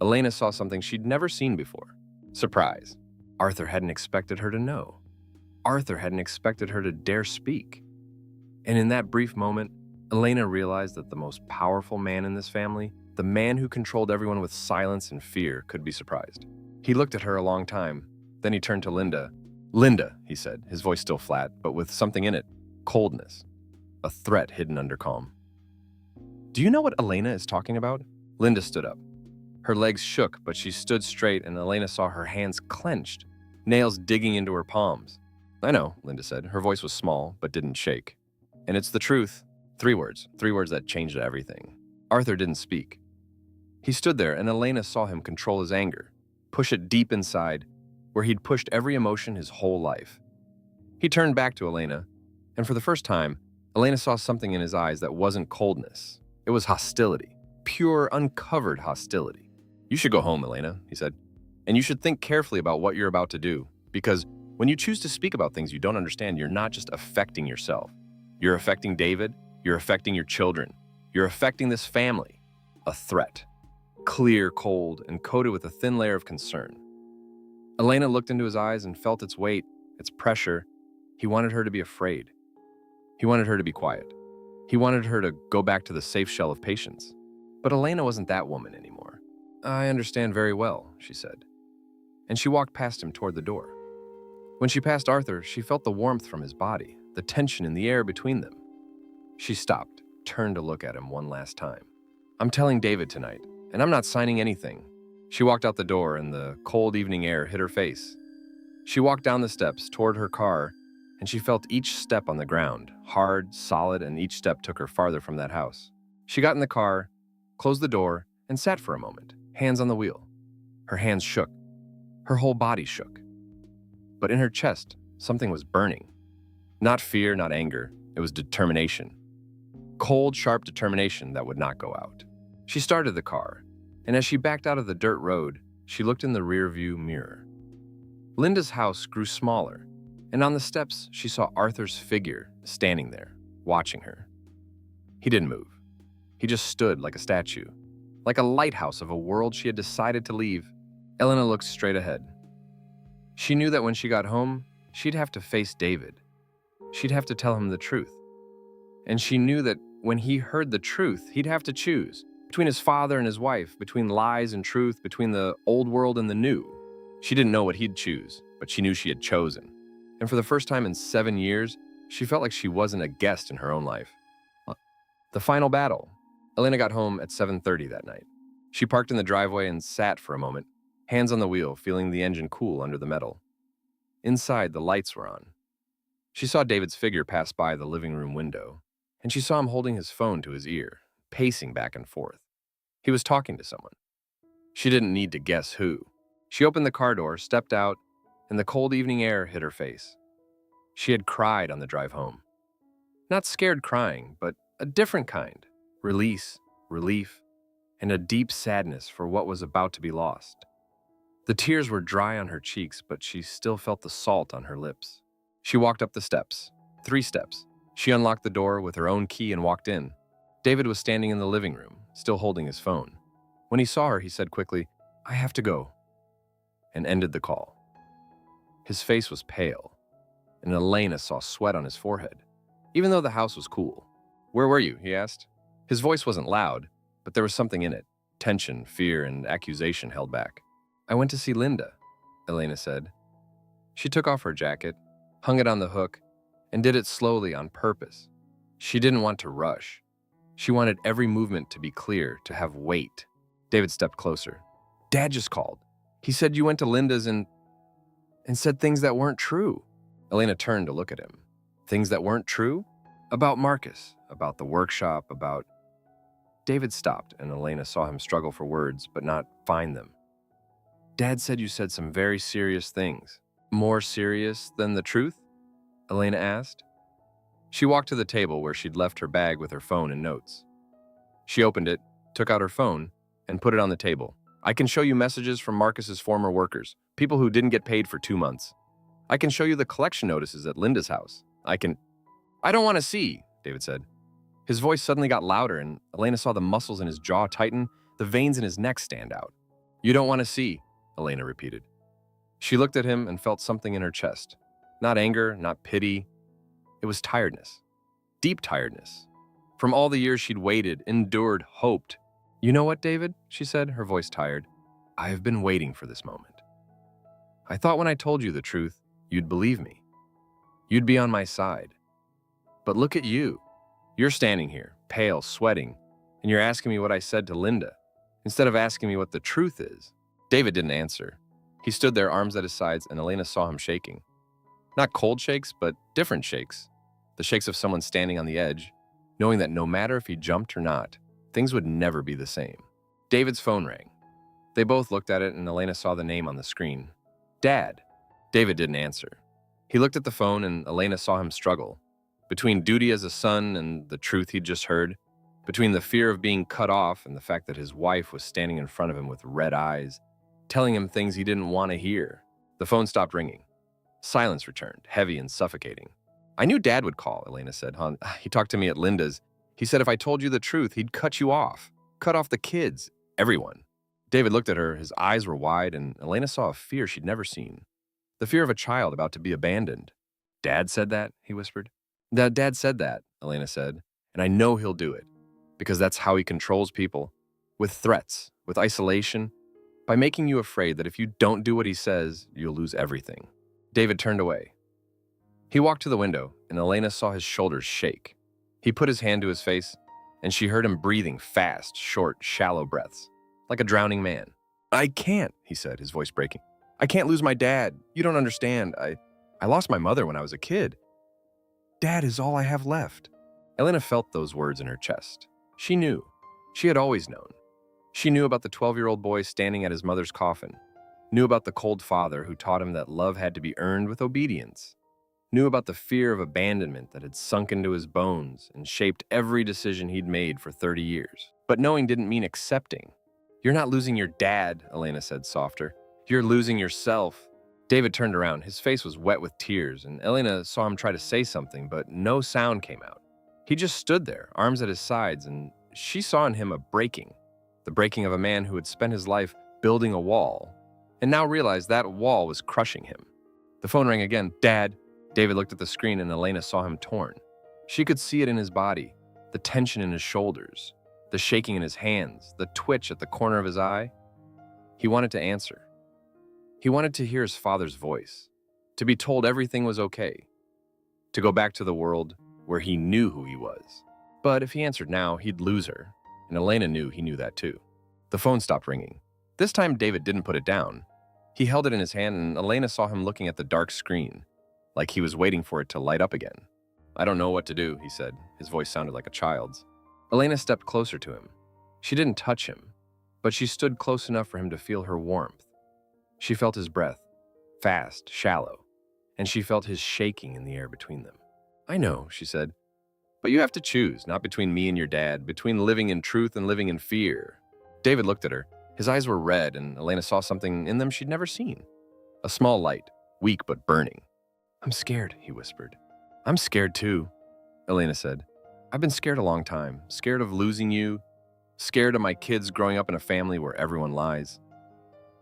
Elena saw something she'd never seen before. Surprise. Arthur hadn't expected her to know. Arthur hadn't expected her to dare speak. And in that brief moment, Elena realized that the most powerful man in this family, the man who controlled everyone with silence and fear, could be surprised. He looked at her a long time. Then he turned to Linda. Linda, he said, his voice still flat, but with something in it, coldness, a threat hidden under calm. Do you know what Elena is talking about? Linda stood up. Her legs shook, but she stood straight, and Elena saw her hands clenched, nails digging into her palms. I know, Linda said. Her voice was small, but didn't shake. And it's the truth. 3 words that changed everything. Arthur didn't speak. He stood there, and Elena saw him control his anger, push it deep inside, where he'd pushed every emotion his whole life. He turned back to Elena, and for the first time, Elena saw something in his eyes that wasn't coldness. It was hostility. Pure, uncovered hostility. "You should go home, Elena," he said. "And you should think carefully about what you're about to do. Because when you choose to speak about things you don't understand, you're not just affecting yourself. You're affecting David. You're affecting your children. You're affecting this family." A threat. Clear, cold, and coated with a thin layer of concern. Elena looked into his eyes and felt its weight, its pressure. He wanted her to be afraid. He wanted her to be quiet. He wanted her to go back to the safe shell of patience. But Elena wasn't that woman anymore. "I understand very well," she said. And she walked past him toward the door. When she passed Arthur, she felt the warmth from his body, the tension in the air between them. She stopped, turned to look at him one last time. "I'm telling David tonight, and I'm not signing anything." She walked out the door, and the cold evening air hit her face. She walked down the steps toward her car, and she felt each step on the ground, hard, solid, and each step took her farther from that house. She got in the car, closed the door, and sat for a moment, hands on the wheel. Her hands shook. Her whole body shook. But in her chest, something was burning. Not fear, not anger. It was determination. Cold, sharp determination that would not go out. She started the car, and as she backed out of the dirt road, she looked in the rearview mirror. Linda's house grew smaller, and on the steps, she saw Arthur's figure standing there, watching her. He didn't move. He just stood like a statue, like a lighthouse of a world she had decided to leave. Elena looked straight ahead. She knew that when she got home, she'd have to face David. She'd have to tell him the truth. And she knew that when he heard the truth, he'd have to choose between his father and his wife, between lies and truth, between the old world and the new. She didn't know what he'd choose, but she knew she had chosen. And for the first time in 7 years, she felt like she wasn't a guest in her own life. The final battle. Elena got home at 7:30 that night. She parked in the driveway and sat for a moment, hands on the wheel, feeling the engine cool under the metal. Inside, the lights were on. She saw David's figure pass by the living room window, and she saw him holding his phone to his ear, pacing back and forth. He was talking to someone. She didn't need to guess who. She opened the car door, stepped out, and the cold evening air hit her face. She had cried on the drive home. Not scared crying, but a different kind. Release, relief, and a deep sadness for what was about to be lost. The tears were dry on her cheeks, but she still felt the salt on her lips. She walked up the steps, 3 steps. She unlocked the door with her own key and walked in. David was standing in the living room, still holding his phone. When he saw her, he said quickly, "I have to go," and ended the call. His face was pale, and Elena saw sweat on his forehead, even though the house was cool. "Where were you?" he asked. His voice wasn't loud, but there was something in it, tension, fear, and accusation held back. "I went to see Linda," Elena said. She took off her jacket, hung it on the hook, and did it slowly on purpose. She didn't want to rush. She wanted every movement to be clear, to have weight. David stepped closer. "Dad just called. He said you went to Linda's and said things that weren't true." Elena turned to look at him. Things that weren't true? About Marcus, about the workshop, about... David stopped, and Elena saw him struggle for words, but not find them. "Dad said you said some very serious things." "More serious than the truth?" Elena asked. She walked to the table where she'd left her bag with her phone and notes. She opened it, took out her phone, and put it on the table. "I can show you messages from Marcus's former workers, people who didn't get paid for 2 months. I can show you the collection notices at Linda's house. I don't want to see," David said. His voice suddenly got louder, and Elena saw the muscles in his jaw tighten, the veins in his neck stand out. "You don't want to see," Elena repeated. She looked at him and felt something in her chest. Not anger, not pity. It was tiredness. Deep tiredness. From all the years she'd waited, endured, hoped. "You know what, David?" she said, her voice tired. "I have been waiting for this moment. I thought when I told you the truth, you'd believe me. You'd be on my side. But look at you. You're standing here, pale, sweating, and you're asking me what I said to Linda, instead of asking me what the truth is." David didn't answer. He stood there, arms at his sides, and Elena saw him shaking. Not cold shakes, but different shakes. The shakes of someone standing on the edge, knowing that no matter if he jumped or not, things would never be the same. David's phone rang. They both looked at it, and Elena saw the name on the screen. "Dad." David didn't answer. He looked at the phone, and Elena saw him struggle. Between duty as a son and the truth he'd just heard, between the fear of being cut off and the fact that his wife was standing in front of him with red eyes, telling him things he didn't want to hear. The phone stopped ringing. Silence returned, heavy and suffocating. "I knew Dad would call," Elena said. "He talked to me at Linda's. He said if I told you the truth, he'd cut you off. Cut off the kids. Everyone." David looked at her. His eyes were wide, and Elena saw a fear she'd never seen. The fear of a child about to be abandoned. "Dad said that?" he whispered. "Dad said that," Elena said. "And I know he'll do it. Because that's how he controls people. With threats, with isolation, by making you afraid that if you don't do what he says, you'll lose everything." David turned away. He walked to the window, and Elena saw his shoulders shake. He put his hand to his face, and she heard him breathing fast, short, shallow breaths, like a drowning man. "I can't," he said, his voice breaking. "I can't lose my dad. You don't understand. I lost my mother when I was a kid. Dad is all I have left." Elena felt those words in her chest. She knew. She had always known. She knew about the 12-year-old boy standing at his mother's coffin, knew about the cold father who taught him that love had to be earned with obedience, knew about the fear of abandonment that had sunk into his bones and shaped every decision he'd made for 30 years. But knowing didn't mean accepting. "You're not losing your dad," Elena said softer. "You're losing yourself." David turned around. His face was wet with tears, and Elena saw him try to say something, but no sound came out. He just stood there, arms at his sides, and she saw in him a breaking. The breaking of a man who had spent his life building a wall, and now realized that wall was crushing him. The phone rang again. "Dad." David looked at the screen, and Elena saw him torn. She could see it in his body, the tension in his shoulders, the shaking in his hands, the twitch at the corner of his eye. He wanted to answer. He wanted to hear his father's voice, to be told everything was okay, to go back to the world where he knew who he was. But if he answered now, he'd lose her, and Elena knew he knew that too. The phone stopped ringing. This time, David didn't put it down. He held it in his hand, and Elena saw him looking at the dark screen, like he was waiting for it to light up again. "I don't know what to do," he said. His voice sounded like a child's. Elena stepped closer to him. She didn't touch him, but she stood close enough for him to feel her warmth. She felt his breath, fast, shallow, and she felt his shaking in the air between them. "I know," she said, "but you have to choose, not between me and your dad, between living in truth and living in fear." David looked at her. His eyes were red, and Elena saw something in them she'd never seen. A small light, weak but burning. "I'm scared," he whispered. "I'm scared too," Elena said. "I've been scared a long time, scared of losing you, scared of my kids growing up in a family where everyone lies.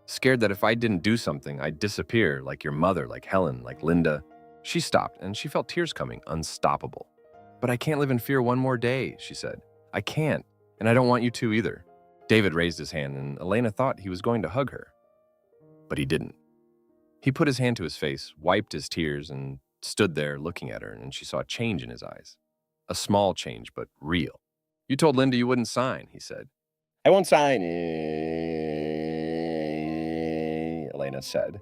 Scared that if I didn't do something, I'd disappear, like your mother, like Helen, like Linda." She stopped, and she felt tears coming, unstoppable. "But I can't live in fear one more day," she said. "I can't, and I don't want you to either." David raised his hand, and Elena thought he was going to hug her. But he didn't. He put his hand to his face, wiped his tears, and stood there looking at her, and she saw a change in his eyes. A small change, but real. "You told Linda you wouldn't sign," he said. "I won't sign," Elena said.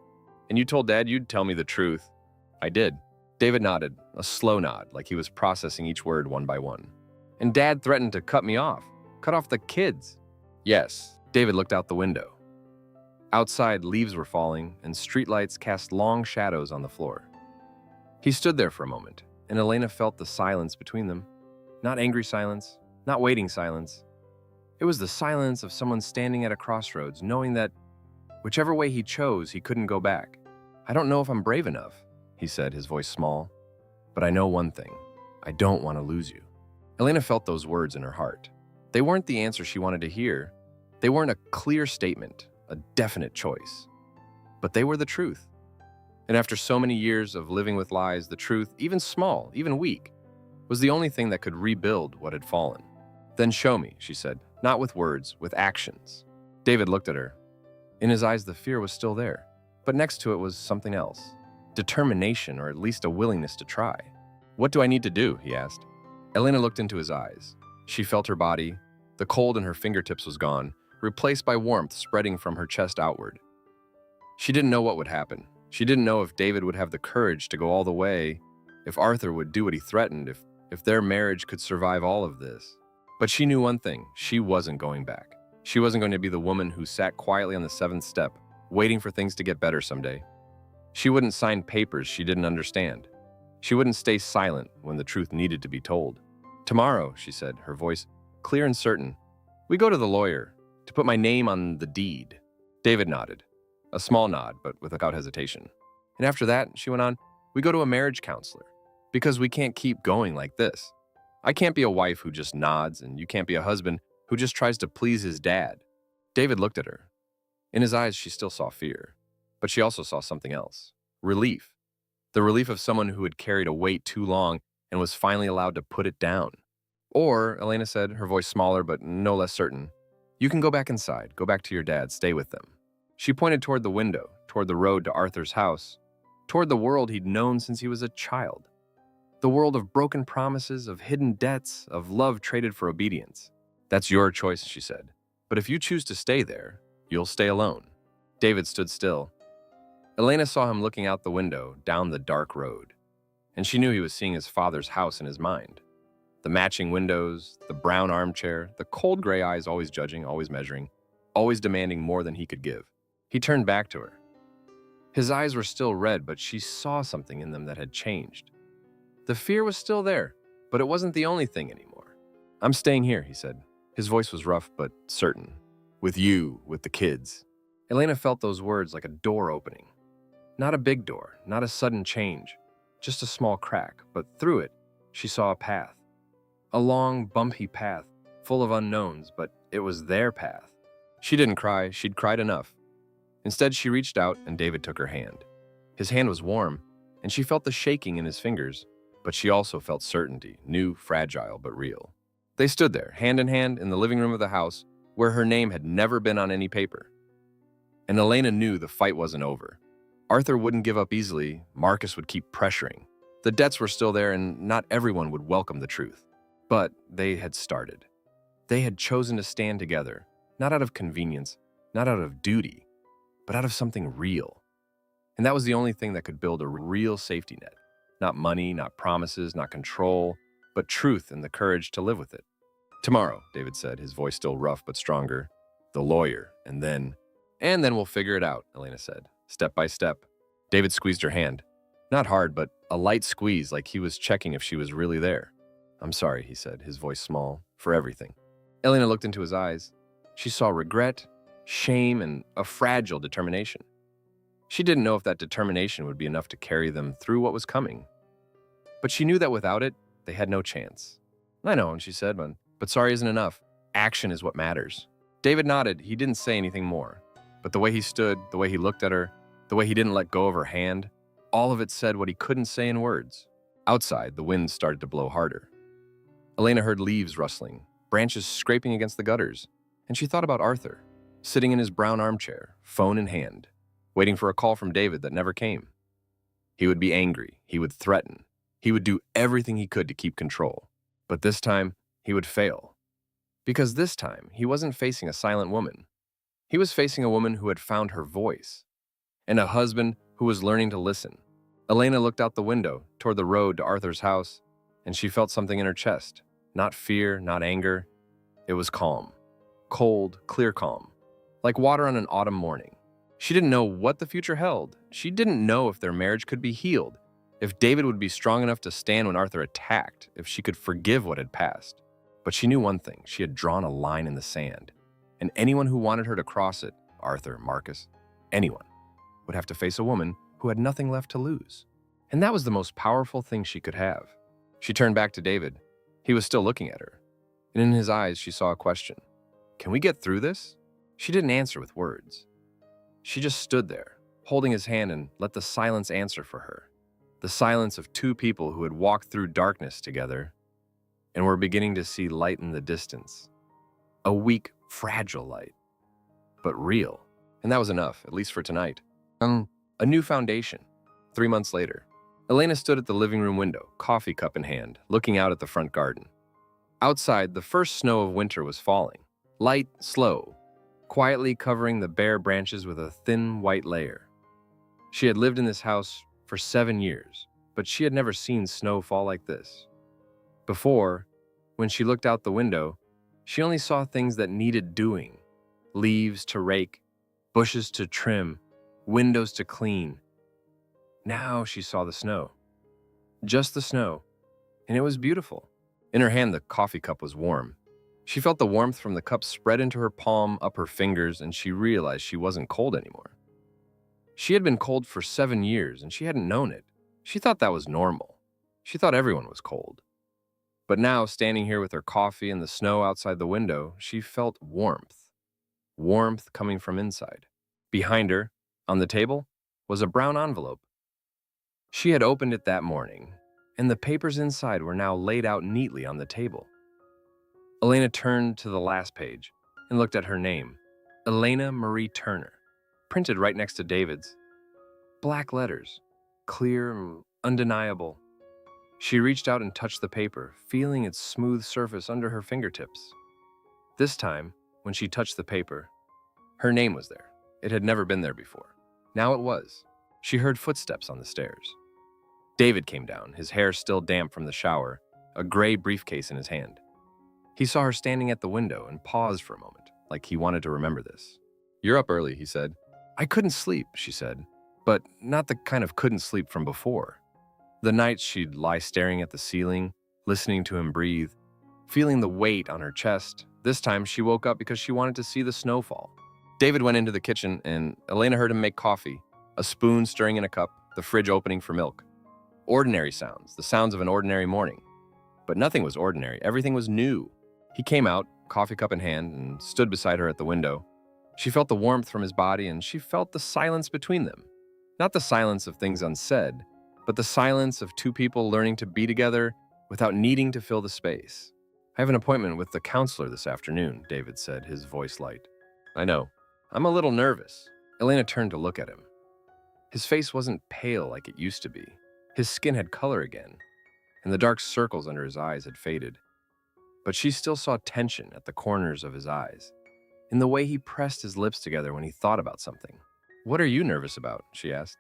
"And you told Dad you'd tell me the truth." "I did." David nodded, a slow nod, like he was processing each word one by one. "And Dad threatened to cut me off, cut off the kids." "Yes." David looked out the window. Outside, leaves were falling, and streetlights cast long shadows on the floor. He stood there for a moment, and Elena felt the silence between them. Not angry silence, not waiting silence. It was the silence of someone standing at a crossroads, knowing that whichever way he chose, he couldn't go back. "I don't know if I'm brave enough," he said, his voice small. "But I know one thing. I don't want to lose you." Elena felt those words in her heart. They weren't the answer she wanted to hear. They weren't a clear statement, a definite choice. But they were the truth. And after so many years of living with lies, the truth, even small, even weak, was the only thing that could rebuild what had fallen. "Then show me," she said, not with words, with actions. David looked at her. In his eyes, the fear was still there, but next to it was something else. Determination, or at least a willingness to try. "What do I need to do?" he asked. Elena looked into his eyes. She felt her body. The cold in her fingertips was gone, replaced by warmth spreading from her chest outward. She didn't know what would happen. She didn't know if David would have the courage to go all the way, if Arthur would do what he threatened, if their marriage could survive all of this. But she knew one thing: she wasn't going back. She wasn't going to be the woman who sat quietly on the 7th step, waiting for things to get better someday. She wouldn't sign papers she didn't understand. She wouldn't stay silent when the truth needed to be told. "Tomorrow," she said, her voice clear and certain, "we go to the lawyer to put my name on the deed." David nodded, a small nod, but without hesitation. "And after that," she went on, "we go to a marriage counselor, because we can't keep going like this. I can't be a wife who just nods, and you can't be a husband who just tries to please his dad." David looked at her. In his eyes, she still saw fear, but she also saw something else. Relief. The relief of someone who had carried a weight too long and was finally allowed to put it down. "Or," Elena said, her voice smaller but no less certain, "you can go back inside, go back to your dad, stay with them." She pointed toward the window, toward the road to Arthur's house, toward the world he'd known since he was a child. The world of broken promises, of hidden debts, of love traded for obedience. "That's your choice," she said. "But if you choose to stay there, you'll stay alone." David stood still. Elena saw him looking out the window, down the dark road, and she knew he was seeing his father's house in his mind. The matching windows, the brown armchair, the cold gray eyes always judging, always measuring, always demanding more than he could give. He turned back to her. His eyes were still red, but she saw something in them that had changed. The fear was still there, but it wasn't the only thing anymore. "I'm staying here," he said. His voice was rough but certain. "With you, with the kids." Elena felt those words like a door opening. Not a big door, not a sudden change, just a small crack, but through it, she saw a path. A long, bumpy path, full of unknowns, but it was their path. She didn't cry, she'd cried enough. Instead, she reached out and David took her hand. His hand was warm, and she felt the shaking in his fingers, but she also felt certainty, new, fragile, but real. They stood there, hand in hand, in the living room of the house, where her name had never been on any paper. And Elena knew the fight wasn't over. Arthur wouldn't give up easily, Marcus would keep pressuring. The debts were still there, and not everyone would welcome the truth. But they had started. They had chosen to stand together, not out of convenience, not out of duty, but out of something real. And that was the only thing that could build a real safety net. Not money, not promises, not control, but truth and the courage to live with it. "Tomorrow," David said, his voice still rough but stronger. "The lawyer, and then we'll figure it out," Elena said, step by step. David squeezed her hand. Not hard, but a light squeeze, like he was checking if she was really there. "I'm sorry," he said, his voice small, "for everything." Elena looked into his eyes. She saw regret, shame, and a fragile determination. She didn't know if that determination would be enough to carry them through what was coming. But she knew that without it, they had no chance. "I know," and she said, but sorry isn't enough. Action is what matters." David nodded. He didn't say anything more. But the way he stood, the way he looked at her, the way he didn't let go of her hand, all of it said what he couldn't say in words. Outside, the wind started to blow harder. Elena heard leaves rustling, branches scraping against the gutters, and she thought about Arthur, sitting in his brown armchair, phone in hand, waiting for a call from David that never came. He would be angry, he would threaten, he would do everything he could to keep control. But this time, he would fail. Because this time, he wasn't facing a silent woman. He was facing a woman who had found her voice, and a husband who was learning to listen. Elena looked out the window, toward the road to Arthur's house, and she felt something in her chest. Not fear, not anger. It was calm. Cold, clear calm. Like water on an autumn morning. She didn't know what the future held. She didn't know if their marriage could be healed, if David would be strong enough to stand when Arthur attacked, if she could forgive what had passed. But she knew one thing. She had drawn a line in the sand. And anyone who wanted her to cross it, Arthur, Marcus, anyone, would have to face a woman who had nothing left to lose. And that was the most powerful thing she could have. She turned back to David. He was still looking at her. And in his eyes, she saw a question. "Can we get through this?" She didn't answer with words. She just stood there, holding his hand, and let the silence answer for her. The silence of two people who had walked through darkness together and were beginning to see light in the distance. A weak, fragile light, but real. And that was enough, at least for tonight. A new foundation. 3 months later, Elena stood at the living room window, coffee cup in hand, looking out at the front garden. Outside, the first snow of winter was falling. Light, slow, quietly covering the bare branches with a thin white layer. She had lived in this house for 7 years, but she had never seen snow fall like this. Before, when she looked out the window, she only saw things that needed doing. Leaves to rake, bushes to trim, windows to clean. Now she saw the snow. Just the snow, and it was beautiful. In her hand, the coffee cup was warm. She felt the warmth from the cup spread into her palm, up her fingers, and she realized she wasn't cold anymore. She had been cold for 7 years, and she hadn't known it. She thought that was normal. She thought everyone was cold. But now, standing here with her coffee and the snow outside the window, she felt warmth. Warmth coming from inside. Behind her, on the table, was a brown envelope. She had opened it that morning, and the papers inside were now laid out neatly on the table. Elena turned to the last page and looked at her name, Elena Marie Turner, printed right next to David's. Black letters, clear and undeniable. She reached out and touched the paper, feeling its smooth surface under her fingertips. This time, when she touched the paper, her name was there. It had never been there before. Now it was. She heard footsteps on the stairs. David came down, his hair still damp from the shower, a gray briefcase in his hand. He saw her standing at the window and paused for a moment, like he wanted to remember this. "You're up early," he said. "I couldn't sleep," she said, but not the kind of couldn't sleep from before. The nights she'd lie staring at the ceiling, listening to him breathe, feeling the weight on her chest. This time she woke up because she wanted to see the snowfall. David went into the kitchen and Elena heard him make coffee, a spoon stirring in a cup, the fridge opening for milk. Ordinary sounds, the sounds of an ordinary morning. But nothing was ordinary, everything was new. He came out, coffee cup in hand, and stood beside her at the window. She felt the warmth from his body, and she felt the silence between them. Not the silence of things unsaid, but the silence of two people learning to be together without needing to fill the space. "I have an appointment with the counselor this afternoon," David said, his voice light. "I know. I'm a little nervous." Elena turned to look at him. His face wasn't pale like it used to be. His skin had color again, and the dark circles under his eyes had faded. But she still saw tension at the corners of his eyes, in the way he pressed his lips together when he thought about something. "What are you nervous about?" she asked.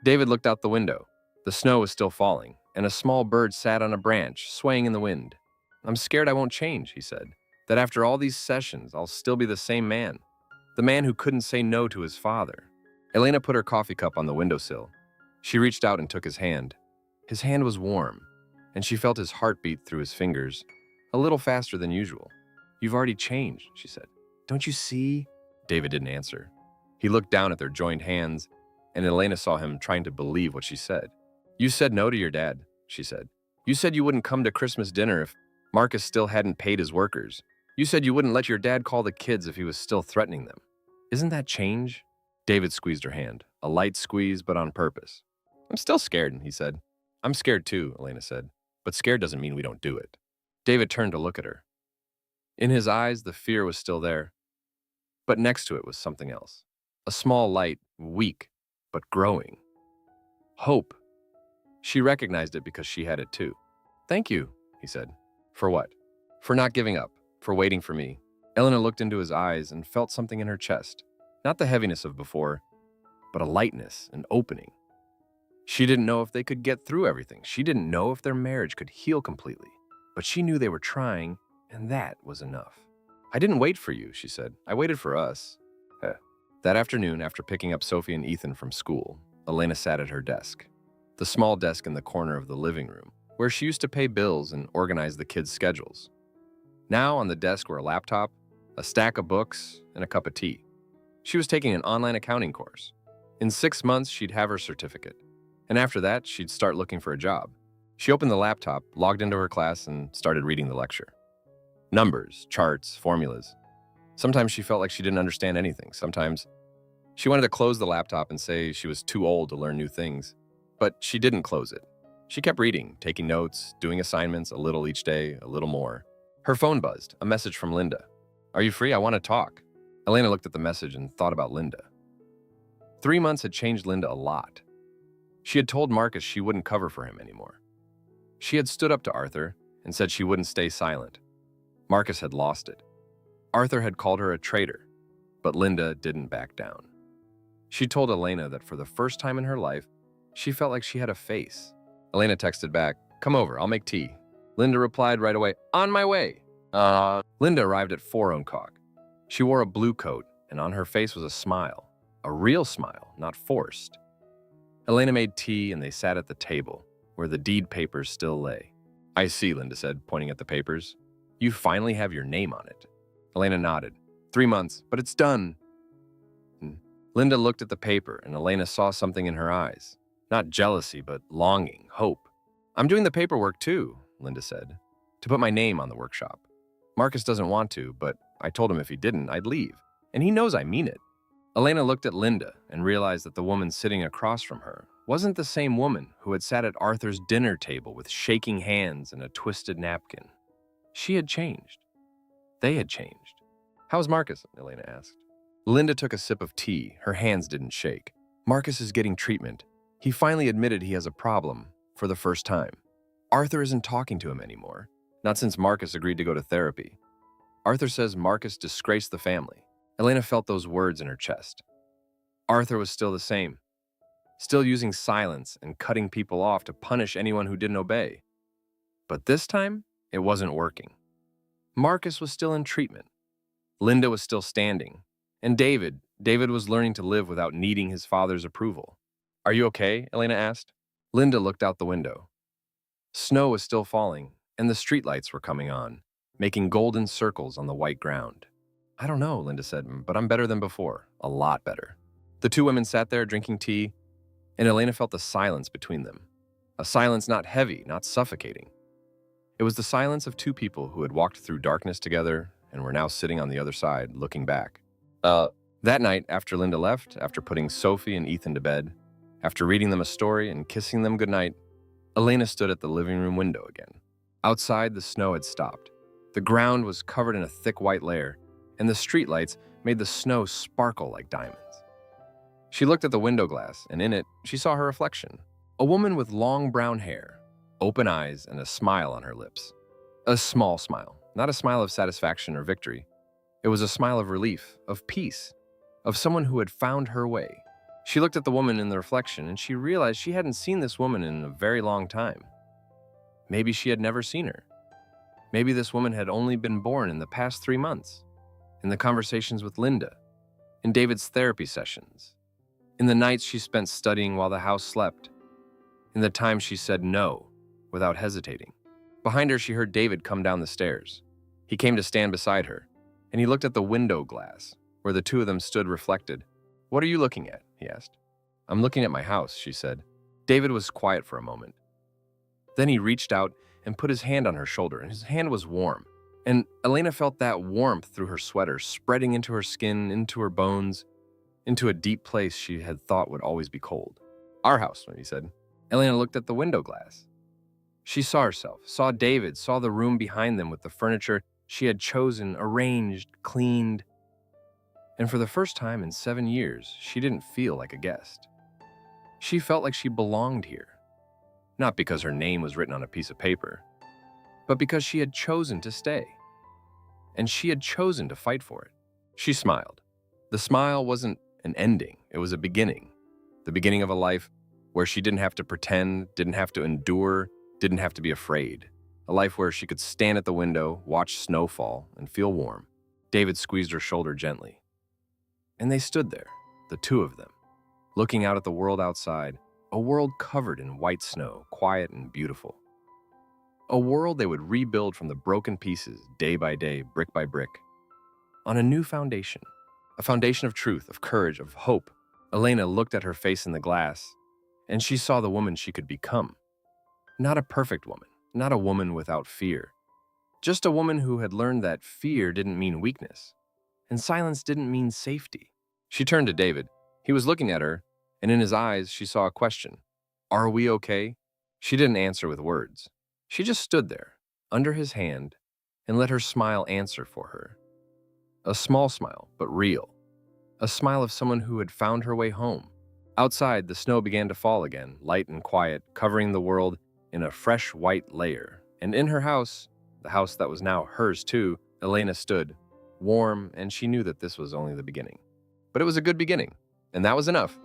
David looked out the window. The snow was still falling, and a small bird sat on a branch, swaying in the wind. "I'm scared I won't change," he said. "That after all these sessions, I'll still be the same man. The man who couldn't say no to his father." Elena put her coffee cup on the windowsill. She reached out and took his hand. His hand was warm, and she felt his heartbeat through his fingers, a little faster than usual. "You've already changed," she said. "Don't you see?" David didn't answer. He looked down at their joined hands, and Elena saw him trying to believe what she said. "You said no to your dad," she said. "You said you wouldn't come to Christmas dinner if Marcus still hadn't paid his workers. You said you wouldn't let your dad call the kids if he was still threatening them. Isn't that change?" David squeezed her hand, a light squeeze, but on purpose. "I'm still scared," he said. "I'm scared too," Elena said. "But scared doesn't mean we don't do it." David turned to look at her. In his eyes, the fear was still there, but next to it was something else. A small light, weak, but growing. Hope. She recognized it because she had it too. "Thank you," he said. "For what?" "For not giving up, for waiting for me." Elena looked into his eyes and felt something in her chest. Not the heaviness of before, but a lightness, an opening. She didn't know if they could get through everything. She didn't know if their marriage could heal completely. But she knew they were trying, and that was enough. "I didn't wait for you," she said. "I waited for us." That afternoon, after picking up Sophie and Ethan from school, Elena sat at her desk. The small desk in the corner of the living room, where she used to pay bills and organize the kids' schedules. Now on the desk were a laptop, a stack of books, and a cup of tea. She was taking an online accounting course. In 6 months, she'd have her certificate. And after that, she'd start looking for a job. She opened the laptop, logged into her class, and started reading the lecture. Numbers, charts, formulas. Sometimes she felt like she didn't understand anything. Sometimes she wanted to close the laptop and say she was too old to learn new things. But she didn't close it. She kept reading, taking notes, doing assignments, a little each day, a little more. Her phone buzzed, a message from Linda. "Are you free? I want to talk." Elena looked at the message and thought about Linda. 3 months had changed Linda a lot. She had told Marcus she wouldn't cover for him anymore. She had stood up to Arthur and said she wouldn't stay silent. Marcus had lost it. Arthur had called her a traitor, but Linda didn't back down. She told Elena that for the first time in her life, she felt like she had a face. Elena texted back, "Come over, I'll make tea." Linda replied right away, "On my way." Linda arrived at 4 o'clock. She wore a blue coat, and on her face was a smile. A real smile, not forced. Elena made tea, and they sat at the table, where the deed papers still lay. I see, Linda said, pointing at the papers. You finally have your name on it. Elena nodded. 3 months, but it's done. Linda looked at the paper, and Elena saw something in her eyes. Not jealousy, but longing, hope. I'm doing the paperwork too, Linda said, to put my name on the workshop. Marcus doesn't want to, but I told him if he didn't, I'd leave. And he knows I mean it. Elena looked at Linda and realized that the woman sitting across from her wasn't the same woman who had sat at Arthur's dinner table with shaking hands and a twisted napkin. She had changed. They had changed. How's Marcus? Elena asked. Linda took a sip of tea. Her hands didn't shake. Marcus is getting treatment. He finally admitted he has a problem for the first time. Arthur isn't talking to him anymore, not since Marcus agreed to go to therapy. Arthur says Marcus disgraced the family. Elena felt those words in her chest. Arthur was still the same, still using silence and cutting people off to punish anyone who didn't obey. But this time, it wasn't working. Marcus was still in treatment. Linda was still standing. And David was learning to live without needing his father's approval. Are you okay? Elena asked. Linda looked out the window. Snow was still falling, and the streetlights were coming on, making golden circles on the white ground. I don't know, Linda said, but I'm better than before. A lot better. The two women sat there drinking tea, and Elena felt the silence between them. A silence not heavy, not suffocating. It was the silence of two people who had walked through darkness together and were now sitting on the other side, looking back. That night, after Linda left, after putting Sophie and Ethan to bed, after reading them a story and kissing them goodnight, Elena stood at the living room window again. Outside, the snow had stopped. The ground was covered in a thick white layer, and the streetlights made the snow sparkle like diamonds. She looked at the window glass, and in it, she saw her reflection. A woman with long brown hair, open eyes, and a smile on her lips. A small smile, not a smile of satisfaction or victory. It was a smile of relief, of peace, of someone who had found her way. She looked at the woman in the reflection, and she realized she hadn't seen this woman in a very long time. Maybe she had never seen her. Maybe this woman had only been born in the past 3 months, in the conversations with Linda, in David's therapy sessions, in the nights she spent studying while the house slept, in the times she said no without hesitating. Behind her, she heard David come down the stairs. He came to stand beside her, and he looked at the window glass, where the two of them stood reflected. What are you looking at? He asked. I'm looking at my house, she said. David was quiet for a moment. Then he reached out and put his hand on her shoulder, and his hand was warm. And Elena felt that warmth through her sweater, spreading into her skin, into her bones, into a deep place she had thought would always be cold. Our house, he said. Elena looked at the window glass. She saw herself, saw David, saw the room behind them with the furniture she had chosen, arranged, cleaned. And for the first time in 7 years, she didn't feel like a guest. She felt like she belonged here. Not because her name was written on a piece of paper, but because she had chosen to stay. And she had chosen to fight for it. She smiled. The smile wasn't an ending, it was a beginning. The beginning of a life where she didn't have to pretend, didn't have to endure, didn't have to be afraid. A life where she could stand at the window, watch snow fall, and feel warm. David squeezed her shoulder gently. And they stood there, the two of them, looking out at the world outside, a world covered in white snow, quiet and beautiful. A world they would rebuild from the broken pieces, day by day, brick by brick, on a new foundation, a foundation of truth, of courage, of hope. Elena looked at her face in the glass, and she saw the woman she could become. Not a perfect woman, not a woman without fear, just a woman who had learned that fear didn't mean weakness, and silence didn't mean safety. She turned to David. He was looking at her, and in his eyes she saw a question. Are we okay? She didn't answer with words. She just stood there, under his hand, and let her smile answer for her. A small smile, but real. A smile of someone who had found her way home. Outside, the snow began to fall again, light and quiet, covering the world in a fresh white layer. And in her house, the house that was now hers too, Elena stood, warm, and she knew that this was only the beginning. But it was a good beginning, and that was enough.